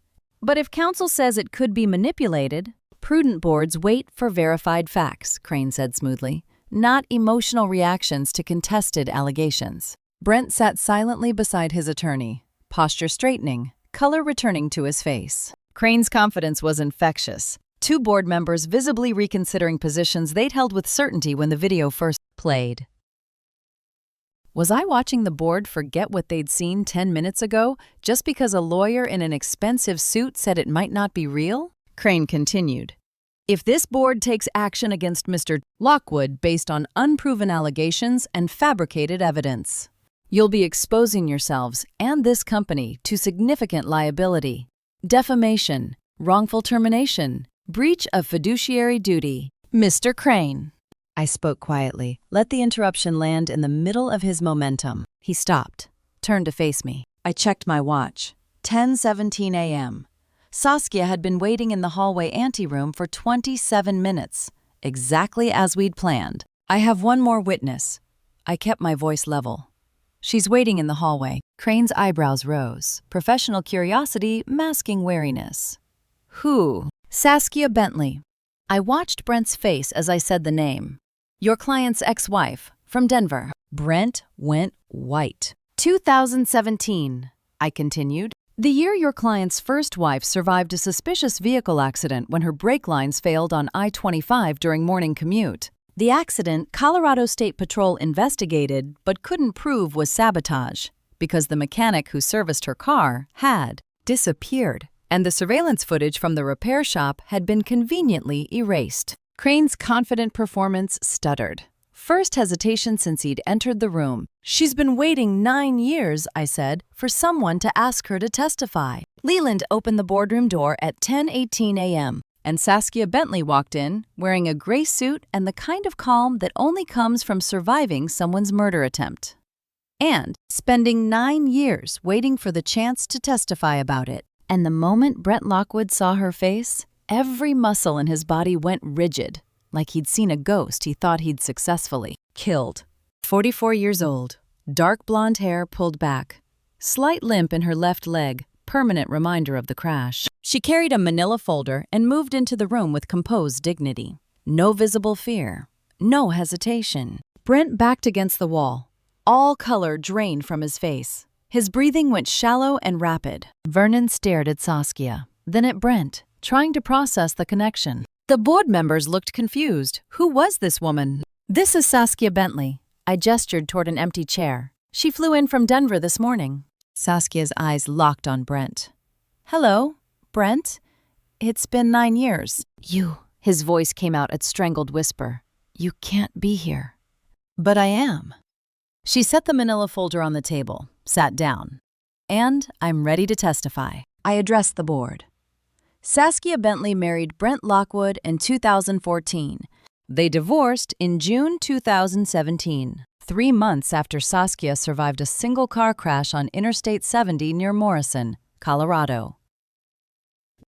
But if counsel says it could be manipulated, prudent boards wait for verified facts, Crane said smoothly, not emotional reactions to contested allegations. Brent sat silently beside his attorney, posture straightening, color returning to his face. Crane's confidence was infectious. Two board members visibly reconsidering positions they'd held with certainty when the video first played. Was I watching the board forget what they'd seen 10 minutes ago just because a lawyer in an expensive suit said it might not be real? Crane continued. If this board takes action against Mr. Lockwood based on unproven allegations and fabricated evidence, you'll be exposing yourselves and this company to significant liability, defamation, wrongful termination, breach of fiduciary duty. Mr. Crane. I spoke quietly, let the interruption land in the middle of his momentum. He stopped, turned to face me. I checked my watch. 10:17 a.m. Saskia had been waiting in the hallway anteroom for 27 minutes, exactly as we'd planned. I have one more witness. I kept my voice level. She's waiting in the hallway. Crane's eyebrows rose, professional curiosity masking wariness. Who? Saskia Bentley. I watched Brent's face as I said the name. Your client's ex-wife, from Denver. Brent went white. 2017, I continued. The year your client's first wife survived a suspicious vehicle accident when her brake lines failed on I-25 during morning commute. The accident, Colorado State Patrol investigated but couldn't prove was sabotage because the mechanic who serviced her car had disappeared, and the surveillance footage from the repair shop had been conveniently erased. Crane's confident performance stuttered. First hesitation since he'd entered the room. She's been waiting 9 years, I said, for someone to ask her to testify. Leland opened the boardroom door at 10:18 a.m., and Saskia Bentley walked in, wearing a gray suit and the kind of calm that only comes from surviving someone's murder attempt. And spending 9 years waiting for the chance to testify about it. And the moment Brent Lockwood saw her face, every muscle in his body went rigid, like he'd seen a ghost he thought he'd successfully killed. 44 years old, dark blonde hair pulled back, slight limp in her left leg, permanent reminder of the crash. She carried a manila folder and moved into the room with composed dignity. No visible fear, no hesitation. Brent backed against the wall, all color drained from his face. His breathing went shallow and rapid. Vernon stared at Saskia, then at Brent, trying to process the connection. The board members looked confused. Who was this woman? This is Saskia Bentley. I gestured toward an empty chair. She flew in from Denver this morning. Saskia's eyes locked on Brent. Hello, Brent? It's been 9 years. You, his voice came out at strangled whisper. You can't be here. But I am. She set the manila folder on the table, sat down. And I'm ready to testify. I addressed the board. Saskia Bentley married Brent Lockwood in 2014. They divorced in June 2017, 3 months after Saskia survived a single car crash on Interstate 70 near Morrison, Colorado.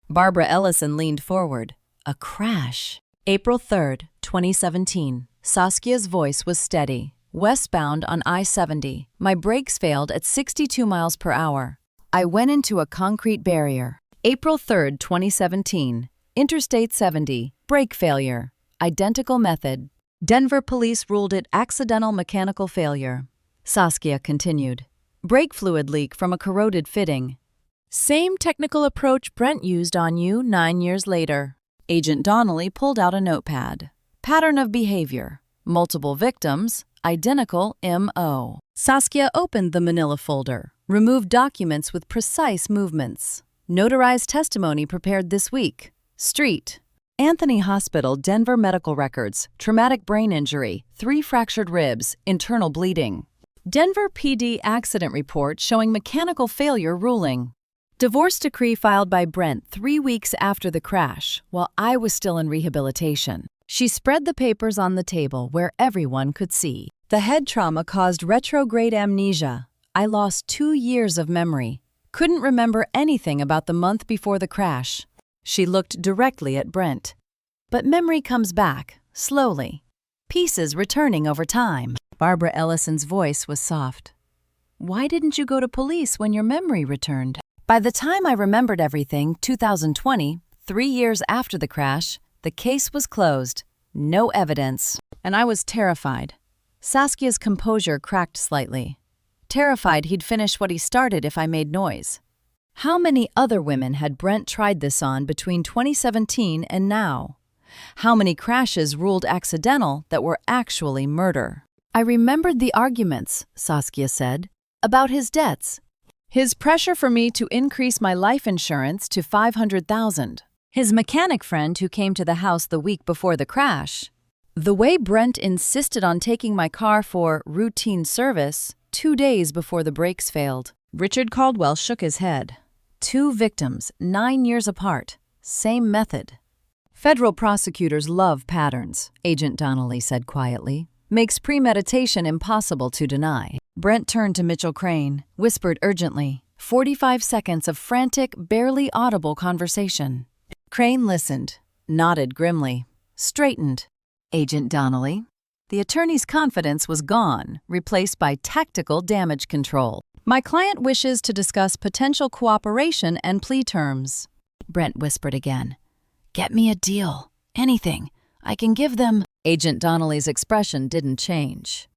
Barbara Ellison leaned forward. A crash. April 3, 2017. Saskia's voice was steady, westbound on I-70. My brakes failed at 62 miles per hour. I went into a concrete barrier. April 3, 2017. Interstate 70. Brake failure. Identical method. Denver police ruled it accidental mechanical failure. Saskia continued. Brake fluid leak from a corroded fitting. Same technical approach Brent used on you 9 years later. Agent Donnelly pulled out a notepad. Pattern of behavior. Multiple victims. Identical M.O. Saskia opened the manila folder. Removed documents with precise movements. Notarized testimony prepared this week. Street. Anthony Hospital, Denver medical records. Traumatic brain injury. 3 fractured ribs. Internal bleeding. Denver PD accident report showing mechanical failure ruling. Divorce decree filed by Brent 3 weeks after the crash, while I was still in rehabilitation. She spread the papers on the table where everyone could see. The head trauma caused retrograde amnesia. I lost 2 years of memory. Couldn't remember anything about the month before the crash. She looked directly at Brent. But memory comes back, slowly. Pieces returning over time. Barbara Ellison's voice was soft. Why didn't you go to police when your memory returned? By the time I remembered everything, 2020, 3 years after the crash, the case was closed. No evidence. And I was terrified. Saskia's composure cracked slightly. Terrified he'd finish what he started if I made noise. How many other women had Brent tried this on between 2017 and now? How many crashes ruled accidental that were actually murder? I remembered the arguments, Saskia said, about his debts. His pressure for me to increase my life insurance to $500,000. His mechanic friend who came to the house the week before the crash. The way Brent insisted on taking my car for routine service 2 days before the brakes failed. Richard Caldwell shook his head. 2 victims, 9 years apart. Same method. Federal prosecutors love patterns, Agent Donnelly said quietly. Makes premeditation impossible to deny. Brent turned to Mitchell Crane, whispered urgently. 45 seconds of frantic, barely audible conversation. Crane listened, nodded grimly, straightened. Agent Donnelly. The attorney's confidence was gone, replaced by tactical damage control. My client wishes to discuss potential cooperation and plea terms. Brent whispered again. Get me a deal. Anything. I can give them. Agent Donnelly's expression didn't change.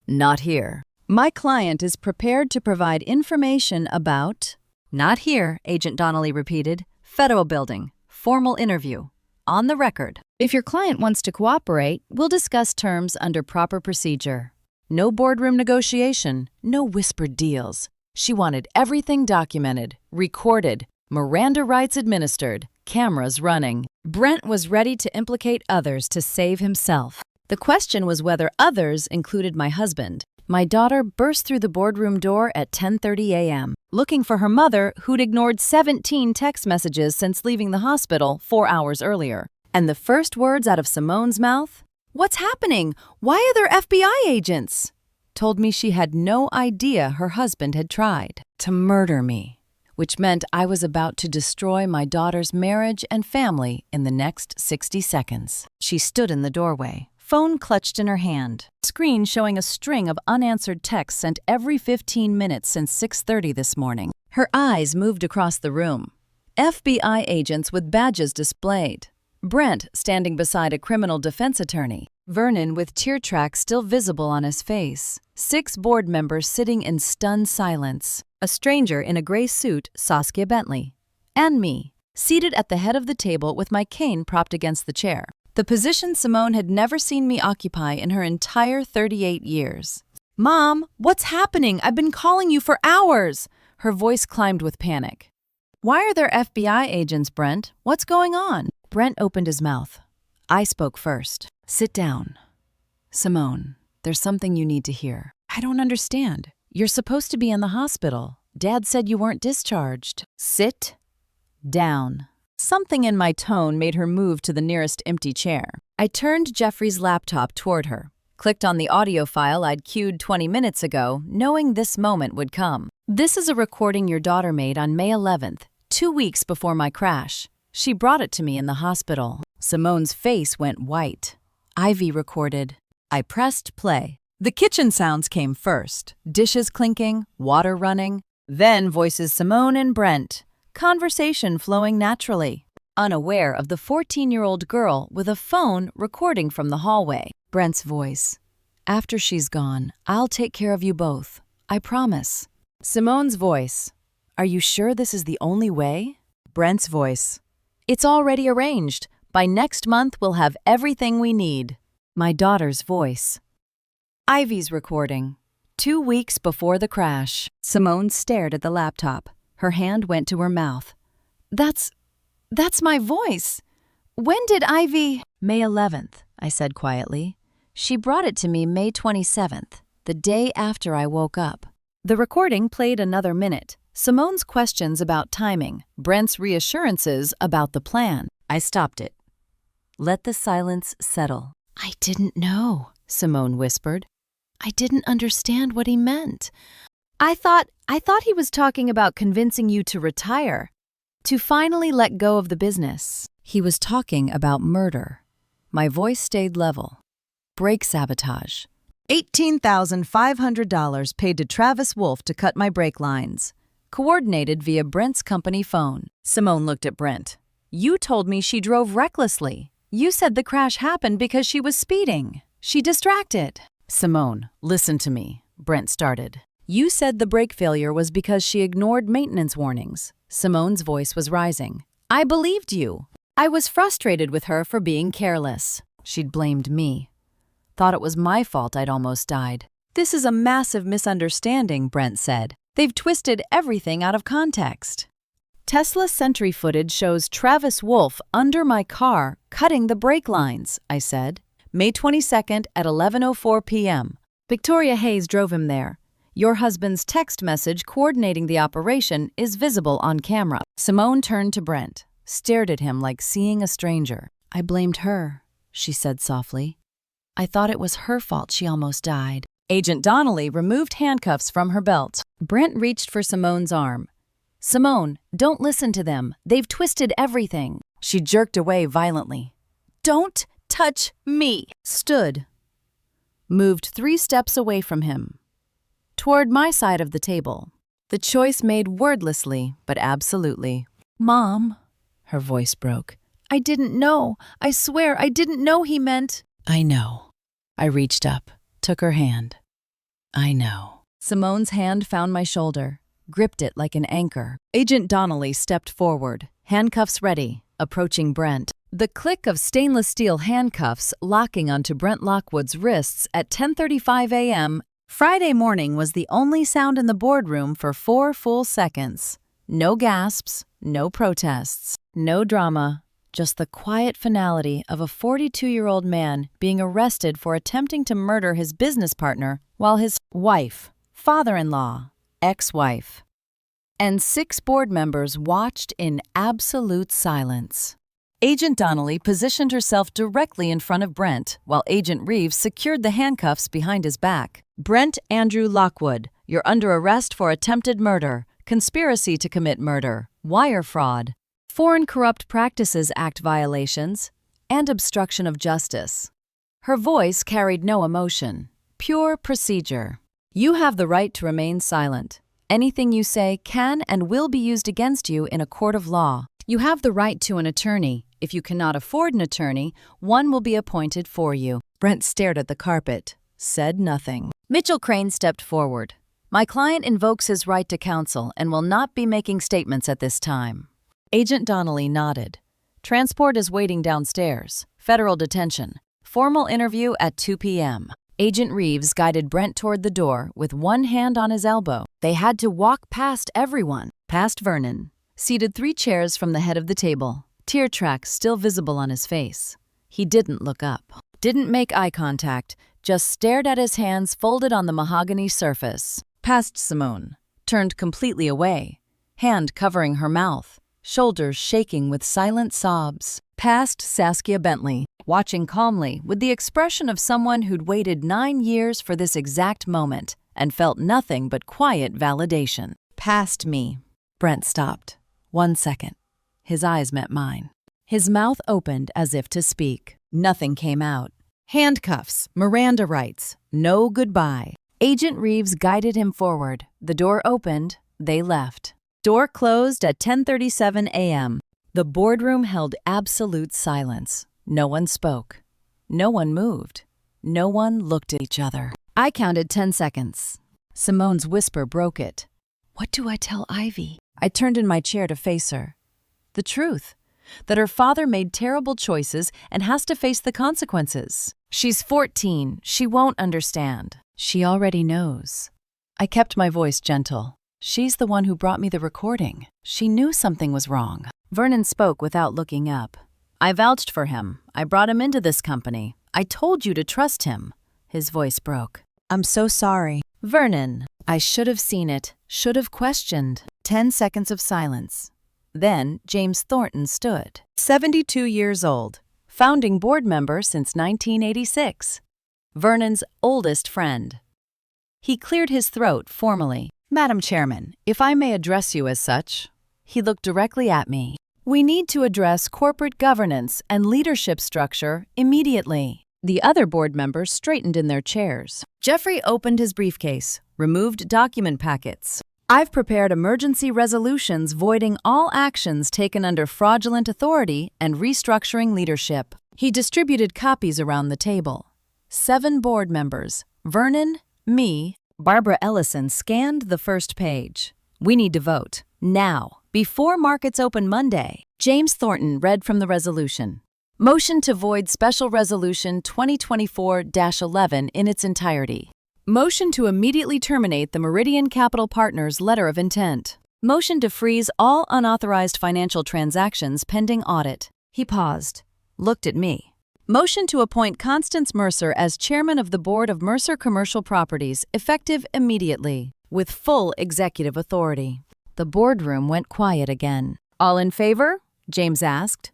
Not here. My client is prepared to provide information about... Not here, Agent Donnelly repeated. Federal building. Formal interview. On the record. If your client wants to cooperate, we'll discuss terms under proper procedure. No boardroom negotiation, no whispered deals. She wanted everything documented, recorded, Miranda rights administered, cameras running. Brent was ready to implicate others to save himself. The question was whether others included my husband. My daughter burst through the boardroom door at 10:30 a.m., looking for her mother, who'd ignored 17 text messages since leaving the hospital 4 hours earlier. And the first words out of Simone's mouth, "What's happening? Why are there FBI agents?" told me she had no idea her husband had tried to murder me, which meant I was about to destroy my daughter's marriage and family in the next 60 seconds. She stood in the doorway, phone clutched in her hand, screen showing a string of unanswered texts sent every 15 minutes since 6:30 this morning. Her eyes moved across the room. FBI agents with badges displayed. Brent standing beside a criminal defense attorney. Vernon with tear tracks still visible on his face. 6 board members sitting in stunned silence. A stranger in a gray suit, Saskia Bentley. And me, seated at the head of the table with my cane propped against the chair. The position Simone had never seen me occupy in her entire 38 years. "Mom, what's happening? I've been calling you for hours!" Her voice climbed with panic. "Why are there FBI agents, Brent? What's going on?" Brent opened his mouth. I spoke first. "Sit down. Simone, there's something you need to hear." "I don't understand. You're supposed to be in the hospital. Dad said you weren't discharged." "Sit down." Something in my tone made her move to the nearest empty chair. I turned Jeffrey's laptop toward her, clicked on the audio file I'd queued 20 minutes ago, knowing this moment would come. "This is a recording your daughter made on May 11th, 2 weeks before my crash. She brought it to me in the hospital." Simone's face went white. Ivy recorded. I pressed play. The kitchen sounds came first, dishes clinking, water running. Then voices Simone and Brent, conversation flowing naturally. Unaware of the 14-year-old girl with a phone recording from the hallway. Brent's voice. After she's gone, I'll take care of you both. I promise. Simone's voice. Are you sure this is the only way? Brent's voice. It's already arranged. By next month, we'll have everything we need. My daughter's voice. Ivy's recording. 2 weeks before the crash. Simone stared at the laptop. Her hand went to her mouth. That's my voice. When did Ivy? May 11th, I said quietly. She brought it to me May 27th, the day after I woke up. The recording played another minute. Simone's questions about timing, Brent's reassurances about the plan. I stopped it. Let the silence settle. I didn't know, Simone whispered. I didn't understand what he meant. I thought he was talking about convincing you to retire, to finally let go of the business. He was talking about murder. My voice stayed level. Brake sabotage. $18,500 paid to Travis Wolfe to cut my brake lines. Coordinated via Brent's company phone. Simone looked at Brent. You told me she drove recklessly. You said the crash happened because she was speeding. She distracted. Simone, listen to me, Brent started. You said the brake failure was because she ignored maintenance warnings. Simone's voice was rising. I believed you. I was frustrated with her for being careless. She'd blamed me. Thought it was my fault I'd almost died. This is a massive misunderstanding, Brent said. They've twisted everything out of context. Tesla Sentry footage shows Travis Wolfe under my car cutting the brake lines, I said. May 22nd at 11:04 p.m. Victoria Hayes drove him there. Your husband's text message coordinating the operation is visible on camera. Simone turned to Brent, stared at him like seeing a stranger. I blamed her, she said softly. I thought it was her fault she almost died. Agent Donnelly removed handcuffs from her belt. Brent reached for Simone's arm. Simone, don't listen to them. They've twisted everything. She jerked away violently. Don't touch me. Stood. Moved 3 steps away from him. Toward my side of the table. The choice made wordlessly, but absolutely. Mom, her voice broke. I didn't know. I swear I didn't know he meant. I know. I reached up, took her hand. I know. Simone's hand found my shoulder, gripped it like an anchor. Agent Donnelly stepped forward, handcuffs ready, approaching Brent. The click of stainless steel handcuffs locking onto Brent Lockwood's wrists at 10:35 a.m. Friday morning was the only sound in the boardroom for 4 full seconds. No gasps, no protests, no drama, just the quiet finality of a 42-year-old man being arrested for attempting to murder his business partner while his wife, father-in-law, ex-wife, and 6 board members watched in absolute silence. Agent Donnelly positioned herself directly in front of Brent, while Agent Reeves secured the handcuffs behind his back. Brent Andrew Lockwood, you're under arrest for attempted murder, conspiracy to commit murder, wire fraud, Foreign Corrupt Practices Act violations, and obstruction of justice. Her voice carried no emotion, pure procedure. You have the right to remain silent. Anything you say can and will be used against you in a court of law. You have the right to an attorney. If you cannot afford an attorney, one will be appointed for you. Brent stared at the carpet, said nothing. Mitchell Crane stepped forward. My client invokes his right to counsel and will not be making statements at this time. Agent Donnelly nodded. Transport is waiting downstairs. Federal detention. Formal interview at 2 p.m. Agent Reeves guided Brent toward the door with one hand on his elbow. They had to walk past everyone, past Vernon, seated 3 chairs from the head of the table, tear tracks still visible on his face. He didn't look up, didn't make eye contact, just stared at his hands folded on the mahogany surface. Past Simone, turned completely away, hand covering her mouth, shoulders shaking with silent sobs. Past Saskia Bentley, watching calmly with the expression of someone who'd waited 9 years for this exact moment and felt nothing but quiet validation. Past me. Brent stopped. 1 second. His eyes met mine. His mouth opened as if to speak. Nothing came out. Handcuffs, Miranda rights, no goodbye. Agent Reeves guided him forward. The door opened. They left. Door closed at 10:37 a.m. The boardroom held absolute silence. No one spoke. No one moved. No one looked at each other. I counted 10 seconds. Simone's whisper broke it. What do I tell Ivy? I turned in my chair to face her. The truth. That her father made terrible choices and has to face the consequences. She's 14. She won't understand. She already knows. I kept my voice gentle. She's the one who brought me the recording. She knew something was wrong. Vernon spoke without looking up. I vouched for him. I brought him into this company. I told you to trust him. His voice broke. I'm so sorry. Vernon, I should have seen it, should have questioned. 10 seconds of silence. Then James Thornton stood. 72 years old, founding board member since 1986. Vernon's oldest friend. He cleared his throat formally. Madam Chairman, if I may address you as such. He looked directly at me. We need to address corporate governance and leadership structure immediately. The other board members straightened in their chairs. Jeffrey opened his briefcase, removed document packets. I've prepared emergency resolutions voiding all actions taken under fraudulent authority and restructuring leadership. He distributed copies around the table. 7 board members, Vernon, me, Barbara Ellison scanned the first page. We need to vote. Now, before markets open Monday. James Thornton read from the resolution. Motion to void Special Resolution 2024-11 in its entirety. Motion to immediately terminate the Meridian Capital Partners letter of intent. Motion to freeze all unauthorized financial transactions pending audit. He paused, looked at me. Motion to appoint Constance Mercer as chairman of the board of Mercer Commercial Properties, effective immediately, with full executive authority. The boardroom went quiet again. All in favor? James asked.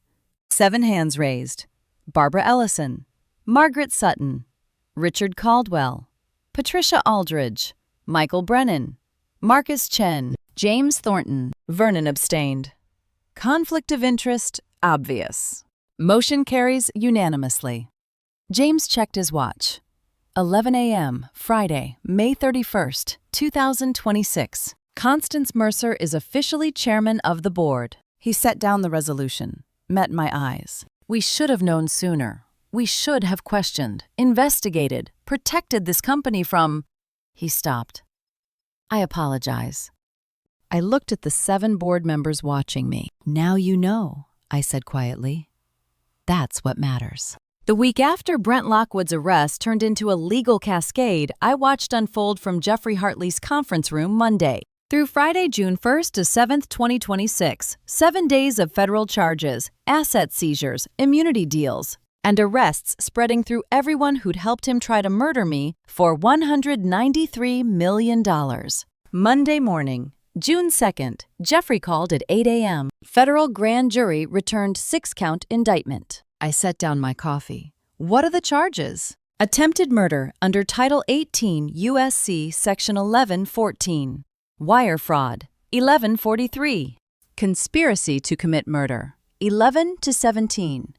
7 hands raised. Barbara Ellison, Margaret Sutton, Richard Caldwell, Patricia Aldridge, Michael Brennan, Marcus Chen, James Thornton. Vernon abstained. Conflict of interest obvious. Motion carries unanimously. James checked his watch. 11 a.m., Friday, May 31st, 2026. Constance Mercer is officially chairman of the board. He set down the resolution, met my eyes. We should have known sooner. We should have questioned, investigated, protected this company from... He stopped. I apologize. I looked at the 7 board members watching me. Now you know, I said quietly. That's what matters. The week after Brent Lockwood's arrest turned into a legal cascade, I watched unfold from Jeffrey Hartley's conference room Monday through Friday, June 1st to 7th, 2026. 7 days of federal charges, asset seizures, immunity deals, and arrests spreading through everyone who'd helped him try to murder me for $193 million. Monday morning, June 2nd, Jeffrey called at 8 a.m. Federal grand jury returned 6-count indictment. I set down my coffee. What are the charges? Attempted murder under Title 18 U.S.C. Section 1114. Wire fraud, 1143. Conspiracy to commit murder, 11 to 17.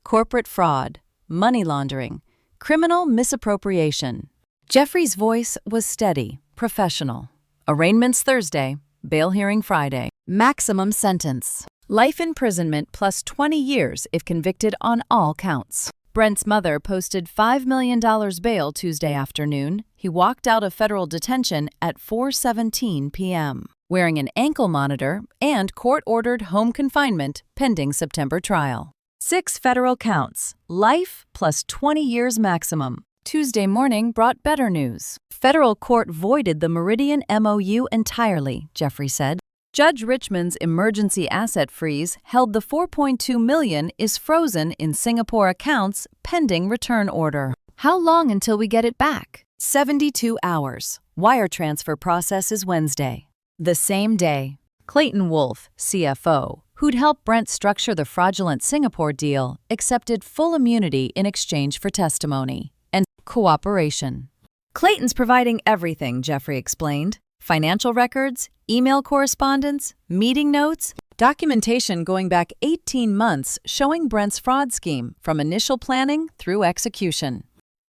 Corporate fraud, money laundering, criminal misappropriation. Jeffrey's voice was steady, professional. Arraignments Thursday, bail hearing Friday. Maximum sentence. Life imprisonment plus 20 years if convicted on all counts. Brent's mother posted $5 million bail Tuesday afternoon. He walked out of federal detention at 4:17 p.m., wearing an ankle monitor and court-ordered home confinement pending September trial. 6 federal counts, life plus 20 years maximum. Tuesday morning brought better news. Federal court voided the Meridian MOU entirely, Jeffrey said. Judge Richmond's emergency asset freeze held the $4.2 million is frozen in Singapore accounts pending return order. How long until we get it back? 72 hours. Wire transfer process is Wednesday. The same day, Clayton Wolf, CFO, who'd helped Brent structure the fraudulent Singapore deal, accepted full immunity in exchange for testimony and cooperation. Clayton's providing everything, Jeffrey explained. Financial records, email correspondence, meeting notes. Documentation going back 18 months showing Brent's fraud scheme from initial planning through execution.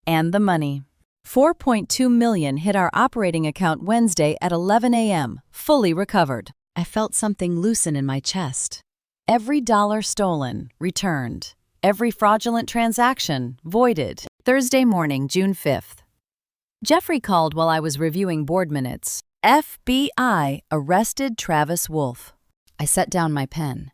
And the money. $4.2 million hit our operating account Wednesday at 11 a.m., fully recovered. I felt something loosen in my chest. Every dollar stolen, returned. Every fraudulent transaction, voided. Thursday morning, June 5th. Jeffrey called while I was reviewing board minutes. FBI arrested Travis Wolfe. I set down my pen.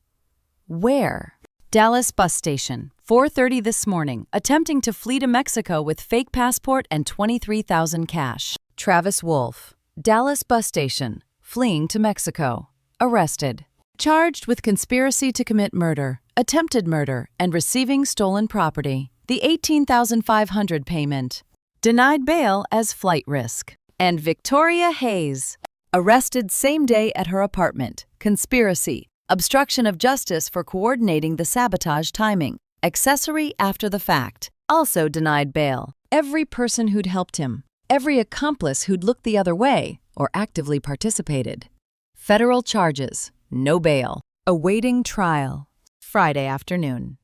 Where? Dallas bus station, 4:30 this morning, attempting to flee to Mexico with fake passport and $23,000 cash. Travis Wolfe, Dallas bus station, fleeing to Mexico. Arrested. Charged with conspiracy to commit murder, attempted murder, and receiving stolen property. The $18,500 payment. Denied bail as flight risk. And Victoria Hayes, arrested same day at her apartment. Conspiracy. Obstruction of justice for coordinating the sabotage timing. Accessory after the fact. Also denied bail. Every person who'd helped him. Every accomplice who'd looked the other way or actively participated. Federal charges. No bail. Awaiting trial. Friday afternoon.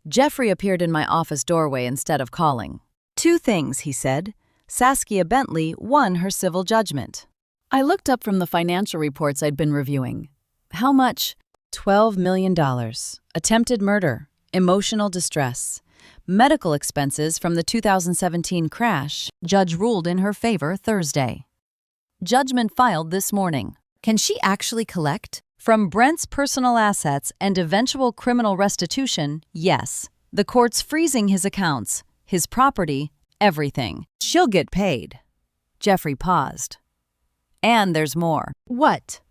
Jeffrey appeared in my office doorway instead of calling. 2 things, he said. Saskia Bentley won her civil judgment. I looked up from the financial reports I'd been reviewing. How much? $12 million. Attempted murder. Emotional distress. Medical expenses from the 2017 crash. Judge ruled in her favor Thursday. Judgment filed this morning. Can she actually collect? From Brent's personal assets and eventual criminal restitution, yes. The court's freezing his accounts, his property, everything. She'll get paid. Jeffrey paused. And there's more. What?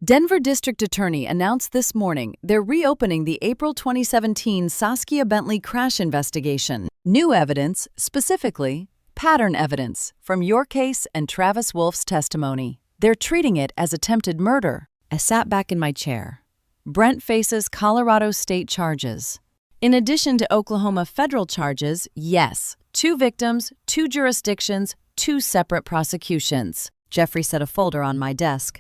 Denver District Attorney announced this morning they're reopening the April 2017 Saskia Bentley crash investigation. New evidence, specifically, pattern evidence, from your case and Travis Wolfe's testimony. They're treating it as attempted murder. I sat back in my chair. Brent faces Colorado state charges. In addition to Oklahoma federal charges, yes, 2 victims, 2 jurisdictions, 2 separate prosecutions. Jeffrey set a folder on my desk.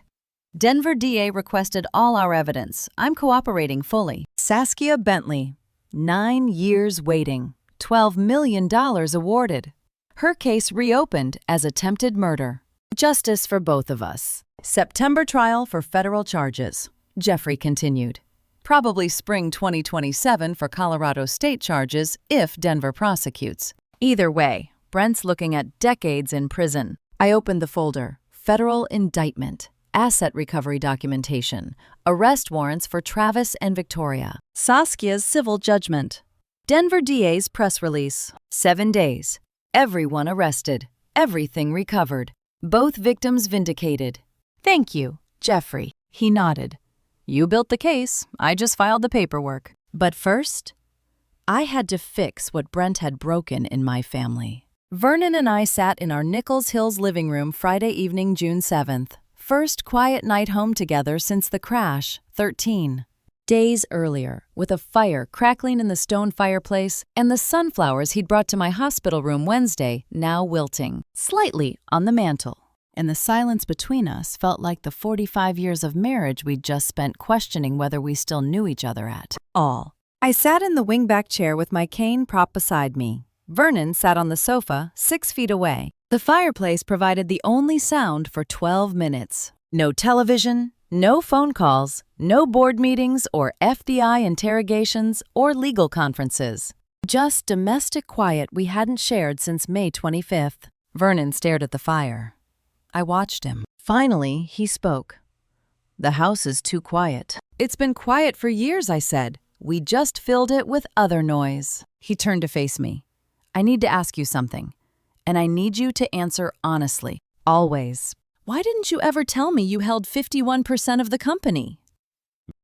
Denver DA requested all our evidence. I'm cooperating fully. Saskia Bentley, 9 years waiting, $12 million awarded. Her case reopened as attempted murder. Justice for both of us. September trial for federal charges. Jeffrey continued. Probably spring 2027 for Colorado state charges if Denver prosecutes. Either way, Brent's looking at decades in prison. I opened the folder. Federal indictment. Asset recovery documentation. Arrest warrants for Travis and Victoria. Saskia's civil judgment. Denver DA's press release. 7 days. Everyone arrested. Everything recovered. Both victims vindicated. Thank you, Jeffrey. He nodded. You built the case. I just filed the paperwork. But first, I had to fix what Brent had broken in my family. Vernon and I sat in our Nichols Hills living room Friday evening, June 7th. First quiet night home together since the crash, 13 days earlier, with a fire crackling in the stone fireplace and the sunflowers he'd brought to my hospital room Wednesday now wilting, slightly on the mantel. And the silence between us felt like the 45 years of marriage we'd just spent questioning whether we still knew each other at all. I sat in the wingback chair with my cane propped beside me. Vernon sat on the sofa, 6 feet away. The fireplace provided the only sound for 12 minutes. No television, no phone calls, no board meetings or FBI interrogations or legal conferences. Just domestic quiet we hadn't shared since May 25th. Vernon stared at the fire. I watched him. Finally, he spoke. The house is too quiet. It's been quiet for years, I said. We just filled it with other noise. He turned to face me. I need to ask you something, and I need you to answer honestly, always. Why didn't you ever tell me you held 51% of the company?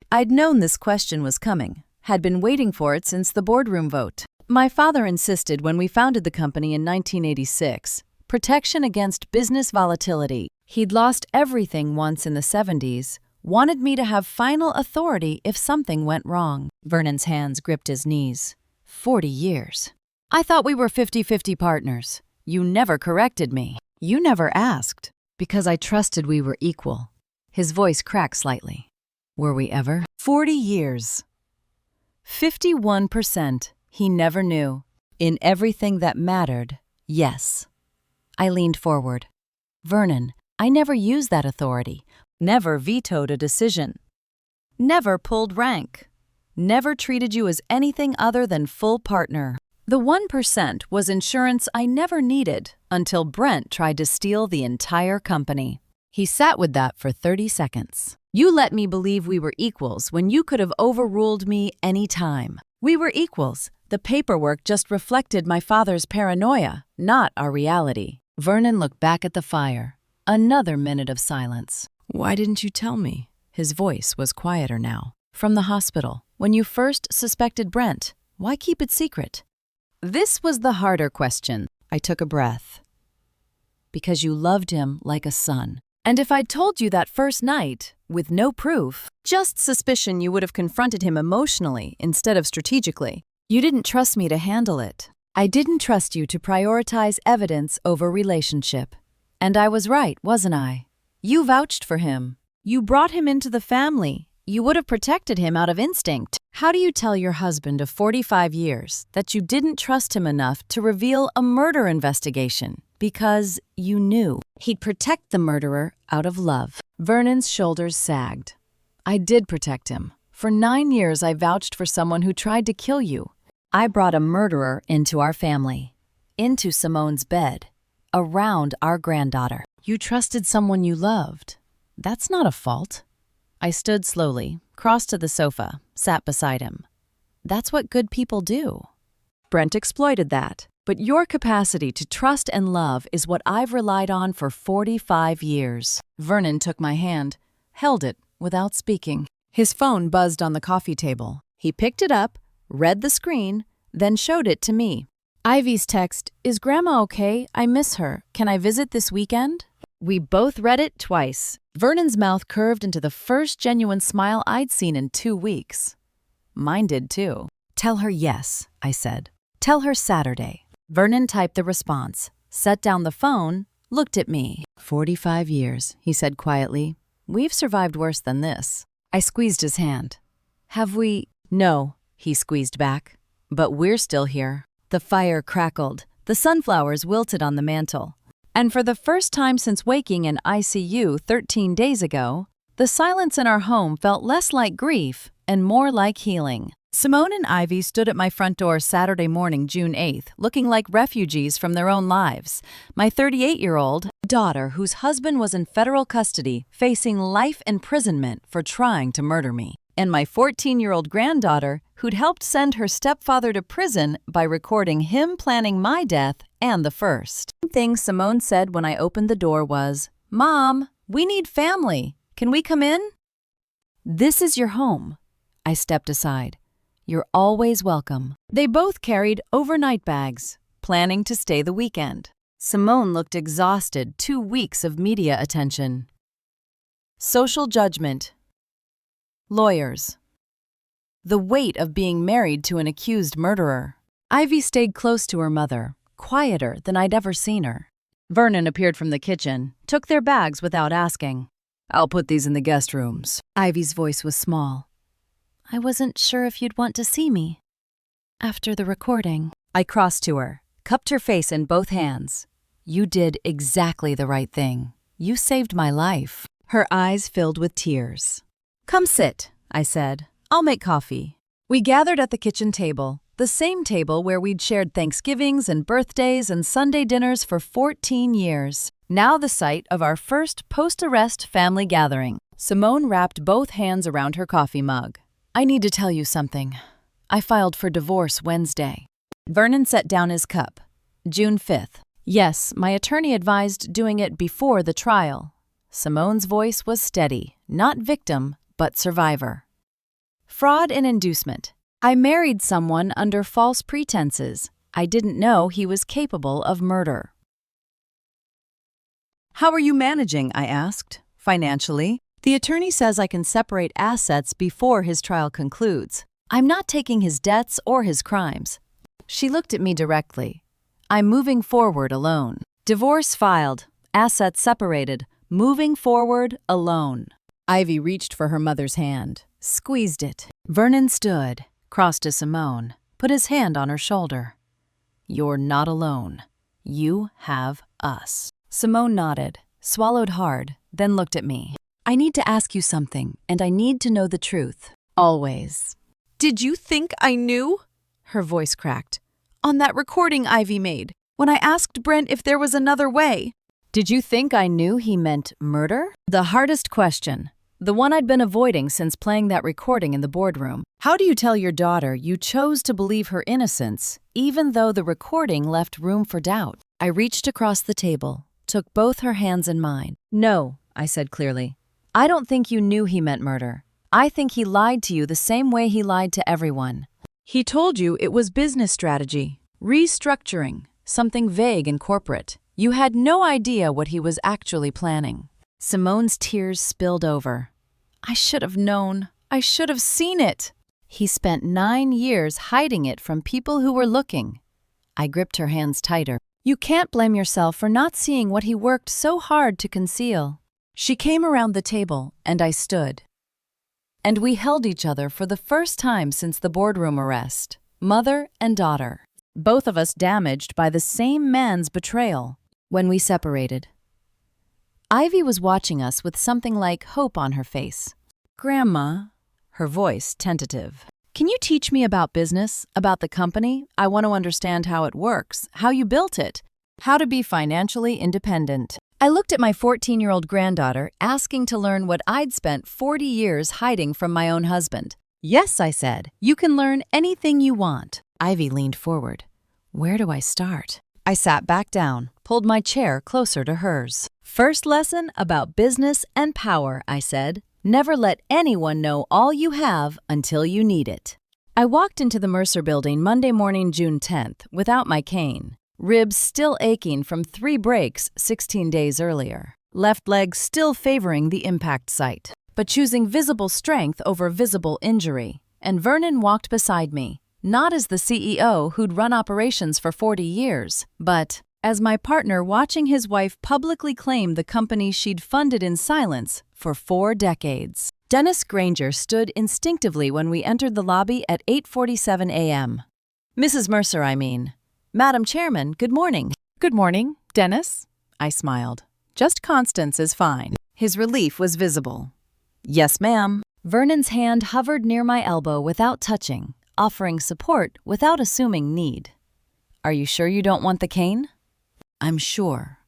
I'd known this question was coming, had been waiting for it since the boardroom vote. My father insisted when we founded the company in 1986, protection against business volatility. He'd lost everything once in the 70s, wanted me to have final authority if something went wrong. Vernon's hands gripped his knees. 40 years. I thought we were 50-50 partners. You never corrected me. You never asked. Because I trusted we were equal. His voice cracked slightly. Were we ever? 40 years. 51%. He never knew. In everything that mattered, yes. I leaned forward. Vernon, I never used that authority. Never vetoed a decision. Never pulled rank. Never treated you as anything other than full partner. The 1% was insurance I never needed until Brent tried to steal the entire company. He sat with that for 30 seconds. You let me believe we were equals when you could have overruled me any time. We were equals. The paperwork just reflected my father's paranoia, not our reality. Vernon looked back at the fire. Another minute of silence. Why didn't you tell me? His voice was quieter now. From the hospital, when you first suspected Brent, why keep it secret? This was the harder question. I took a breath. Because you loved him like a son. And if I'd told you that first night, with no proof, just suspicion, you would have confronted him emotionally instead of strategically. You didn't trust me to handle it. I didn't trust you to prioritize evidence over relationship. And I was right, wasn't I? You vouched for him. You brought him into the family. You would have protected him out of instinct. How do you tell your husband of 45 years that you didn't trust him enough to reveal a murder investigation? Because you knew he'd protect the murderer out of love. Vernon's shoulders sagged. I did protect him. For 9 years, I vouched for someone who tried to kill you. I brought a murderer into our family, into Simone's bed, around our granddaughter. You trusted someone you loved. That's not a fault. I stood slowly, crossed to the sofa, sat beside him. That's what good people do. Brent exploited that. But your capacity to trust and love is what I've relied on for 45 years. Vernon took my hand, held it without speaking. His phone buzzed on the coffee table. He picked it up, read the screen, then showed it to me. Ivy's text, "Is Grandma okay? I miss her. Can I visit this weekend?" We both read it twice. Vernon's mouth curved into the first genuine smile I'd seen in 2 weeks. Mine did too. Tell her yes, I said. Tell her Saturday. Vernon typed the response, set down the phone, looked at me. 45 years, he said quietly. We've survived worse than this. I squeezed his hand. Have we? No, he squeezed back. But we're still here. The fire crackled. The sunflowers wilted on the mantel. And for the first time since waking in ICU 13 days ago, the silence in our home felt less like grief and more like healing. Simone and Ivy stood at my front door Saturday morning, June 8th, looking like refugees from their own lives. My 38-year-old daughter, whose husband was in federal custody, facing life imprisonment for trying to murder me. And my 14-year-old granddaughter, who'd helped send her stepfather to prison by recording him planning my death and the first. The thing Simone said when I opened the door was, "Mom, we need family. Can we come in?" This is your home. I stepped aside. You're always welcome. They both carried overnight bags, planning to stay the weekend. Simone looked exhausted, 2 weeks of media attention. Social judgment. Lawyers. The weight of being married to an accused murderer. Ivy stayed close to her mother, quieter than I'd ever seen her. Vernon appeared from the kitchen, took their bags without asking. "I'll put these in the guest rooms." Ivy's voice was small. "I wasn't sure if you'd want to see me after the recording." I crossed to her, cupped her face in both hands. "You did exactly the right thing. You saved my life." Her eyes filled with tears. "Come sit," I said. "I'll make coffee." We gathered at the kitchen table, the same table where we'd shared Thanksgivings and birthdays and Sunday dinners for 14 years. Now the site of our first post-arrest family gathering. Simone wrapped both hands around her coffee mug. "I need to tell you something. I filed for divorce Wednesday." Vernon set down his cup. June 5th. Yes, my attorney advised doing it before the trial. Simone's voice was steady, not victim, but survivor. Fraud and inducement. I married someone under false pretenses. I didn't know he was capable of murder. "How are you managing?" I asked. "Financially?" The attorney says I can separate assets before his trial concludes. I'm not taking his debts or his crimes. She looked at me directly. I'm moving forward alone. Divorce filed, assets separated, moving forward alone. Ivy reached for her mother's hand, squeezed it. Vernon stood, crossed to Simone, put his hand on her shoulder. "You're not alone. You have us." Simone nodded, swallowed hard, then looked at me. "I need to ask you something, and I need to know the truth. Always." "Did you think I knew?" Her voice cracked. "On that recording Ivy made, when I asked Brent if there was another way." "Did you think I knew he meant murder?" The hardest question, the one I'd been avoiding since playing that recording in the boardroom. How do you tell your daughter you chose to believe her innocence, even though the recording left room for doubt? I reached across the table, took both her hands in mine. "No," I said clearly. "I don't think you knew he meant murder. I think he lied to you the same way he lied to everyone. He told you it was business strategy, restructuring, something vague and corporate. You had no idea what he was actually planning." Simone's tears spilled over. "I should have known. I should have seen it." "He spent 9 years hiding it from people who were looking." I gripped her hands tighter. "You can't blame yourself for not seeing what he worked so hard to conceal." She came around the table, and I stood. And we held each other for the first time since the boardroom arrest, mother and daughter, both of us damaged by the same man's betrayal. When we separated, Ivy was watching us with something like hope on her face. "Grandma," her voice tentative, "can you teach me about business, about the company? I want to understand how it works, how you built it, how to be financially independent." I looked at my 14-year-old granddaughter, asking to learn what I'd spent 40 years hiding from my own husband. "Yes," I said, "you can learn anything you want." Ivy leaned forward. "Where do I start?" I sat back down, pulled my chair closer to hers. "First lesson about business and power," I said. "Never let anyone know all you have until you need it." I walked into the Mercer building Monday morning, June 10th, without my cane. Ribs still aching from 3 breaks 16 days earlier. Left leg still favoring the impact site, but choosing visible strength over visible injury. And Vernon walked beside me, not as the CEO who'd run operations for 40 years, but as my partner watching his wife publicly claim the company she'd funded in silence for 4 decades. Dennis Granger stood instinctively when we entered the lobby at 8:47 a.m. "Mrs. Mercer, I mean. Madam Chairman, good morning." "Good morning, Dennis," I smiled. "Just Constance is fine." His relief was visible. "Yes, ma'am." Vernon's hand hovered near my elbow without touching, offering support without assuming need. "Are you sure you don't want the cane?" "I'm sure."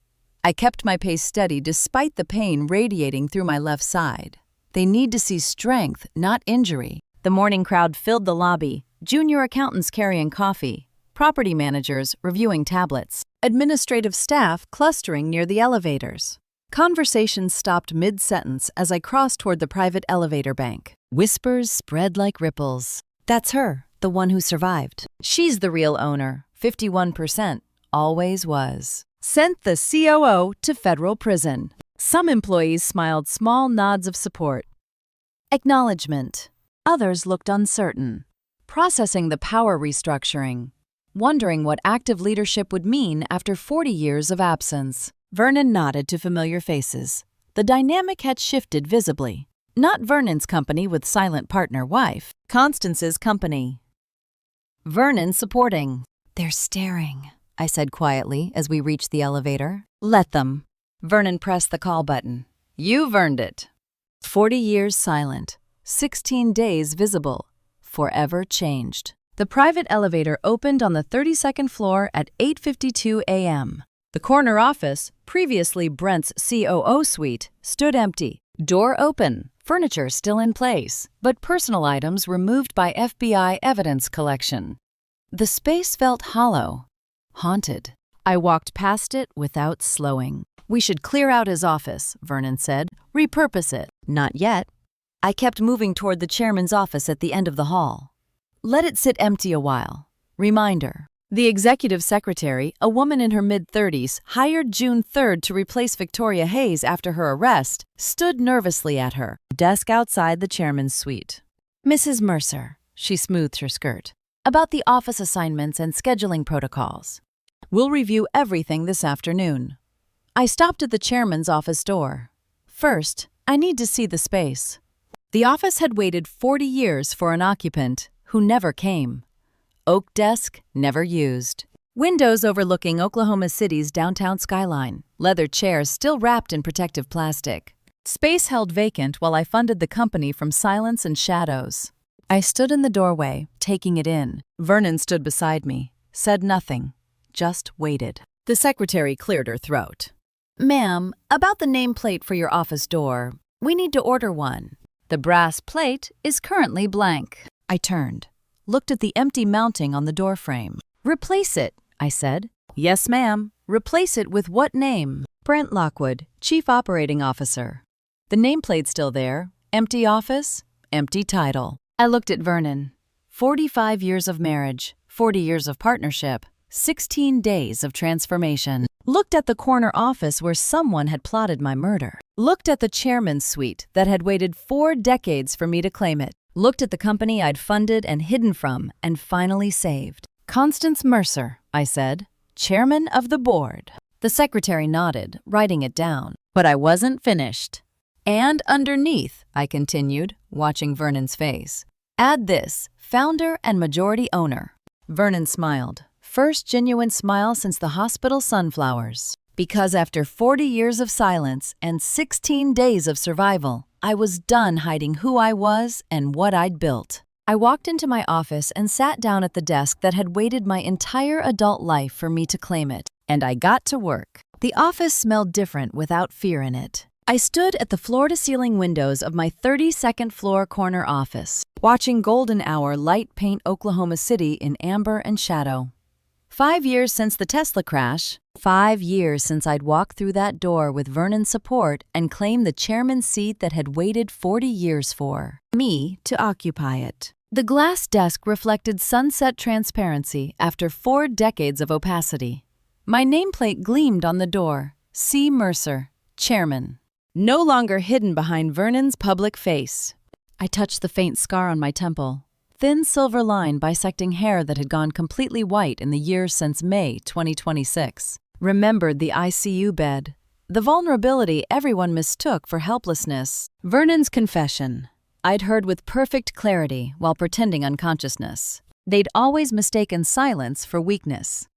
I kept my pace steady despite the pain radiating through my left side. They need to see strength, not injury. The morning crowd filled the lobby, junior accountants carrying coffee, property managers reviewing tablets, administrative staff clustering near the elevators. Conversations stopped mid-sentence as I crossed toward the private elevator bank. Whispers spread like ripples. "That's her, the one who survived. She's the real owner, 51%, always was. Sent the COO to federal prison." Some employees smiled small nods of support. Acknowledgement. Others looked uncertain, processing the power restructuring, wondering what active leadership would mean after 40 years of absence. Vernon nodded to familiar faces. The dynamic had shifted visibly. Not Vernon's company with silent partner wife, Constance's company. Vernon supporting. "They're staring," I said quietly as we reached the elevator. "Let them." Vernon pressed the call button. "You've earned it." 40 years silent, 16 days visible, forever changed. The private elevator opened on the 32nd floor at 8:52 a.m. The corner office, previously Brent's COO suite, stood empty. Door open, furniture still in place, but personal items removed by FBI evidence collection. The space felt hollow, haunted. I walked past it without slowing. "We should clear out his office," Vernon said. "Repurpose it." "Not yet." I kept moving toward the chairman's office at the end of the hall. "Let it sit empty a while." Reminder. The executive secretary, a woman in her mid-30s, hired June 3rd to replace Victoria Hayes after her arrest, stood nervously at her desk outside the chairman's suite. "Mrs. Mercer," she smoothed her skirt, "about the office assignments and scheduling protocols. We'll review everything this afternoon." I stopped at the chairman's office door. First, I need to see the space. The office had waited 40 years for an occupant who never came. Oak desk, never used. Windows overlooking Oklahoma City's downtown skyline. Leather chairs still wrapped in protective plastic. Space held vacant while I funded the company from silence and shadows. I stood in the doorway, taking it in. Vernon stood beside me, said nothing, just waited. The secretary cleared her throat. "Ma'am, about the nameplate for your office door. We need to order one. The brass plate is currently blank." I turned, looked at the empty mounting on the doorframe. "Replace it," I said. "Yes, ma'am. Replace it with what name?" "Brent Lockwood, Chief Operating Officer." The nameplate's still there. Empty office, empty title. I looked at Vernon. 45 years of marriage, 40 years of partnership, 16 days of transformation. Looked at the corner office where someone had plotted my murder. Looked at the chairman's suite that had waited 4 decades for me to claim it. Looked at the company I'd funded and hidden from and finally saved. "Constance Mercer," I said, "chairman of the board." The secretary nodded, writing it down. But I wasn't finished. "And underneath," I continued, watching Vernon's face, "add this, founder and majority owner." Vernon smiled. First genuine smile since the hospital sunflowers. Because after 40 years of silence and 16 days of survival, I was done hiding who I was and what I'd built. I walked into my office and sat down at the desk that had waited my entire adult life for me to claim it. And I got to work. The office smelled different without fear in it. I stood at the floor-to-ceiling windows of my 32nd floor corner office, watching golden hour light paint Oklahoma City in amber and shadow. 5 years since the Tesla crash, 5 years since I'd walked through that door with Vernon's support and claimed the chairman's seat that had waited 40 years for me to occupy it. The glass desk reflected sunset transparency after 4 decades of opacity. My nameplate gleamed on the door, C. Mercer, chairman. No longer hidden behind Vernon's public face. I touched the faint scar on my temple. Thin silver line bisecting hair that had gone completely white in the years since May 2026. Remembered the ICU bed. The vulnerability everyone mistook for helplessness. Vernon's confession. I'd heard with perfect clarity while pretending unconsciousness. They'd always mistaken silence for weakness.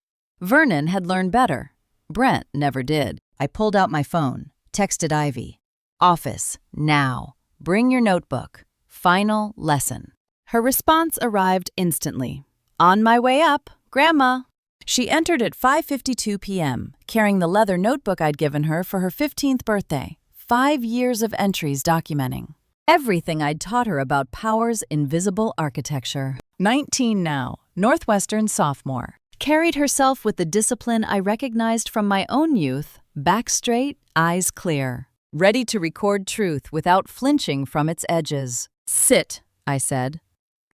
Vernon had learned better. Brent never did. I pulled out my phone, texted Ivy. "Office, now. Bring your notebook. Final lesson." Her response arrived instantly. "On my way up, Grandma." She entered at 5:52 p.m., carrying the leather notebook I'd given her for her 15th birthday. 5 years of entries documenting everything I'd taught her about Power's invisible architecture. 19 now, Northwestern sophomore. Carried herself with the discipline I recognized from my own youth, back straight, eyes clear. Ready to record truth without flinching from its edges. "Sit," I said.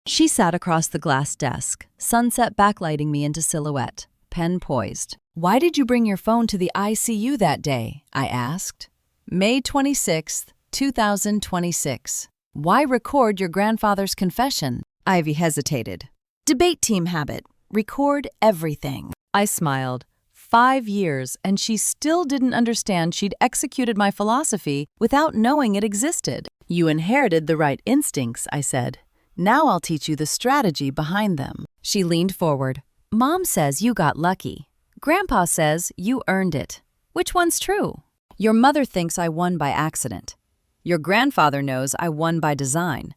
She sat across the glass desk, sunset backlighting me into silhouette, pen poised. "Why did you bring your phone to the ICU that day?" I asked. "May 26th, 2026. Why record your grandfather's confession?" Ivy hesitated. "Debate team habit. Record everything." I smiled. 5 years, and she still didn't understand she'd executed my philosophy without knowing it existed. "You inherited the right instincts," I said. "Now I'll teach you the strategy behind them." She leaned forward. "Mom says you got lucky. Grandpa says you earned it. Which one's true? Your mother thinks I won by accident. Your grandfather knows I won by design.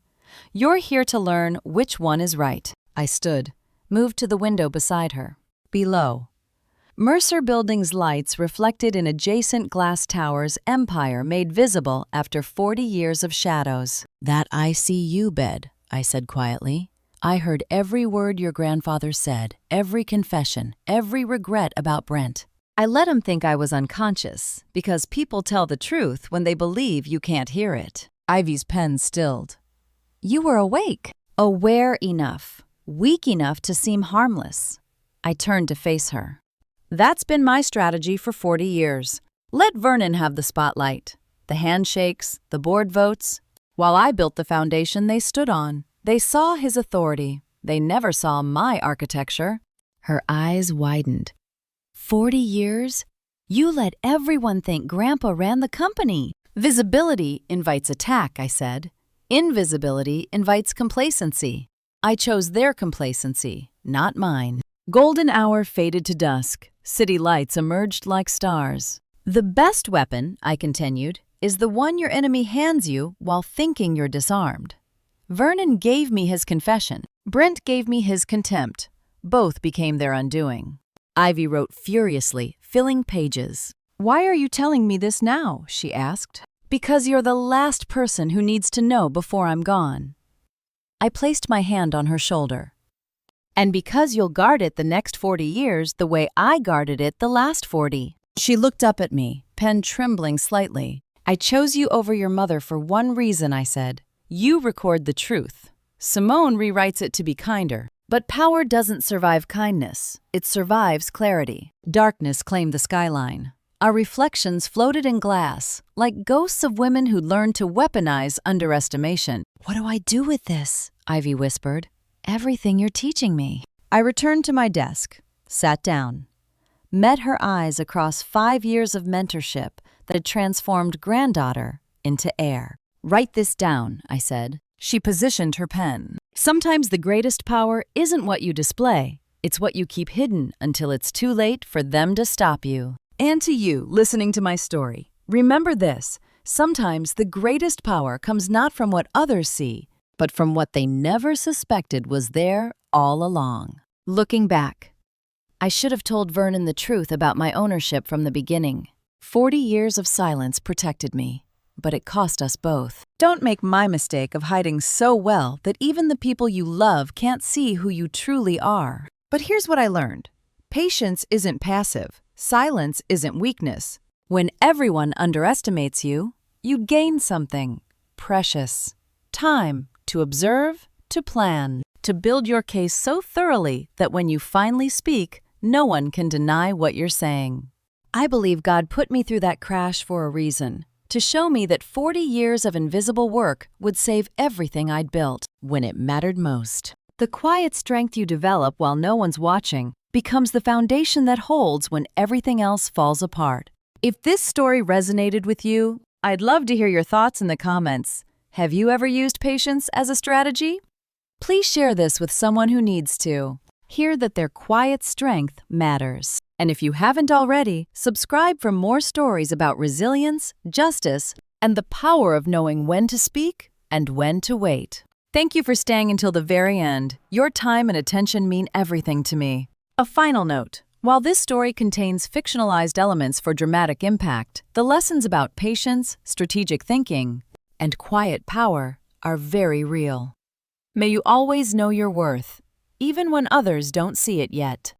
You're here to learn which one is right." I stood, moved to the window beside her. Below, Mercer Building's lights reflected in adjacent glass towers' empire made visible after 40 years of shadows. "That ICU bed," I said quietly. "I heard every word your grandfather said, every confession, every regret about Brent. I let him think I was unconscious, because people tell the truth when they believe you can't hear it." Ivy's pen stilled. "You were awake, aware enough, weak enough to seem harmless." I turned to face her. "That's been my strategy for 40 years. Let Vernon have the spotlight, the handshakes, the board votes. While I built the foundation they stood on, they saw his authority. They never saw my architecture." Her eyes widened. 40 years? You let everyone think Grandpa ran the company. Visibility invites attack, I said. Invisibility invites complacency. I chose their complacency, not mine. Golden hour faded to dusk. City lights emerged like stars. The best weapon, I continued, is the one your enemy hands you while thinking you're disarmed. Vernon gave me his confession. Brent gave me his contempt. Both became their undoing. Ivy wrote furiously, filling pages. "Why are you telling me this now?" she asked. "Because you're the last person who needs to know before I'm gone." I placed my hand on her shoulder. "And because you'll guard it the next 40 years the way I guarded it the last 40. She looked up at me, pen trembling slightly. "I chose you over your mother for one reason," I said. "You record the truth. Simone rewrites it to be kinder. But power doesn't survive kindness. It survives clarity." Darkness claimed the skyline. Our reflections floated in glass, like ghosts of women who'd learned to weaponize underestimation. "What do I do with this?" Ivy whispered. "Everything you're teaching me." I returned to my desk, sat down, met her eyes across 5 years of mentorship that had transformed granddaughter into heir. "Write this down," I said. She positioned her pen. "Sometimes the greatest power isn't what you display. It's what you keep hidden until it's too late for them to stop you." And to you, listening to my story, remember this: sometimes the greatest power comes not from what others see, but from what they never suspected was there all along. Looking back, I should have told Vernon the truth about my ownership from the beginning. 40 years of silence protected me, but it cost us both. Don't make my mistake of hiding so well that even the people you love can't see who you truly are. But here's what I learned. Patience isn't passive. Silence isn't weakness. When everyone underestimates you, you gain something precious. Time to observe, to plan, to build your case so thoroughly that when you finally speak, no one can deny what you're saying. I believe God put me through that crash for a reason, to show me that 40 years of invisible work would save everything I'd built when it mattered most. The quiet strength you develop while no one's watching becomes the foundation that holds when everything else falls apart. If this story resonated with you, I'd love to hear your thoughts in the comments. Have you ever used patience as a strategy? Please share this with someone who needs to hear that their quiet strength matters. And if you haven't already, subscribe for more stories about resilience, justice, and the power of knowing when to speak and when to wait. Thank you for staying until the very end. Your time and attention mean everything to me. A final note. While this story contains fictionalized elements for dramatic impact, the lessons about patience, strategic thinking, and quiet power are very real. May you always know your worth, even when others don't see it yet.